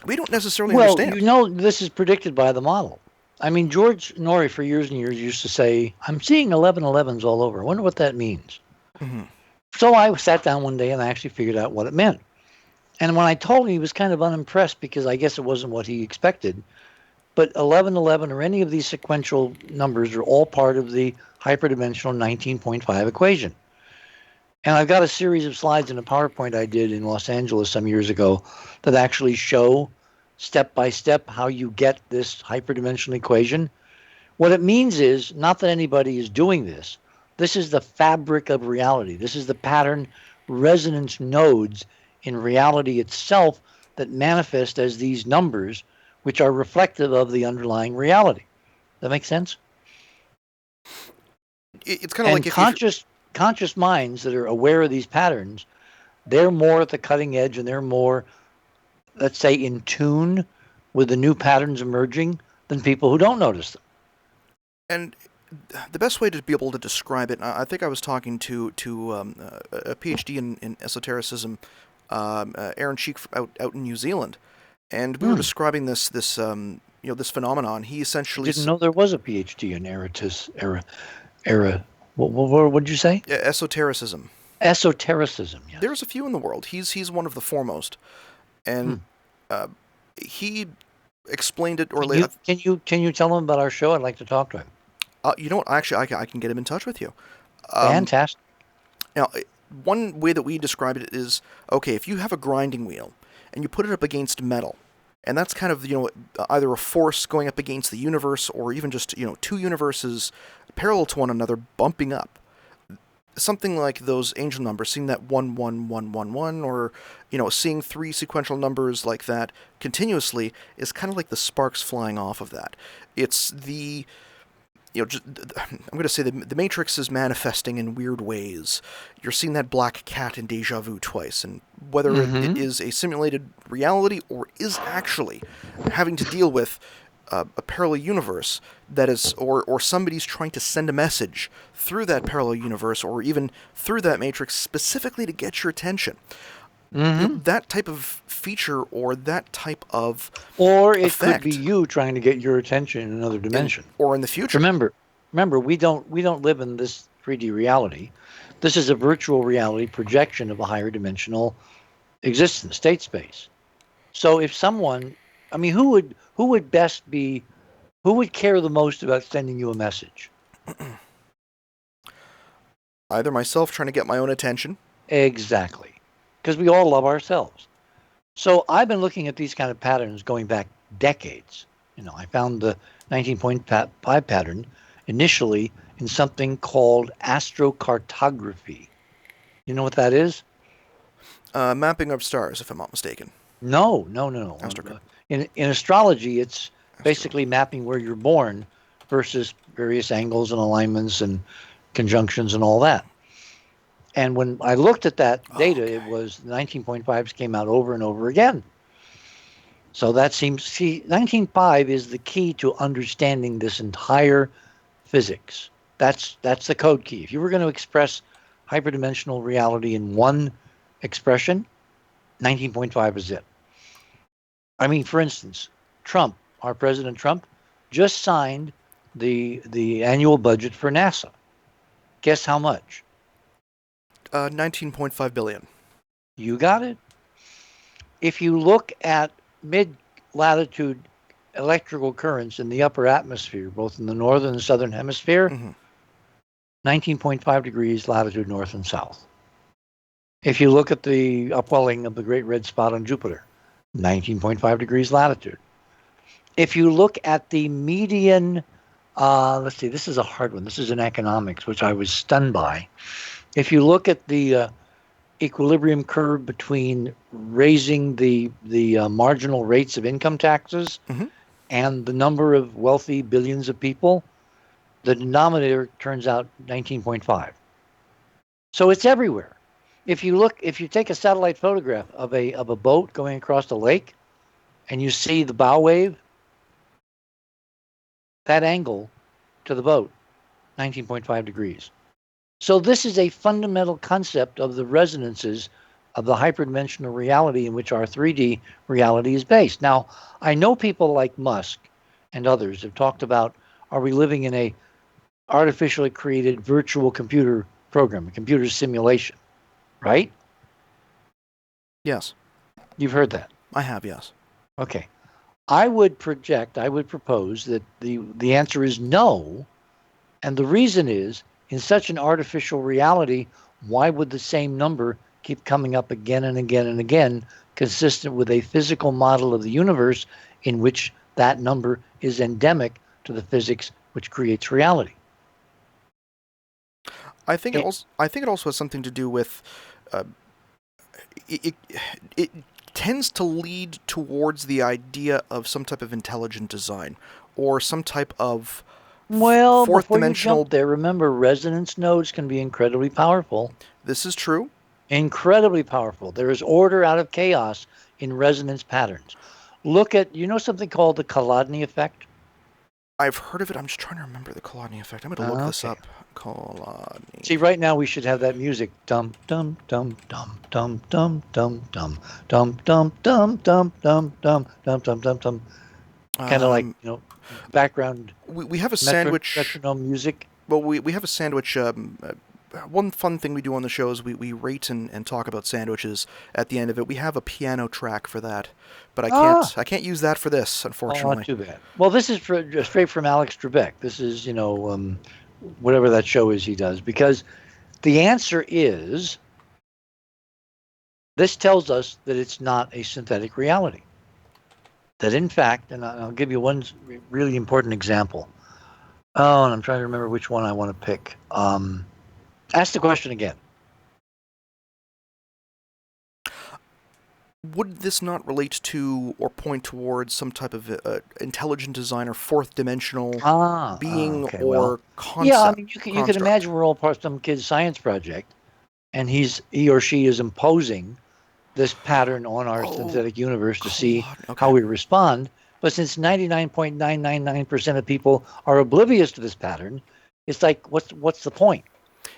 we don't necessarily understand. This is predicted by the model. I mean, George Norrie for years and years used to say, I'm seeing 1111s all over. I wonder what that means. Mm-hmm. So I sat down one day and I actually figured out what it meant. And when I told him, he was kind of unimpressed, because I guess it wasn't what he expected. But 1111 or any of these sequential numbers are all part of the hyperdimensional 19.5 equation. And I've got a series of slides in a PowerPoint I did in Los Angeles some years ago that actually show step by step how you get this hyperdimensional equation. What it means is not that anybody is doing this. This is the fabric of reality. This is the pattern resonance nodes in reality itself that manifest as these numbers, which are reflective of the underlying reality. That makes sense? It's kind of like conscious minds that are aware of these patterns, they're more at the cutting edge and they're more, let's say, in tune with the new patterns emerging than people who don't notice them. And the best way to be able to describe it, I think I was talking to a PhD in esotericism, Aaron Cheek out in New Zealand, and we were describing this phenomenon. He essentially didn't know there was a PhD in what did you say? Esotericism. Esotericism. Yes. There's a few in the world. He's one of the foremost, and he explained it. Can you tell him about our show? I'd like to talk to him. You know what? Actually, I can get him in touch with you. Fantastic. Now, one way that we describe it is, okay, if you have a grinding wheel and you put it up against metal, and that's kind of, either a force going up against the universe or even just, two universes parallel to one another bumping up. Something like those angel numbers, seeing that 11111, or, seeing three sequential numbers like that continuously is kind of like the sparks flying off of that. It's the... I'm going to say the Matrix is manifesting in weird ways. You're seeing that black cat in Deja Vu twice, and whether it is a simulated reality or is actually having to deal with a parallel universe that is, or somebody's trying to send a message through that parallel universe or even through that Matrix specifically to get your attention. That type of feature or that type of or it effect, could be you trying to get your attention in another dimension or in the future. Remember, we don't live in this 3D reality. This is a virtual reality projection of a higher dimensional existence, state space. So if someone, who would care the most about sending you a message? Either myself trying to get my own attention. Exactly. Because we all love ourselves. So I've been looking at these kind of patterns going back decades. I found the 19.5 pattern initially in something called astrocartography. You know what that is? Mapping of stars, if I'm not mistaken. No. In astrology, it's basically mapping where you're born versus various angles and alignments and conjunctions and all that. And when I looked at that data, it was 19.5s came out over and over again. So that seems, 19.5 is the key to understanding this entire physics. That's the code key. If you were going to express hyperdimensional reality in one expression, 19.5 is it. For instance, our President Trump, just signed the annual budget for NASA. Guess how much? 19.5 billion. You got it. If you look at mid-latitude electrical currents in the upper atmosphere, both in the northern and southern hemisphere, 19.5 degrees latitude north and south. If you look at the upwelling of the Great Red Spot on Jupiter, 19.5 degrees latitude. If you look at the median, let's see, this is a hard one. This is in economics, which I was stunned by. If you look at the equilibrium curve between raising the marginal rates of income taxes and the number of wealthy billions of people, the denominator turns out 19.5. So it's everywhere. If you take a satellite photograph of a boat going across a lake and you see the bow wave, that angle to the boat, 19.5 degrees. So this is a fundamental concept of the resonances of the hyperdimensional reality in which our 3D reality is based. Now, I know people like Musk and others have talked about, are we living in a artificially created virtual computer program, a computer simulation, right? Yes. You've heard that? I have, yes. Okay. I would propose that the answer is no, and the reason is, in such an artificial reality, why would the same number keep coming up again and again and again, consistent with a physical model of the universe in which that number is endemic to the physics which creates reality? I think it also has something to do with tends to lead towards the idea of some type of intelligent design or some type of Well, fourth before dimensional. you jump there, remember resonance nodes can be incredibly powerful. This is true. Incredibly powerful. There is order out of chaos in resonance patterns. Look at, something called the Chladni effect? I've heard of it. I'm just trying to remember the Chladni effect. I'm going to look this Okay. up. Chladni. See, right now we should have that music. Dum dum dum dum dum dum dum dum dum dum dum dum dum dum dum dum dum dum. Kind of like, background We have a sandwich. metronome music. Well, we have a sandwich. One fun thing we do on the show is we rate and talk about sandwiches at the end of it. We have a piano track for that, but I can't use that for this, unfortunately. Oh, not too bad. Well, this is straight from Alex Trebek. This is, whatever that show is he does. Because the answer is, this tells us that it's not a synthetic reality. That in fact, and I'll give you one really important example. Oh, and I'm trying to remember which one I want to pick. Ask the question again. Would this not relate to or point towards some type of intelligent design or fourth dimensional being or concept? Yeah, I mean, you can imagine we're all part of some kid's science project, and he or she is imposing this pattern on our synthetic universe to see how we respond. But since 99.999% of people are oblivious to this pattern, it's like, what's the point?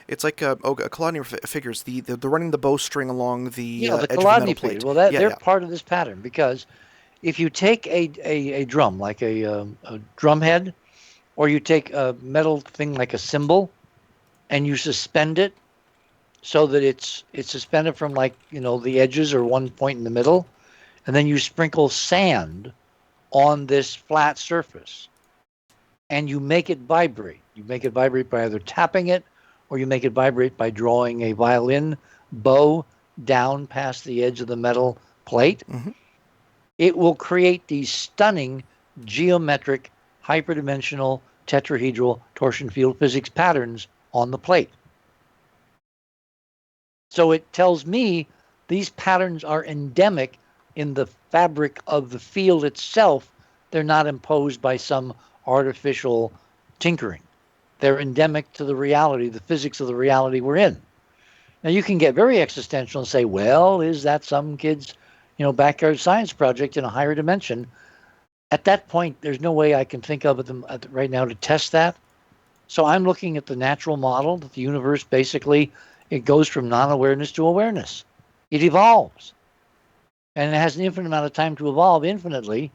It's like Chladni figures, the running the bowstring along the the edge of the Chladni metal plate. Well, they're part of this pattern, because if you take a drum, like a drum head, or you take a metal thing like a cymbal, and you suspend it so that it's suspended from the edges or one point in the middle, and then you sprinkle sand on this flat surface, and you make it vibrate. You make it vibrate by either tapping it, or you make it vibrate by drawing a violin bow down past the edge of the metal plate. Mm-hmm. It will create these stunning geometric, hyperdimensional, tetrahedral torsion field physics patterns on the plate. So it tells me these patterns are endemic in the fabric of the field itself. They're not imposed by some artificial tinkering. They're endemic to the reality, the physics of the reality we're in. Now, you can get very existential and say, well, is that some kid's, backyard science project in a higher dimension? At that point, there's no way I can think of them right now to test that. So I'm looking at the natural model that the universe basically, it goes from non-awareness to awareness. It evolves. And it has an infinite amount of time to evolve infinitely.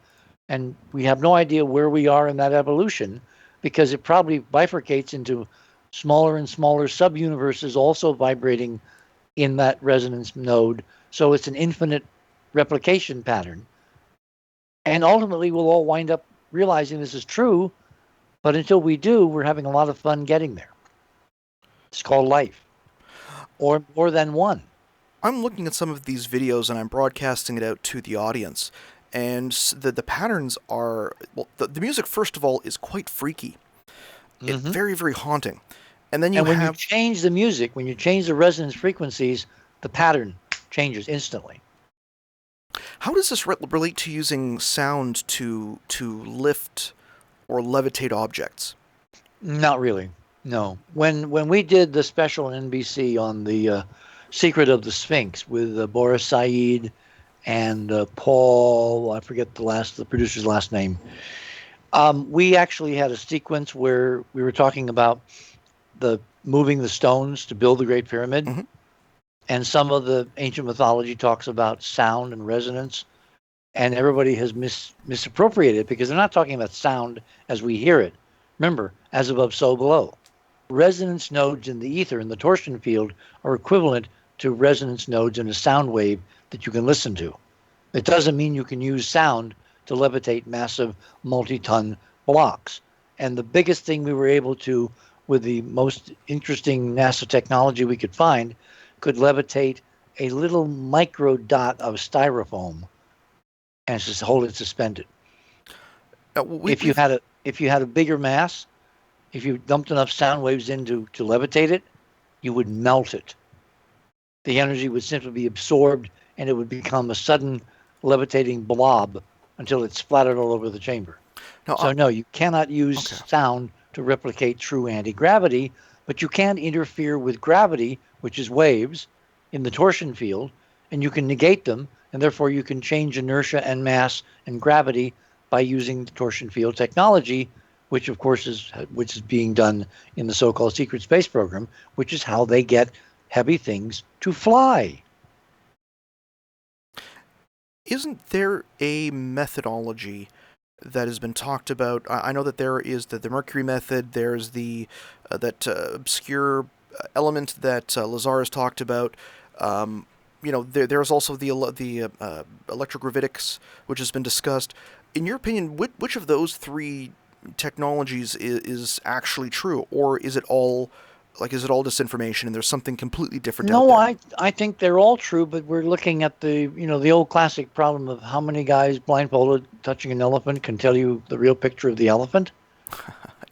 And we have no idea where we are in that evolution, because it probably bifurcates into smaller and smaller sub-universes also vibrating in that resonance node. So it's an infinite replication pattern. And ultimately, we'll all wind up realizing this is true. But until we do, we're having a lot of fun getting there. It's called life. Or more than one. I'm looking at some of these videos and I'm broadcasting it out to the audience. And the patterns are, well, the music, first of all, is quite freaky. It's very, very haunting. And then when you change the music, when you change the resonance frequencies, the pattern changes instantly. How does this relate to using sound to lift or levitate objects? Not really, no. When we did the special on NBC on the Secret of the Sphinx with Boris Said and Paul, I forget the producer's last name. We actually had a sequence where we were talking about moving the stones to build the Great Pyramid. Mm-hmm. And some of the ancient mythology talks about sound and resonance. And everybody has misappropriated it, because they're not talking about sound as we hear it. Remember, as above, so below. Resonance nodes in the ether, in the torsion field, are equivalent to resonance nodes in a sound wave that you can listen to. It doesn't mean you can use sound to levitate massive multi-ton blocks. And the biggest thing we were able to, with the most interesting NASA technology we could find, could levitate a little micro dot of styrofoam and just hold it suspended. If you had a bigger mass, if you dumped enough sound waves in to levitate it, you would melt it. The energy would simply be absorbed, and it would become a sudden levitating blob until it's splattered all over the chamber. No, So no, you cannot use sound to replicate true anti-gravity, but you can interfere with gravity, which is waves, in the torsion field, and you can negate them, and therefore you can change inertia and mass and gravity by using the torsion field technology, which of course is being done in the so-called secret space program, which is how they get heavy things to fly. Isn't there a methodology that has been talked about? I know that there is the Mercury method. There's the that obscure element that Lazar has talked about. There's also the electrogravitics, which has been discussed. In your opinion, which of those three technologies is actually true, or is it all disinformation and there's something completely different out there? No, I think they're all true, but we're looking at the old classic problem of how many guys blindfolded touching an elephant can tell you the real picture of the elephant.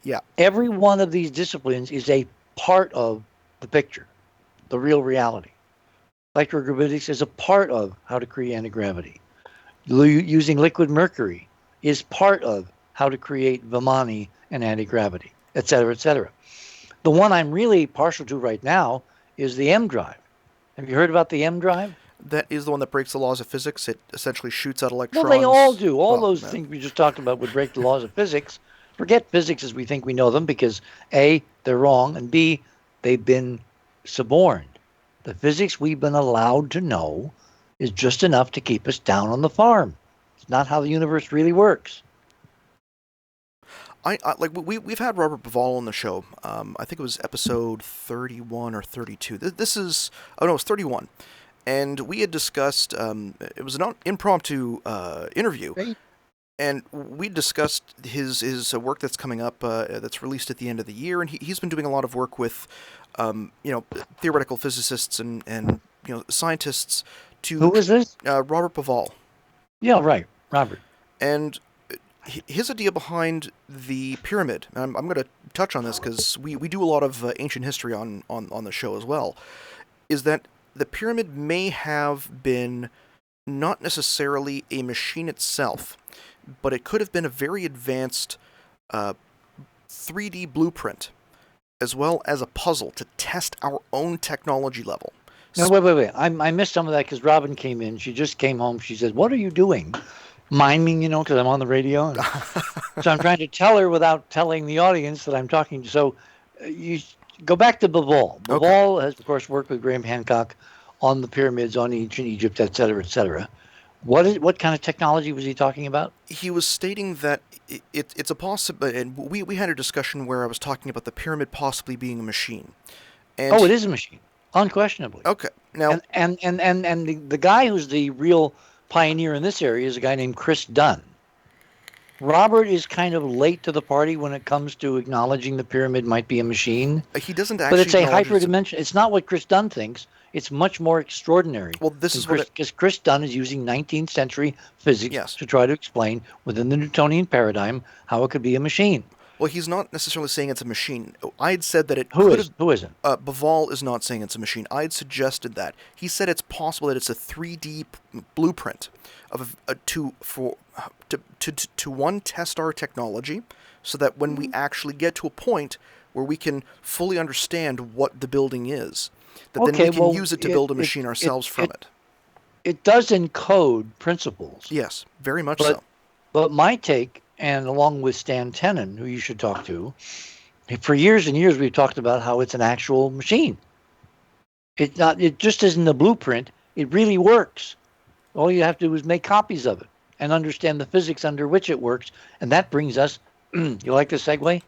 Yeah. Every one of these disciplines is a part of the picture, the real reality. Electrogravitics is a part of how to create anti-gravity. Using liquid mercury is part of how to create Vimani and anti-gravity, et cetera, et cetera. The one I'm really partial to right now is the M drive. Have you heard about the M drive? That is the one that breaks the laws of physics. It essentially shoots out electrons. Well, they all do. All those things we just talked about would break the laws of physics. Forget physics as we think we know them, because A, they're wrong, and B, they've been suborned. The physics we've been allowed to know is just enough to keep us down on the farm. It's not how the universe really works. We've had Robert Bivol on the show. I think it was episode 31 or 32. It's 31. And we had discussed, it was an impromptu interview. Right. And we discussed his work that's coming up, that's released at the end of the year. And he's been doing a lot of work with, theoretical physicists and scientists to... Who is this? Robert Bivol. Yeah, right. Robert. And his idea behind the pyramid, and I'm going to touch on this because we do a lot of ancient history on the show as well, is that the pyramid may have been not necessarily a machine itself, but it could have been a very advanced 3D blueprint, as well as a puzzle to test our own technology level. No, wait. I missed some of that because Robin came in. She just came home. She said, "What are you doing?" Miming, because I'm on the radio. And so I'm trying to tell her without telling the audience that I'm talking. So you go back to Bivol. Bivol has, of course, worked with Graham Hancock on the pyramids, on ancient Egypt, et cetera, et cetera. What kind of technology was he talking about? He was stating that it's a possibility, and we had a discussion where I was talking about the pyramid possibly being a machine. And it is a machine, unquestionably. Okay, now and the guy who's the real pioneer in this area is a guy named Chris Dunn. Robert is kind of late to the party when it comes to acknowledging the pyramid might be a machine. He doesn't actually. But it's a hyperdimension. It's not what Chris Dunn thinks. It's much more extraordinary. Well, this is because Chris Dunn is using 19th century physics to try to explain within the Newtonian paradigm how it could be a machine. Well, he's not necessarily saying it's a machine. I had said that it Who isn't? Bivol is not saying it's a machine. I had suggested that. He said it's possible that it's a 3D blueprint of to one, test our technology, so that when we actually get to a point where we can fully understand what the building is, that then we can use it to build a machine ourselves from it. It does encode principles. Yes, very much so. But my take, and along with Stan Tenen, who you should talk to, for years and years we've talked about how it's an actual machine. It just isn't a blueprint. It really works. All you have to do is make copies of it and understand the physics under which it works. And that brings us, you like the segue?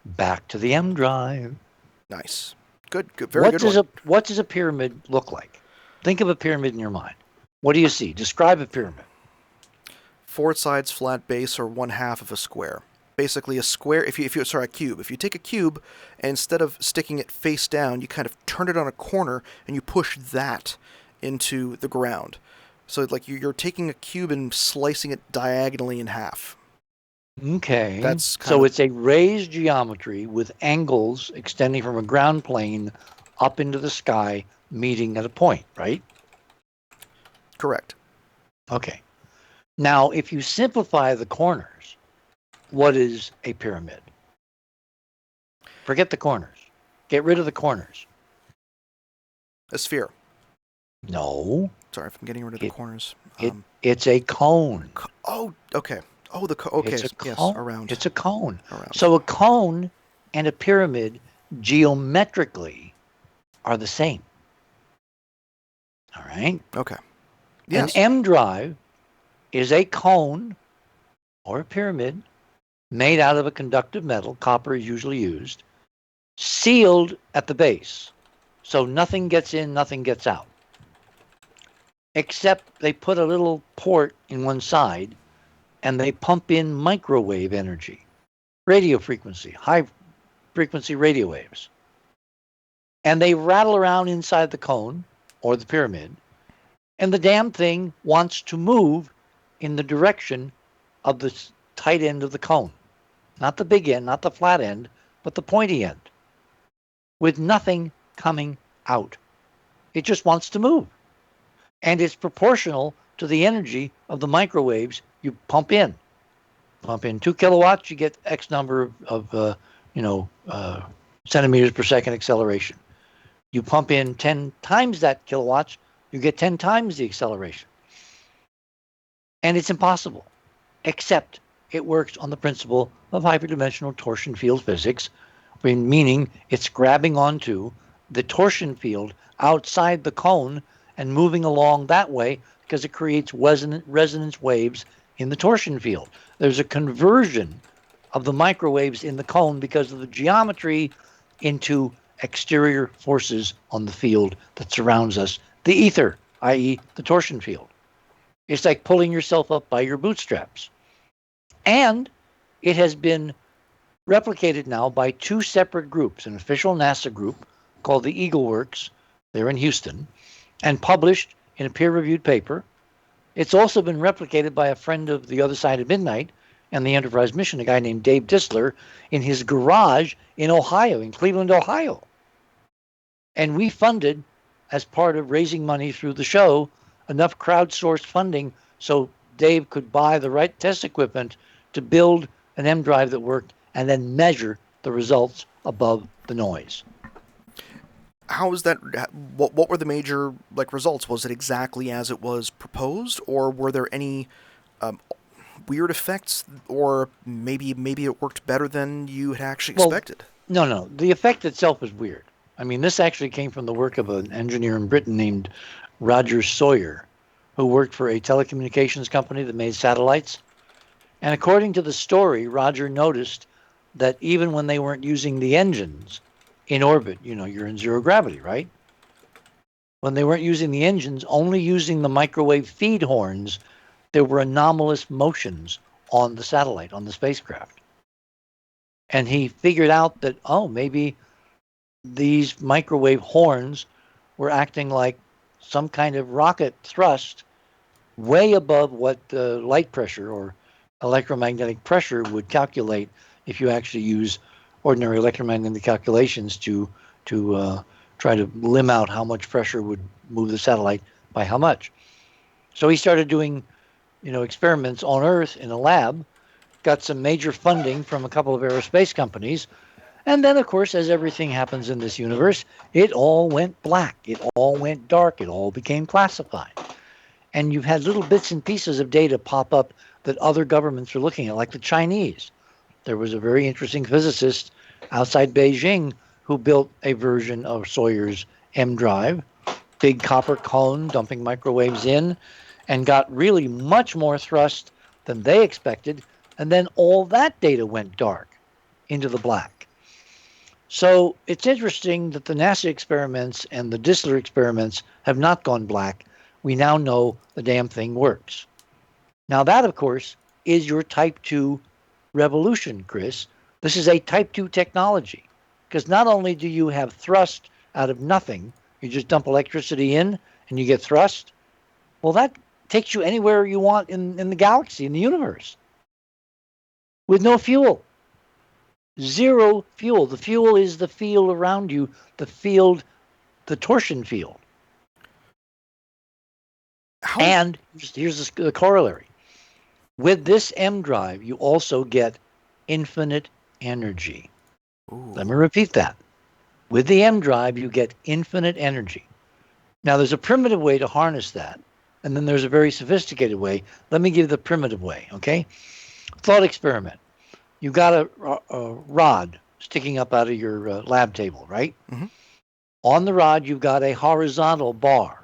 Back to the M drive. Nice. Good. Very good. What does a pyramid look like? Think of a pyramid in your mind. What do you see? Describe a pyramid. 4 sides, flat base, or 1/2 of a square. Basically a square, a cube. If you take a cube, and instead of sticking it face down, you kind of turn it on a corner, and you push that into the ground. So like you're taking a cube and slicing it diagonally in half. Okay. It's a raised geometry with angles extending from a ground plane up into the sky, meeting at a point, right? Correct. Okay. Now, if you simplify the corners, what is a pyramid? Forget the corners. Get rid of the corners. A sphere. No. Sorry if I'm getting rid of the corners. It's a cone. Oh, okay. Oh, okay. It's a Yes, cone. around. It's a cone. Around. So a cone and a pyramid geometrically are the same. All right? Okay. Yes. An M drive is a cone or a pyramid made out of a conductive metal, copper is usually used, sealed at the base. So nothing gets in, nothing gets out. Except they put a little port in one side and they pump in microwave energy, radio frequency, high frequency radio waves. And they rattle around inside the cone or the pyramid, and the damn thing wants to move in the direction of the tight end of the cone. Not the big end, not the flat end, but the pointy end, with nothing coming out. It just wants to move. And it's proportional to the energy of the microwaves you pump in. Pump in 2 kilowatts, you get X number of centimeters per second acceleration. You pump in 10 times that kilowatts, you get 10 times the acceleration. And it's impossible, except it works on the principle of hyperdimensional torsion field physics, meaning it's grabbing onto the torsion field outside the cone and moving along that way because it creates resonance waves in the torsion field. There's a conversion of the microwaves in the cone because of the geometry into exterior forces on the field that surrounds us, the ether, i.e. the torsion field. It's like pulling yourself up by your bootstraps. And it has been replicated now by 2 separate groups, an official NASA group called the Eagle Works, they're in Houston, and published in a peer-reviewed paper. It's also been replicated by a friend of the other side of midnight and the Enterprise mission, a guy named Dave Disler, in his garage in Ohio, in Cleveland, Ohio. And we funded, as part of raising money through the show, enough crowdsourced funding so Dave could buy the right test equipment to build an M drive that worked and then measure the results above the noise. How is that? What were the major results? Was it exactly as it was proposed, or were there any weird effects, or maybe it worked better than you had actually expected? No. The effect itself is weird. I mean, this actually came from the work of an engineer in Britain named Roger Sawyer, who worked for a telecommunications company that made satellites. And according to the story, Roger noticed that even when they weren't using the engines in orbit, you're in zero gravity, right? When they weren't using the engines, only using the microwave feed horns, there were anomalous motions on the satellite, on the spacecraft. And he figured out that, maybe these microwave horns were acting like some kind of rocket thrust way above what the light pressure or electromagnetic pressure would calculate if you actually use ordinary electromagnetic calculations to try to limit out how much pressure would move the satellite by how much. So he started doing, experiments on Earth in a lab, got some major funding from a couple of aerospace companies, and then, of course, as everything happens in this universe, it all went black, it all went dark, it all became classified. And you've had little bits and pieces of data pop up that other governments are looking at, like the Chinese. There was a very interesting physicist outside Beijing who built a version of Sawyer's M drive, big copper cone dumping microwaves in, and got really much more thrust than they expected. And then all that data went dark into the black. So it's interesting that the NASA experiments and the Disler experiments have not gone black. We now know the damn thing works. Now that, of course, is your Type 2 revolution, Chris. This is a Type 2 technology, because not only do you have thrust out of nothing, you just dump electricity in and you get thrust. Well, that takes you anywhere you want in the galaxy, in the universe, with no fuel. Zero fuel. The fuel is the field around you, the torsion field. And here's the corollary. With this M drive, you also get infinite energy. Ooh. Let me repeat that. With the M drive, you get infinite energy. Now, there's a primitive way to harness that, and then there's a very sophisticated way. Let me give the primitive way, okay? Thought experiment. You got a rod sticking up out of your lab table, right? Mhm. On the rod, you've got a horizontal bar,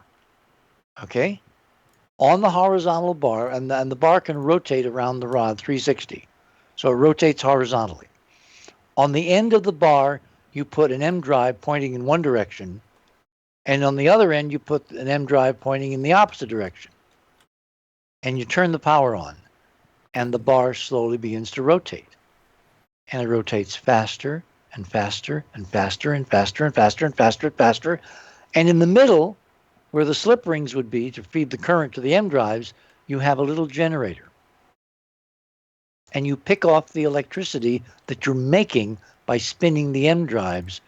okay? On the horizontal bar, and the bar can rotate around the rod 360. So it rotates horizontally. On the end of the bar, you put an M drive pointing in one direction, and on the other end, you put an M drive pointing in the opposite direction. And you turn the power on, and the bar slowly begins to rotate. And it rotates faster and faster and faster and faster and faster and faster and faster. And in the middle, where the slip rings would be to feed the current to the M drives, you have a little generator. And you pick off the electricity that you're making by spinning the M drives,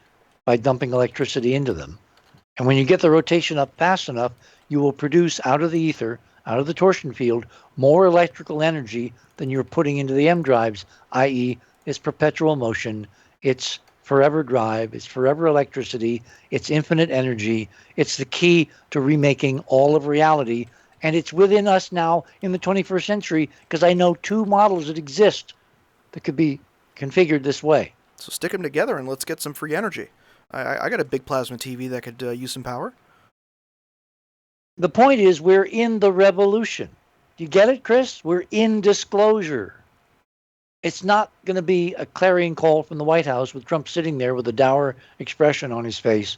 by dumping electricity into them. And when you get the rotation up fast enough, you will produce out of the ether, out of the torsion field, more electrical energy than you're putting into the M drives, i.e., it's perpetual motion, it's forever drive, it's forever electricity, it's infinite energy, it's the key to remaking all of reality, and it's within us now in the 21st century because I know 2 models that exist that could be configured this way. So stick them together and let's get some free energy. I got a big plasma TV that could use some power. The point is, we're in the revolution. Do you get it, Chris? We're in disclosure. It's not going to be a clarion call from the White House with Trump sitting there with a dour expression on his face.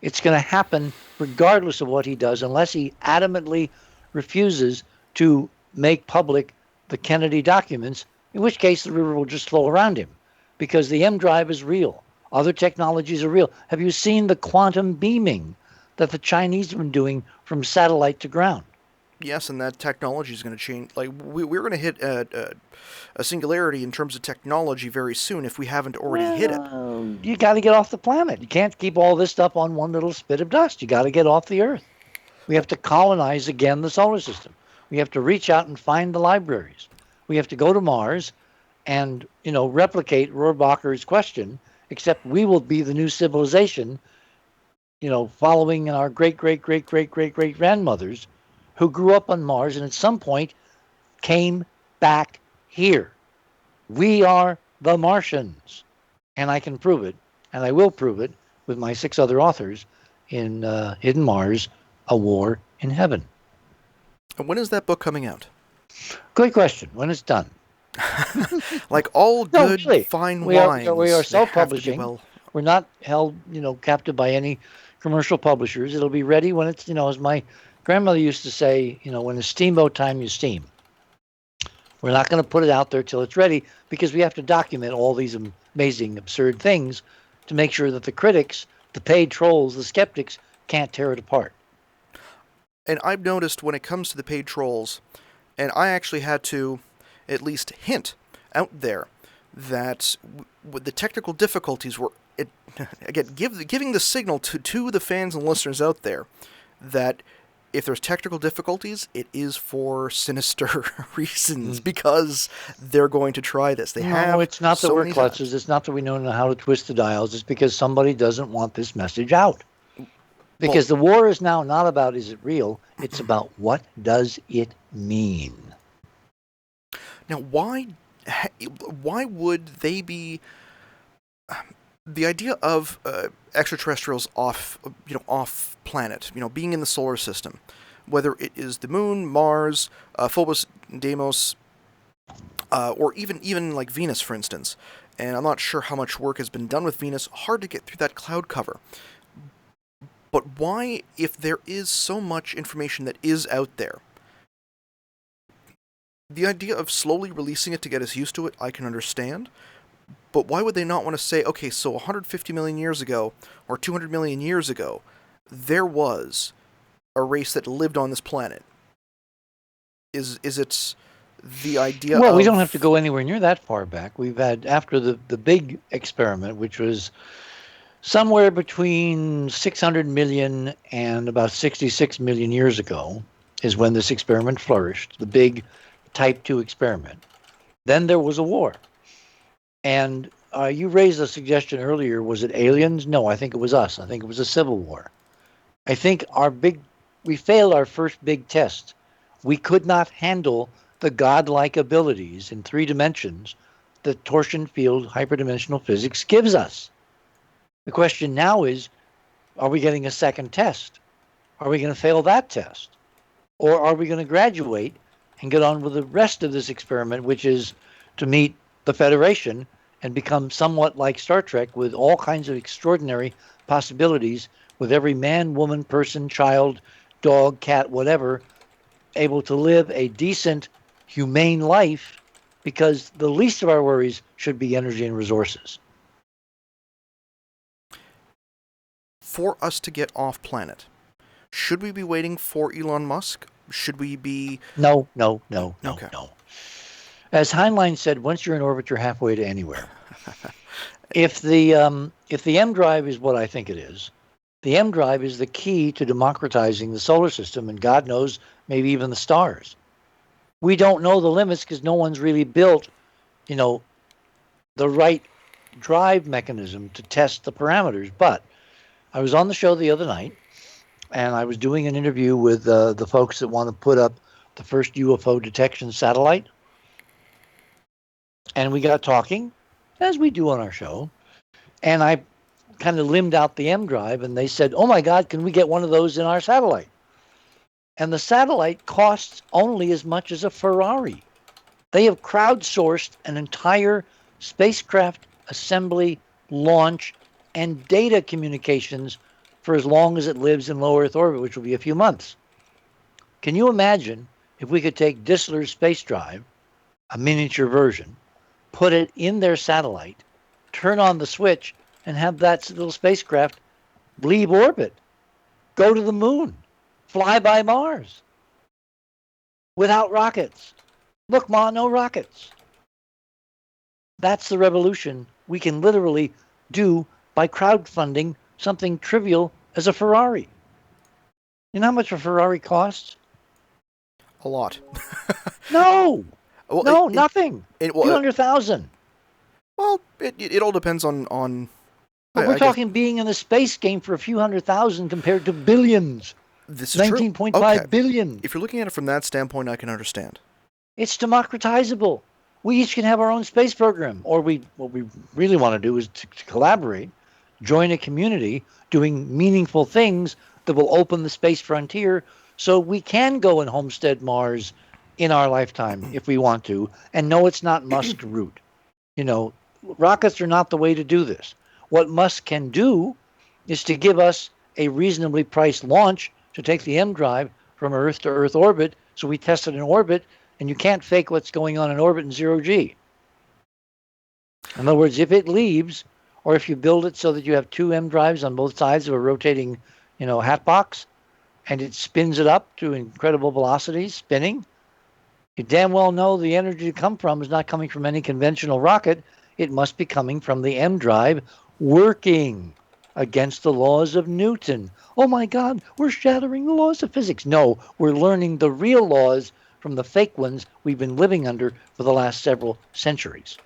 It's going to happen regardless of what he does, unless he adamantly refuses to make public the Kennedy documents, in which case the river will just flow around him, because the M drive is real. Other technologies are real. Have you seen the quantum beaming that the Chinese have been doing from satellite to ground? Yes, and that technology is going to change. Like we're going to hit a singularity in terms of technology very soon if we haven't already hit it. You got to get off the planet. You can't keep all this stuff on one little spit of dust. You got to get off the Earth. We have to colonize again the solar system. We have to reach out and find the libraries. We have to go to Mars and, replicate Rohrbacher's question, except we will be the new civilization, following our great-great-great-great-great-great-grandmothers who grew up on Mars and at some point came back here. We are the Martians. And I can prove it, and I will prove it with my 6 other authors in Hidden Mars, A War in Heaven. And when is that book coming out? Good question. When it's done. Like all good, really, fine we wines. are they have to be self-publishing. well. We're not held, captive by any commercial publishers. It'll be ready when it's, as my grandmother used to say, when it's steamboat time, you steam. We're not going to put it out there till it's ready because we have to document all these amazing, absurd things to make sure that the critics, the paid trolls, the skeptics can't tear it apart. And I've noticed when it comes to the paid trolls, and I actually had to at least hint out there that the technical difficulties were, again, giving the signal to the fans and listeners out there that if there's technical difficulties, it is for sinister reasons because they're going to try this. No, it's not that we're klutses. It's not that we don't know how to twist the dials. It's because somebody doesn't want this message out. Because the war is now not about is it real, it's about what does it mean. Now, why would they be the idea of extraterrestrials off planet, being in the solar system, whether it is the moon, Mars, Phobos, Deimos, or even like Venus, for instance. And I'm not sure how much work has been done with Venus. Hard to get through that cloud cover. But why, if there is so much information that is out there, the idea of slowly releasing it to get us used to it, I can understand. But why would they not want to say, okay, so 150 million years ago, or 200 million years ago, there was a race that lived on this planet? Is it the idea Well, we don't have to go anywhere near that far back. We've had, after the big experiment, which was somewhere between 600 million and about 66 million years ago, is when this experiment flourished. The big type 2 experiment. Then there was a war. And you raised a suggestion earlier. Was it aliens? No, I think it was us. I think it was a civil war. I think we failed our first big test. We could not handle the godlike abilities in 3 dimensions that torsion field hyperdimensional physics gives us. The question now is, are we getting a second test? Are we going to fail that test? Or are we going to graduate and get on with the rest of this experiment, which is to meet the Federation and become somewhat like Star Trek with all kinds of extraordinary possibilities, with every man, woman, person, child, dog, cat, whatever, able to live a decent, humane life, because the least of our worries should be energy and resources. For us to get off planet, should we be waiting for Elon Musk? Should we be... No. Okay. As Heinlein said, once you're in orbit, you're halfway to anywhere. If the M drive is what I think it is, the M drive is the key to democratizing the solar system, and God knows, maybe even the stars. We don't know the limits because no one's really built, the right drive mechanism to test the parameters. But I was on the show the other night, and I was doing an interview with the folks that want to put up the first UFO detection satellite. And we got talking, as we do on our show, and I kind of limbed out the M drive, and they said, oh my God, can we get one of those in our satellite? And the satellite costs only as much as a Ferrari. They have crowdsourced an entire spacecraft assembly, launch, and data communications for as long as it lives in low Earth orbit, which will be a few months. Can you imagine if we could take Dissler's space drive, a miniature version, put it in their satellite, turn on the switch, and have that little spacecraft leave orbit, go to the moon, fly by Mars without rockets? Look, Ma, no rockets. That's the revolution we can literally do by crowdfunding something trivial as a Ferrari. You know how much a Ferrari costs? A lot. No. Well, No, nothing. Well, 200,000. Well, it all depends on But we're talking being in the space game for a few 100,000 compared to billions. This is 19.5 billion. If you're looking at it from that standpoint, I can understand. It's democratizable. We each can have our own space program. Or what we really want to do is to collaborate, join a community, doing meaningful things that will open the space frontier so we can go and homestead Mars in our lifetime if we want to. And no, it's not Musk's route. Rockets are not the way to do this. What Musk can do is to give us a reasonably priced launch to take the M drive from Earth to Earth orbit, so we test it in orbit, and you can't fake what's going on in orbit in 0G. In other words, if it leaves, or if you build it so that you have 2 M drives on both sides of a rotating, hat box, and it spins it up to incredible velocities, spinning, you damn well know the energy to come from is not coming from any conventional rocket. It must be coming from the M drive working against the laws of Newton. Oh my God, we're shattering the laws of physics. No, we're learning the real laws from the fake ones we've been living under for the last several centuries.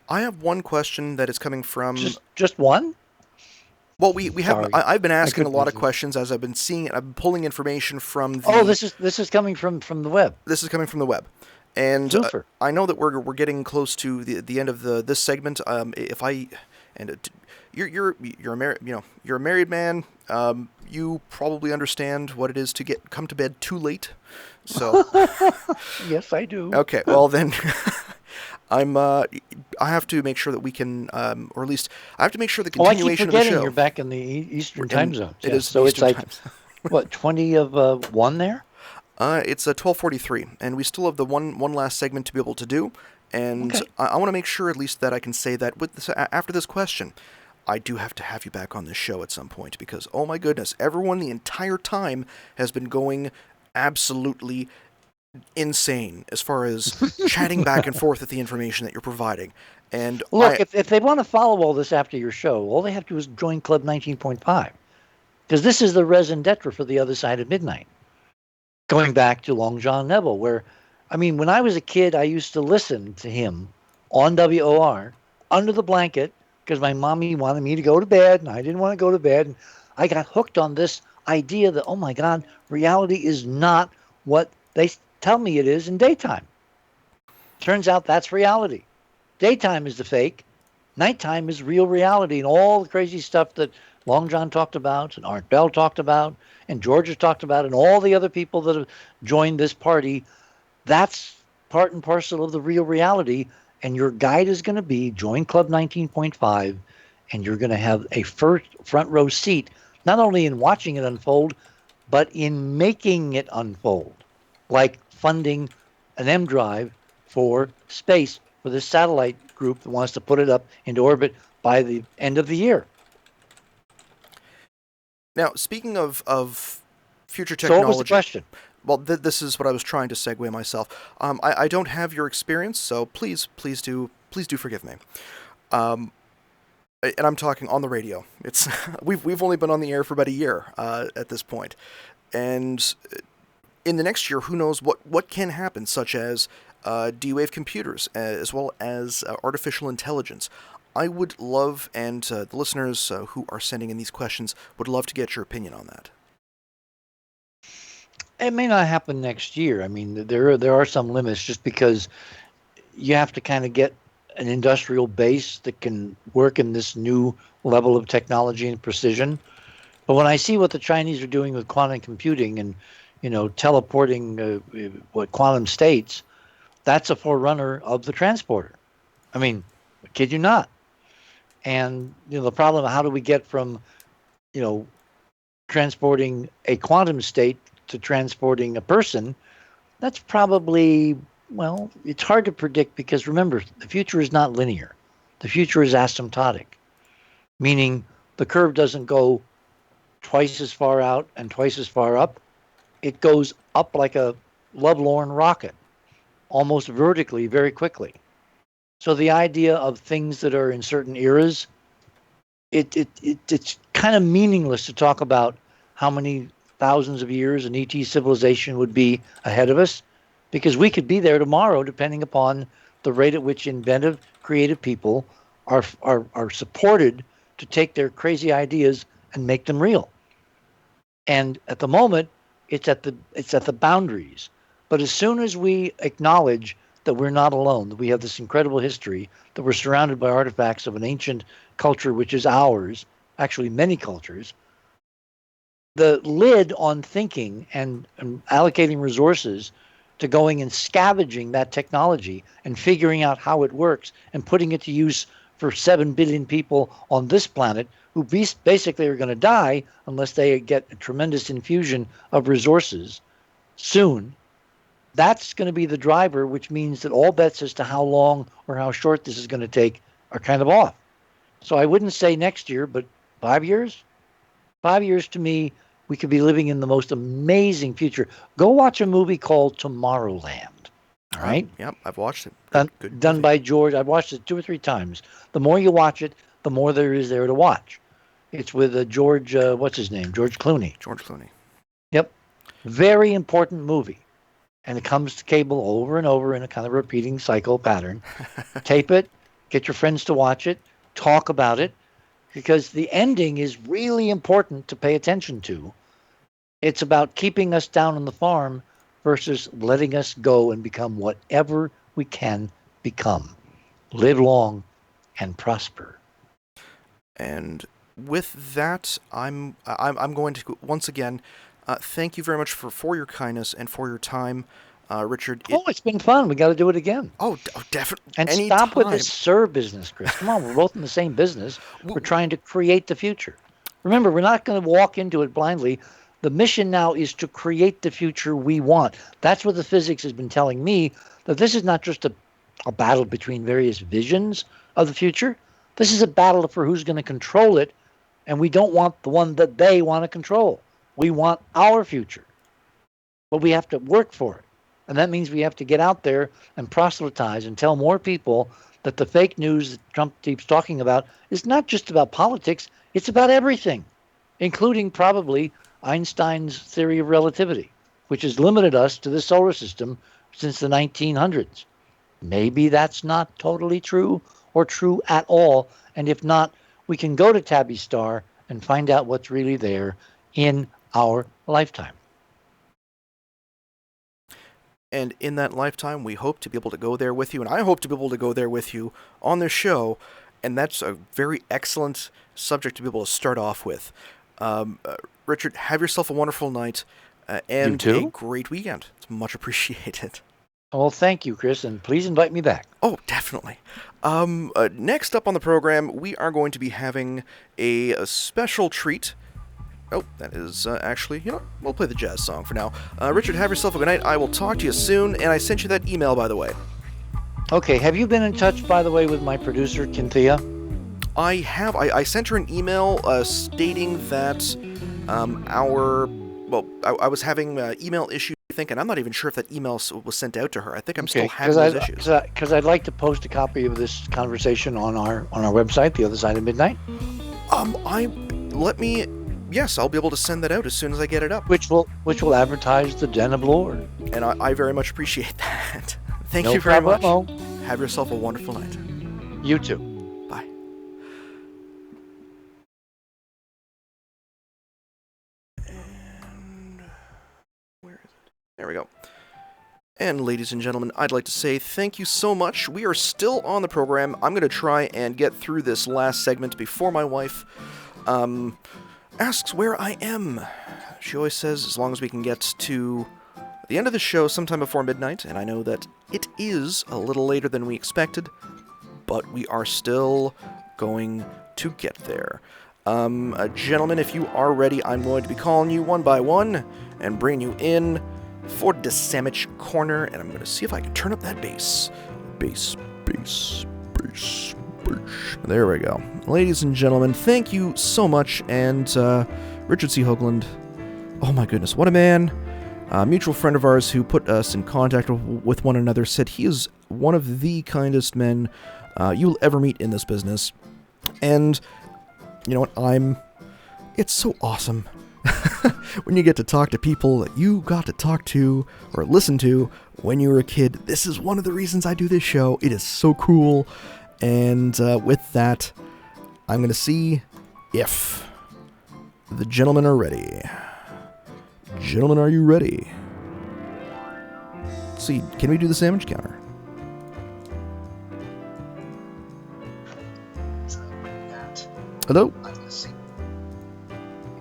I have one question that is coming from... Just one? Well, we have. I've been asking a lot of questions as I've been seeing it. I've been pulling information from the... Oh, this is coming from the web. This is coming from the web. And I know that we're getting close to the end of this segment. You're a married man. You probably understand what it is to come to bed too late. So yes, I do. Okay, well then, I have to make sure that we can, or at least I have to make sure the continuation of the show. I keep forgetting you're back in the Eastern time zone. It is so. Eastern It's like what 20 of 1 there. It's 12:43, and we still have the one last segment to be able to do. And okay. I want to make sure at least that I can say that with this, after this question, I do have to have you back on this show at some point, because, oh my goodness, everyone the entire time has been going absolutely insane as far as chatting back and forth with the information that you're providing. And look, if they want to follow all this after your show, all they have to do is join Club 19.5, because this is the raison d'etre for the other side of midnight. Going back to Long John Neville, where, I mean, when I was a kid, I used to listen to him on WOR under the blanket because my mommy wanted me to go to bed and I didn't want to go to bed. And I got hooked on this idea that, oh my God, reality is not what they tell me it is in daytime. Turns out that's reality. Daytime is the fake. Nighttime is real reality, and all the crazy stuff that Long John talked about and Art Bell talked about and George has talked about and all the other people that have joined this party, that's part and parcel of the real reality. And your guide is going to be join Club 19.5, and you're going to have a front row seat, not only in watching it unfold, but in making it unfold, like funding an M drive for space for this satellite group that wants to put it up into orbit by the end of the year. Now, speaking of future technology... So what was the question? Well, this is what I was trying to segue myself. I don't have your experience, so please do forgive me. And I'm talking on the radio. It's we've only been on the air for about a year at this point, and in the next year, who knows what can happen, such as D-Wave computers, as well as artificial intelligence. I would love, and the listeners who are sending in these questions would love to get your opinion on that. It may not happen next year. I mean, there are some limits just because you have to kind of get an industrial base that can work in this new level of technology and precision. But when I see what the Chinese are doing with quantum computing and, teleporting what quantum states, that's a forerunner of the transporter. I mean, I kid you not. And, the problem, how do we get from, transporting a quantum state to transporting a person? That's probably, it's hard to predict because remember, the future is not linear. The future is asymptotic, meaning the curve doesn't go twice as far out and twice as far up. It goes up like a lovelorn rocket, almost vertically, very quickly. So the idea of things that are in certain eras, it's kind of meaningless to talk about how many thousands of years an ET civilization would be ahead of us, because we could be there tomorrow, depending upon the rate at which inventive, creative people are supported to take their crazy ideas and make them real. And at the moment, it's at the boundaries. But as soon as we acknowledge that we're not alone, that we have this incredible history, that we're surrounded by artifacts of an ancient culture which is ours, actually many cultures, the lid on thinking and allocating resources to going and scavenging that technology and figuring out how it works and putting it to use for 7 billion people on this planet who basically are going to die unless they get a tremendous infusion of resources soon. That's going to be the driver, which means that all bets as to how long or how short this is going to take are kind of off. So I wouldn't say next year, but 5 years? 5 years to me, we could be living in the most amazing future. Go watch a movie called Tomorrowland. All right? Yep, I've watched it. Good done movie. by George. I've watched it 2 or 3 times. The more you watch it, the more there is there to watch. It's with George, what's his name? George Clooney. George Clooney. Yep. Very important movie. And it comes to cable over and over in a kind of repeating cycle pattern. Tape it, get your friends to watch it, talk about it, because the ending is really important to pay attention to. It's about keeping us down on the farm versus letting us go and become whatever we can become. Live long and prosper. And with that, I'm going to once again thank you very much for your kindness and for your time, Richard. It's been fun. We got to do it again. Definitely. And stop with this sir business, Chris. Come on, we're both in the same business. We're trying to create the future. Remember, we're not going to walk into it blindly. The mission now is to create the future we want. That's what the physics has been telling me, that this is not just a battle between various visions of the future. This is a battle for who's going to control it, and we don't want the one that they want to control. We want our future, but we have to work for it. And that means we have to get out there and proselytize and tell more people that the fake news that Trump keeps talking about is not just about politics, it's about everything, including probably Einstein's theory of relativity. which has limited us to the solar system since the 1900s. Maybe that's not totally true or true at all. And if not, we can go to Tabby's star and find out what's really there in our lifetime. And in that lifetime, we hope to be able to go there with you, and I hope to be able to go there with you on this show, and that's a very excellent subject to be able to start off with. Richard, have yourself a wonderful night, and a great weekend. It's much appreciated. Well, thank you, Chris, and please invite me back. Oh, definitely. Next up on the program, we are going to be having a special treat. Oh, that is actually, we'll play the jazz song for now. Richard, have yourself a good night. I will talk to you soon, and I sent you that email, by the way. Okay, have you been in touch, by the way, with my producer, Cynthia? I have. I sent her an email stating that I was having email issues, I think, and I'm not even sure if that email was sent out to her. I think I'm still having those issues. Because I'd like to post a copy of this conversation on our website, The Other Side of Midnight. Yes, I'll be able to send that out as soon as I get it up. Which will advertise the Den of Lore. And I very much appreciate that. Thank you very much. No. Have yourself a wonderful night. You too. Bye. And where is it? There we go. And ladies and gentlemen, I'd like to say thank you so much. We are still on the program. I'm going to try and get through this last segment before my wife asks where I am. She always says as long as we can get to the end of the show sometime before midnight, and I know that it is a little later than we expected, but we are still going to get there. Gentlemen, if you are ready, I'm going to be calling you one by one and bringing you in for the Sammich Corner, and I'm going to see if I can turn up that bass. Bass. There we go. Ladies and gentlemen, thank you so much, and Richard C. Hoagland, oh my goodness, what a man. A mutual friend of ours who put us in contact with one another said he is one of the kindest men you'll ever meet in this business. And, you know what, it's so awesome when you get to talk to people that you got to talk to or listen to when you were a kid. This is one of the reasons I do this show. It is so cool. And with that, I'm going to see if the gentlemen are ready. Gentlemen, are you ready? Let's see, can we do the Sammich Counter? Hello?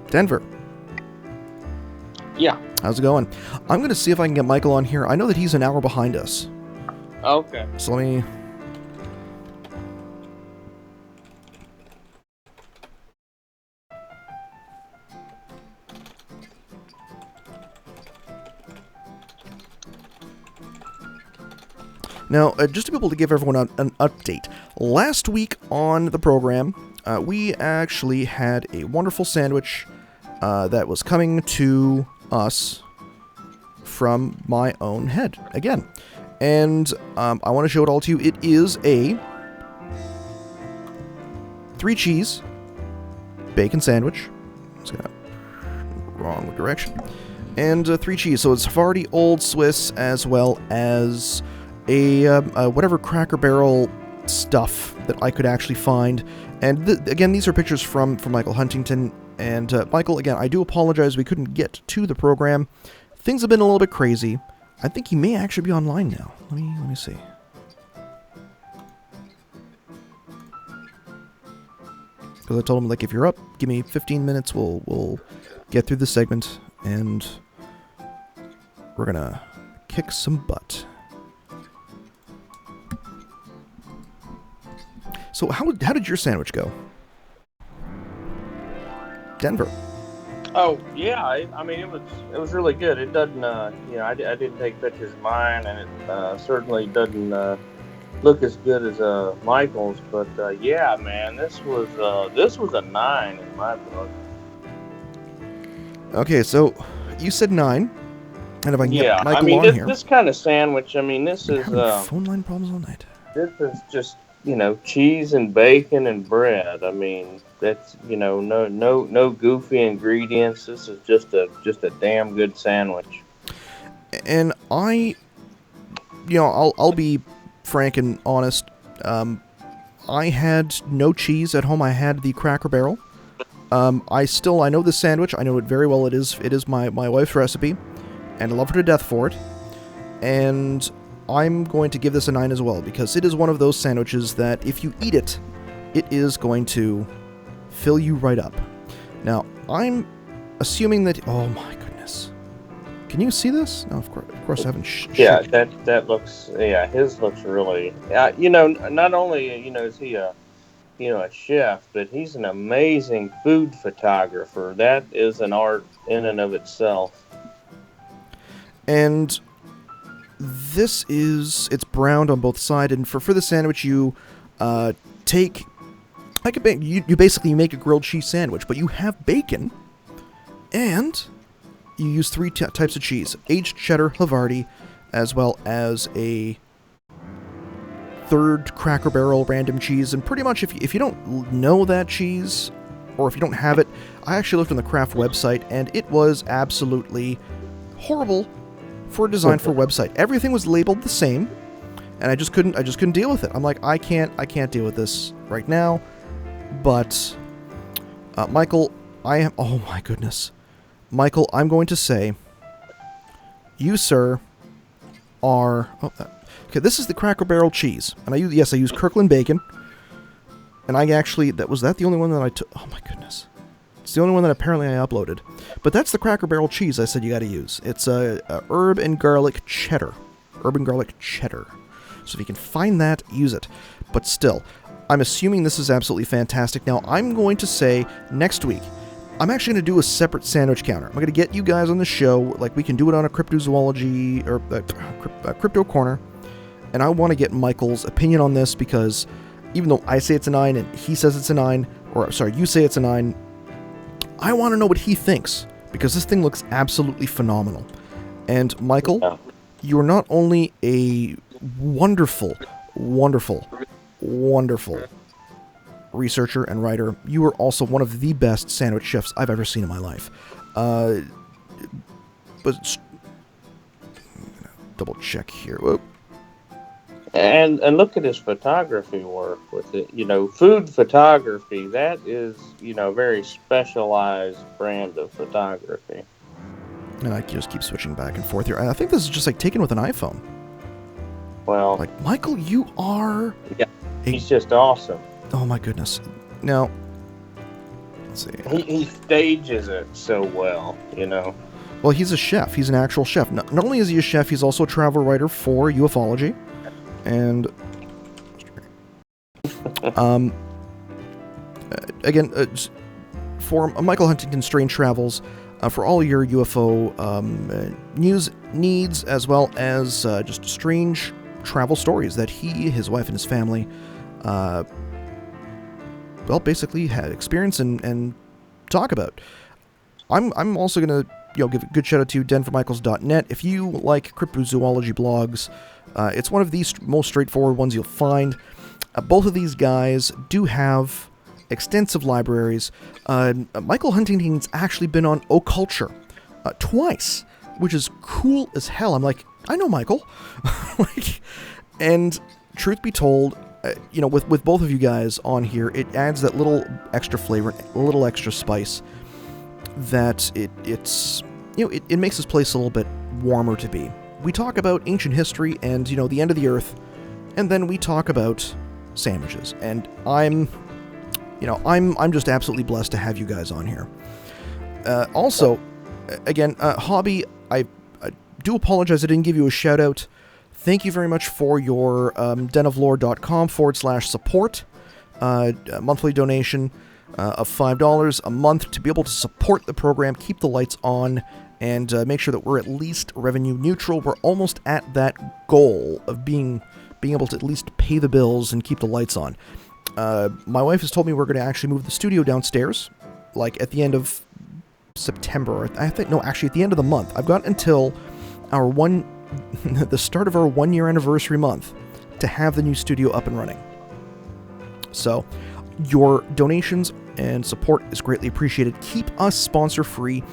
Denver. Yeah. How's it going? I'm going to see if I can get Michael on here. I know that he's an hour behind us. Okay. So let me... Now, just to be able to give everyone an update, last week on the program, we actually had a wonderful sandwich that was coming to us from my own head, again. And I want to show it all to you. It is a 3-cheese bacon sandwich. It's got wrong direction. And 3 cheese, so it's Sephardi Old Swiss as well as a whatever Cracker Barrel stuff that I could actually find. And again, these are pictures from Michael Huntington. And Michael, again, I do apologize we couldn't get to the program. Things have been a little bit crazy. I think he may actually be online now. Let me see. Because I told him, like, if you're up, give me 15 minutes. We'll get through this segment, and we're gonna kick some butt. So how did your sandwich go? Denver. Oh yeah, I mean it was really good. It doesn't, I didn't take pictures of mine, and it certainly doesn't look as good as Michael's. But yeah, man, this was a 9 in my book. Okay, so you said 9, and if I can get Michael on here. This kind of sandwich. I mean, this is phone line problems all night. This is just cheese and bacon and bread. I mean, that's no goofy ingredients. This is just a damn good sandwich. And I'll be frank and honest. I had no cheese at home. I had the Cracker Barrel. I know this sandwich. I know it very well. It is my wife's recipe, and I love her to death for it. And I'm going to give this a 9 as well, because it is one of those sandwiches that if you eat it, it is going to fill you right up. Now, I'm assuming that... Oh my goodness. Can you see this? No, of course I haven't... Yeah, that looks... Yeah, his looks really... not only, is he a chef, but he's an amazing food photographer. That is an art in and of itself. And it's browned on both sides, and for the sandwich you take... You basically make a grilled cheese sandwich, but you have bacon, and you use 3 types of cheese: aged cheddar, Havarti, as well as a third Cracker Barrel random cheese. And pretty much if you don't know that cheese, or if you don't have it, I actually looked on the Kraft website, and it was absolutely horrible for a design for a website. Everything was labeled the same, and I just couldn't deal with it. I'm like, I can't deal with this right now. But Michael, oh my goodness. Michael, I'm going to say, you, sir, are... okay, this is the Cracker Barrel cheese. And I use Kirkland bacon. And was that the only one that I took? Oh my goodness. It's the only one that apparently I uploaded. But that's the Cracker Barrel cheese I said you gotta use. It's a herb and garlic cheddar. Herb and garlic cheddar. So if you can find that, use it. But still, I'm assuming this is absolutely fantastic. Now, I'm going to say next week, I'm actually going to do a separate sandwich counter. I'm going to get you guys on the show, like we can do it on a cryptozoology or crypto corner, and I want to get Michael's opinion on this, because even though I say it's a 9 and he says it's a 9, or sorry, you say it's a 9, I want to know what he thinks, because this thing looks absolutely phenomenal. And Michael, you're not only a wonderful, wonderful, wonderful researcher and writer, you are also one of the best sandwich chefs I've ever seen in my life. But double check here. Whoop. And look at his photography work with it. Food photography, that is, a very specialized brand of photography. And I just keep switching back and forth here. I think this is just like taken with an iPhone. Well, like, Michael, you are... Yeah, he's just awesome. Oh my goodness. Now, let's see. He stages it so well, Well, he's a chef. He's an actual chef. Not only is he a chef, he's also a travel writer for ufology. And again, for Michael Huntington Strange Travels, for all your UFO news needs, as well as just strange travel stories that he, his wife, and his family, basically had experience and talk about. I'm also gonna give a good shout out to denvermichaels.net. If you like cryptozoology blogs, it's one of the most straightforward ones you'll find. Both of these guys do have extensive libraries. Michael Huntington's actually been on Occulture twice, which is cool as hell. I'm like, I know Michael. And truth be told, with both of you guys on here, it adds that little extra flavor, a little extra spice, that it makes this place a little bit warmer to be. We talk about ancient history and, the end of the earth, and then we talk about sandwiches. And I'm just absolutely blessed to have you guys on here. Also, again, Hobby, I do apologize I didn't give you a shout out. Thank you very much for your denoflore.com/support monthly donation of $5 a month to be able to support the program, keep the lights on, and make sure that we're at least revenue neutral. We're almost at that goal of being able to at least pay the bills and keep the lights on. My wife has told me we're going to actually move the studio downstairs, like at the end of September. I think, no, actually at the end of the month. I've got until the start of our 1-year anniversary month to have the new studio up and running. So, your donations and support is greatly appreciated. Keep us sponsor free.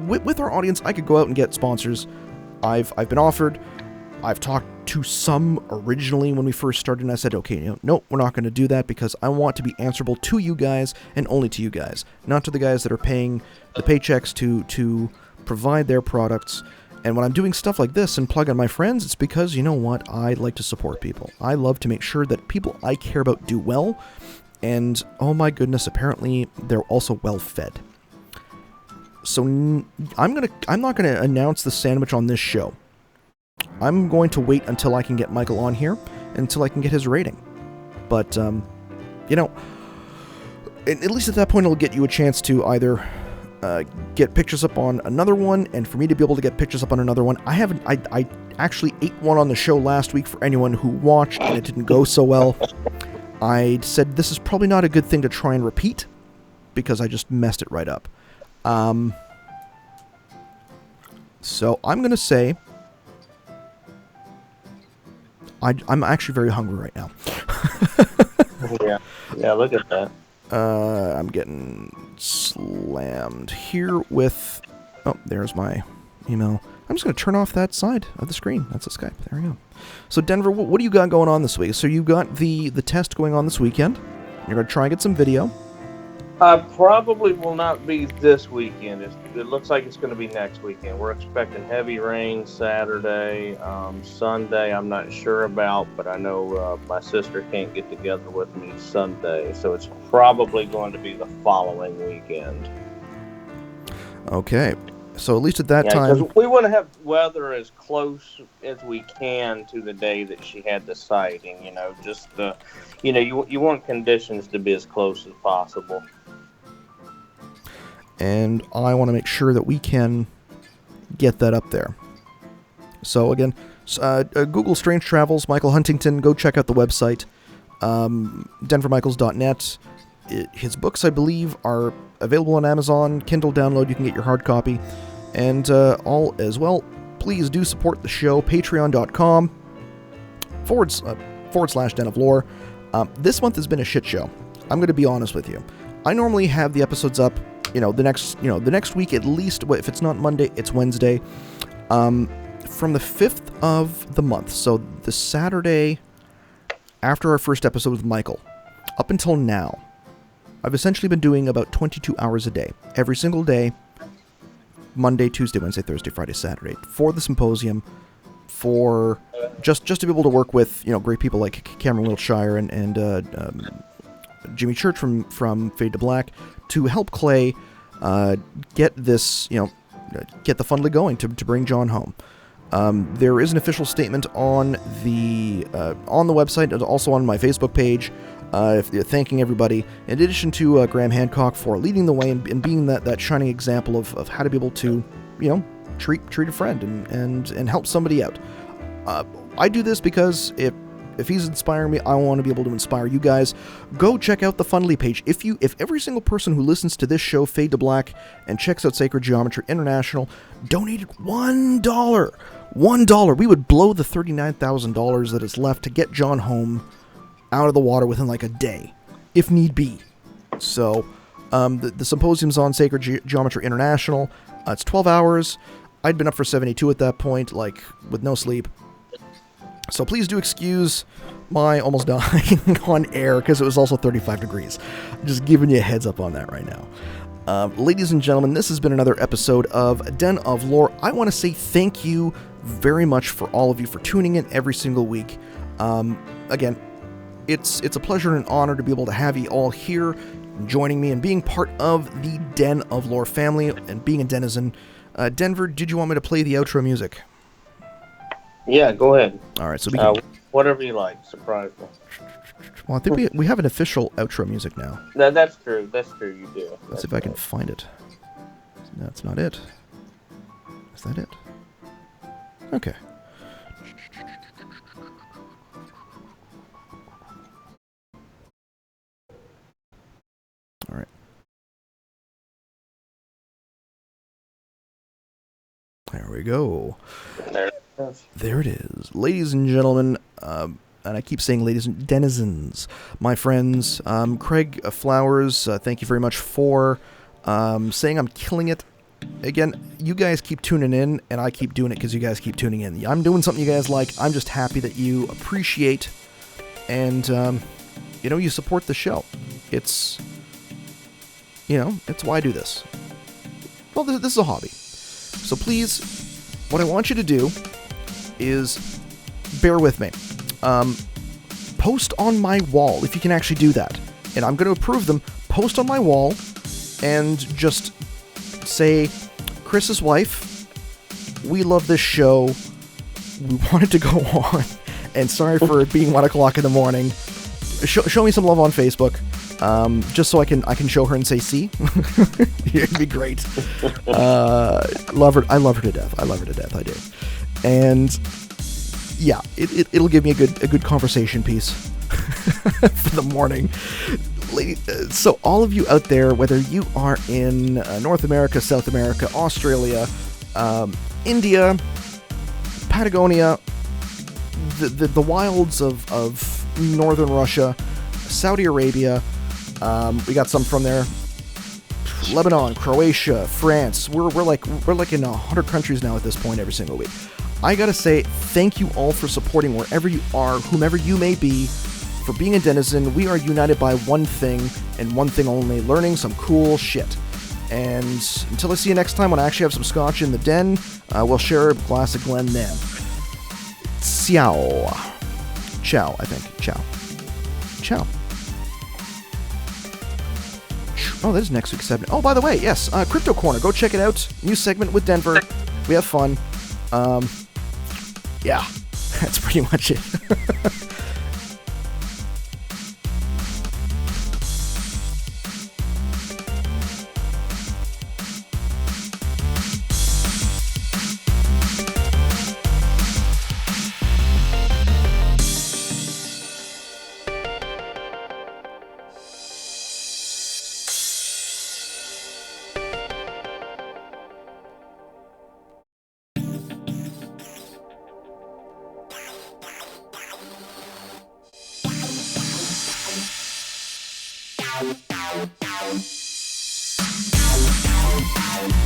With our audience, I could go out and get sponsors I've been offered. I've talked to some originally when we first started, and I said, okay, no, we're not going to do that because I want to be answerable to you guys and only to you guys, not to the guys that are paying the paychecks to provide their products. And when I'm doing stuff like this and plug on my friends, it's because, you know what, I like to support people. I love to make sure that people I care about do well, and oh my goodness, apparently they're also well fed. So I'm not gonna announce the sandwich on this show. I'm going to wait until I can get Michael on here, until I can get his rating. But you know, at least at that point, it'll get you a chance to either get pictures up on another one, and for me to be able to get pictures up on another one. I actually ate one on the show last week for anyone who watched, and it didn't go so well. I said this is probably not a good thing to try and repeat, because I just messed it right up. So I'm going to say I'm actually very hungry right now. Yeah, look at that. I'm getting slammed here with... Oh, there's my email. I'm just going to turn off that side of the screen. That's a Skype. There we go. So, Denver, what do you got going on this week? So, you got the test going on this weekend. You're going to try and get some video. Probably will not be this weekend. It looks like it's going to be next weekend. We're expecting heavy rain Saturday. Sunday, I'm not sure about, but I know my sister can't get together with me Sunday, so it's probably going to be the following weekend. Okay. So at least at that time... because we want to have weather as close as we can to the day that she had the sighting, just you want conditions to be as close as possible. And I want to make sure that we can get that up there. So again, Google Strange Travels, Michael Huntington, go check out the website, denvermichaels.net. His books, I believe, are available on Amazon, Kindle download, you can get your hard copy. And all as well, please do support the show, patreon.com / Den of Lore. This month has been a shit show. I'm going to be honest with you. I normally have the episodes up, the next week at least. If it's not Monday, it's Wednesday. From the 5th of the month, so the Saturday after our first episode with Michael, up until now, I've essentially been doing about 22 hours a day, every single day, Monday, Tuesday, Wednesday, Thursday, Friday, Saturday, for the symposium, for just to be able to work with, great people like Cameron Wiltshire and Jimmy Church from Fade to Black, to help Clay get this, get the fundly going to bring John home. There is an official statement on the website and also on my Facebook page, thanking everybody, in addition to Graham Hancock for leading the way and being that shining example of how to be able to, treat a friend and help somebody out. I do this because if he's inspiring me, I want to be able to inspire you guys. Go check out the Fundly page. If every single person who listens to this show, Fade to Black, and checks out Sacred Geometry International, donated $1, we would blow the $39,000 that is left to get John home out of the water within like a day, if need be. So, the symposium's on Sacred Geometry International. It's 12 hours. I'd been up for 72 at that point, with no sleep. So please do excuse my almost dying on air, because it was also 35 degrees. Just giving you a heads up on that right now. Ladies and gentlemen, this has been another episode of Den of Lore. I want to say thank you very much for all of you for tuning in every single week. Again, it's a pleasure and an honor to be able to have you all here, joining me and being part of the Den of Lore family and being a denizen. Denver, did you want me to play the outro music? Yeah, go ahead. All right, so we can... whatever you like. Surprise me. Well, I think we have an official outro music now. No, that's true. That's true. You do. Let's see if I can find it. That's not it. Is that it? Okay. All right. There we go. There it is. Ladies and gentlemen, and I keep saying ladies and denizens, my friends, Craig Flowers, thank you very much for saying I'm killing it again, you guys keep tuning in, and I keep doing it because you guys keep tuning in. I'm doing something you guys like. I'm just happy that you appreciate and, you support the show. It's why I do this. Well, this is a hobby. So please, what I want you to do is bear with me. Post on my wall, if you can actually do that. And I'm going to approve them. Post on my wall and just say, Chris's wife, we love this show. We want it to go on. And sorry for it being 1 o'clock in the morning. Show me some love on Facebook. Just so I can show her and say, see? It'd be great. Love her. I love her to death. I do. And yeah, it'll give me a good conversation piece for the morning. So all of you out there, whether you are in North America, South America, Australia, India, Patagonia, the wilds of northern Russia, Saudi Arabia, we got some from there, Lebanon, Croatia, France. We're like in 100 countries now at this point every single week. I gotta say thank you all for supporting wherever you are, whomever you may be, for being a denizen. We are united by one thing and one thing only: learning some cool shit. And until I see you next time, when I actually have some scotch in the den, we'll share a glass of Glen then. Ciao. Ciao, I think. Ciao. Ciao. Oh, that is next week's segment. Oh, by the way, yes, Crypto Corner. Go check it out. New segment with Denver. We have fun. Yeah, that's pretty much it. Wow.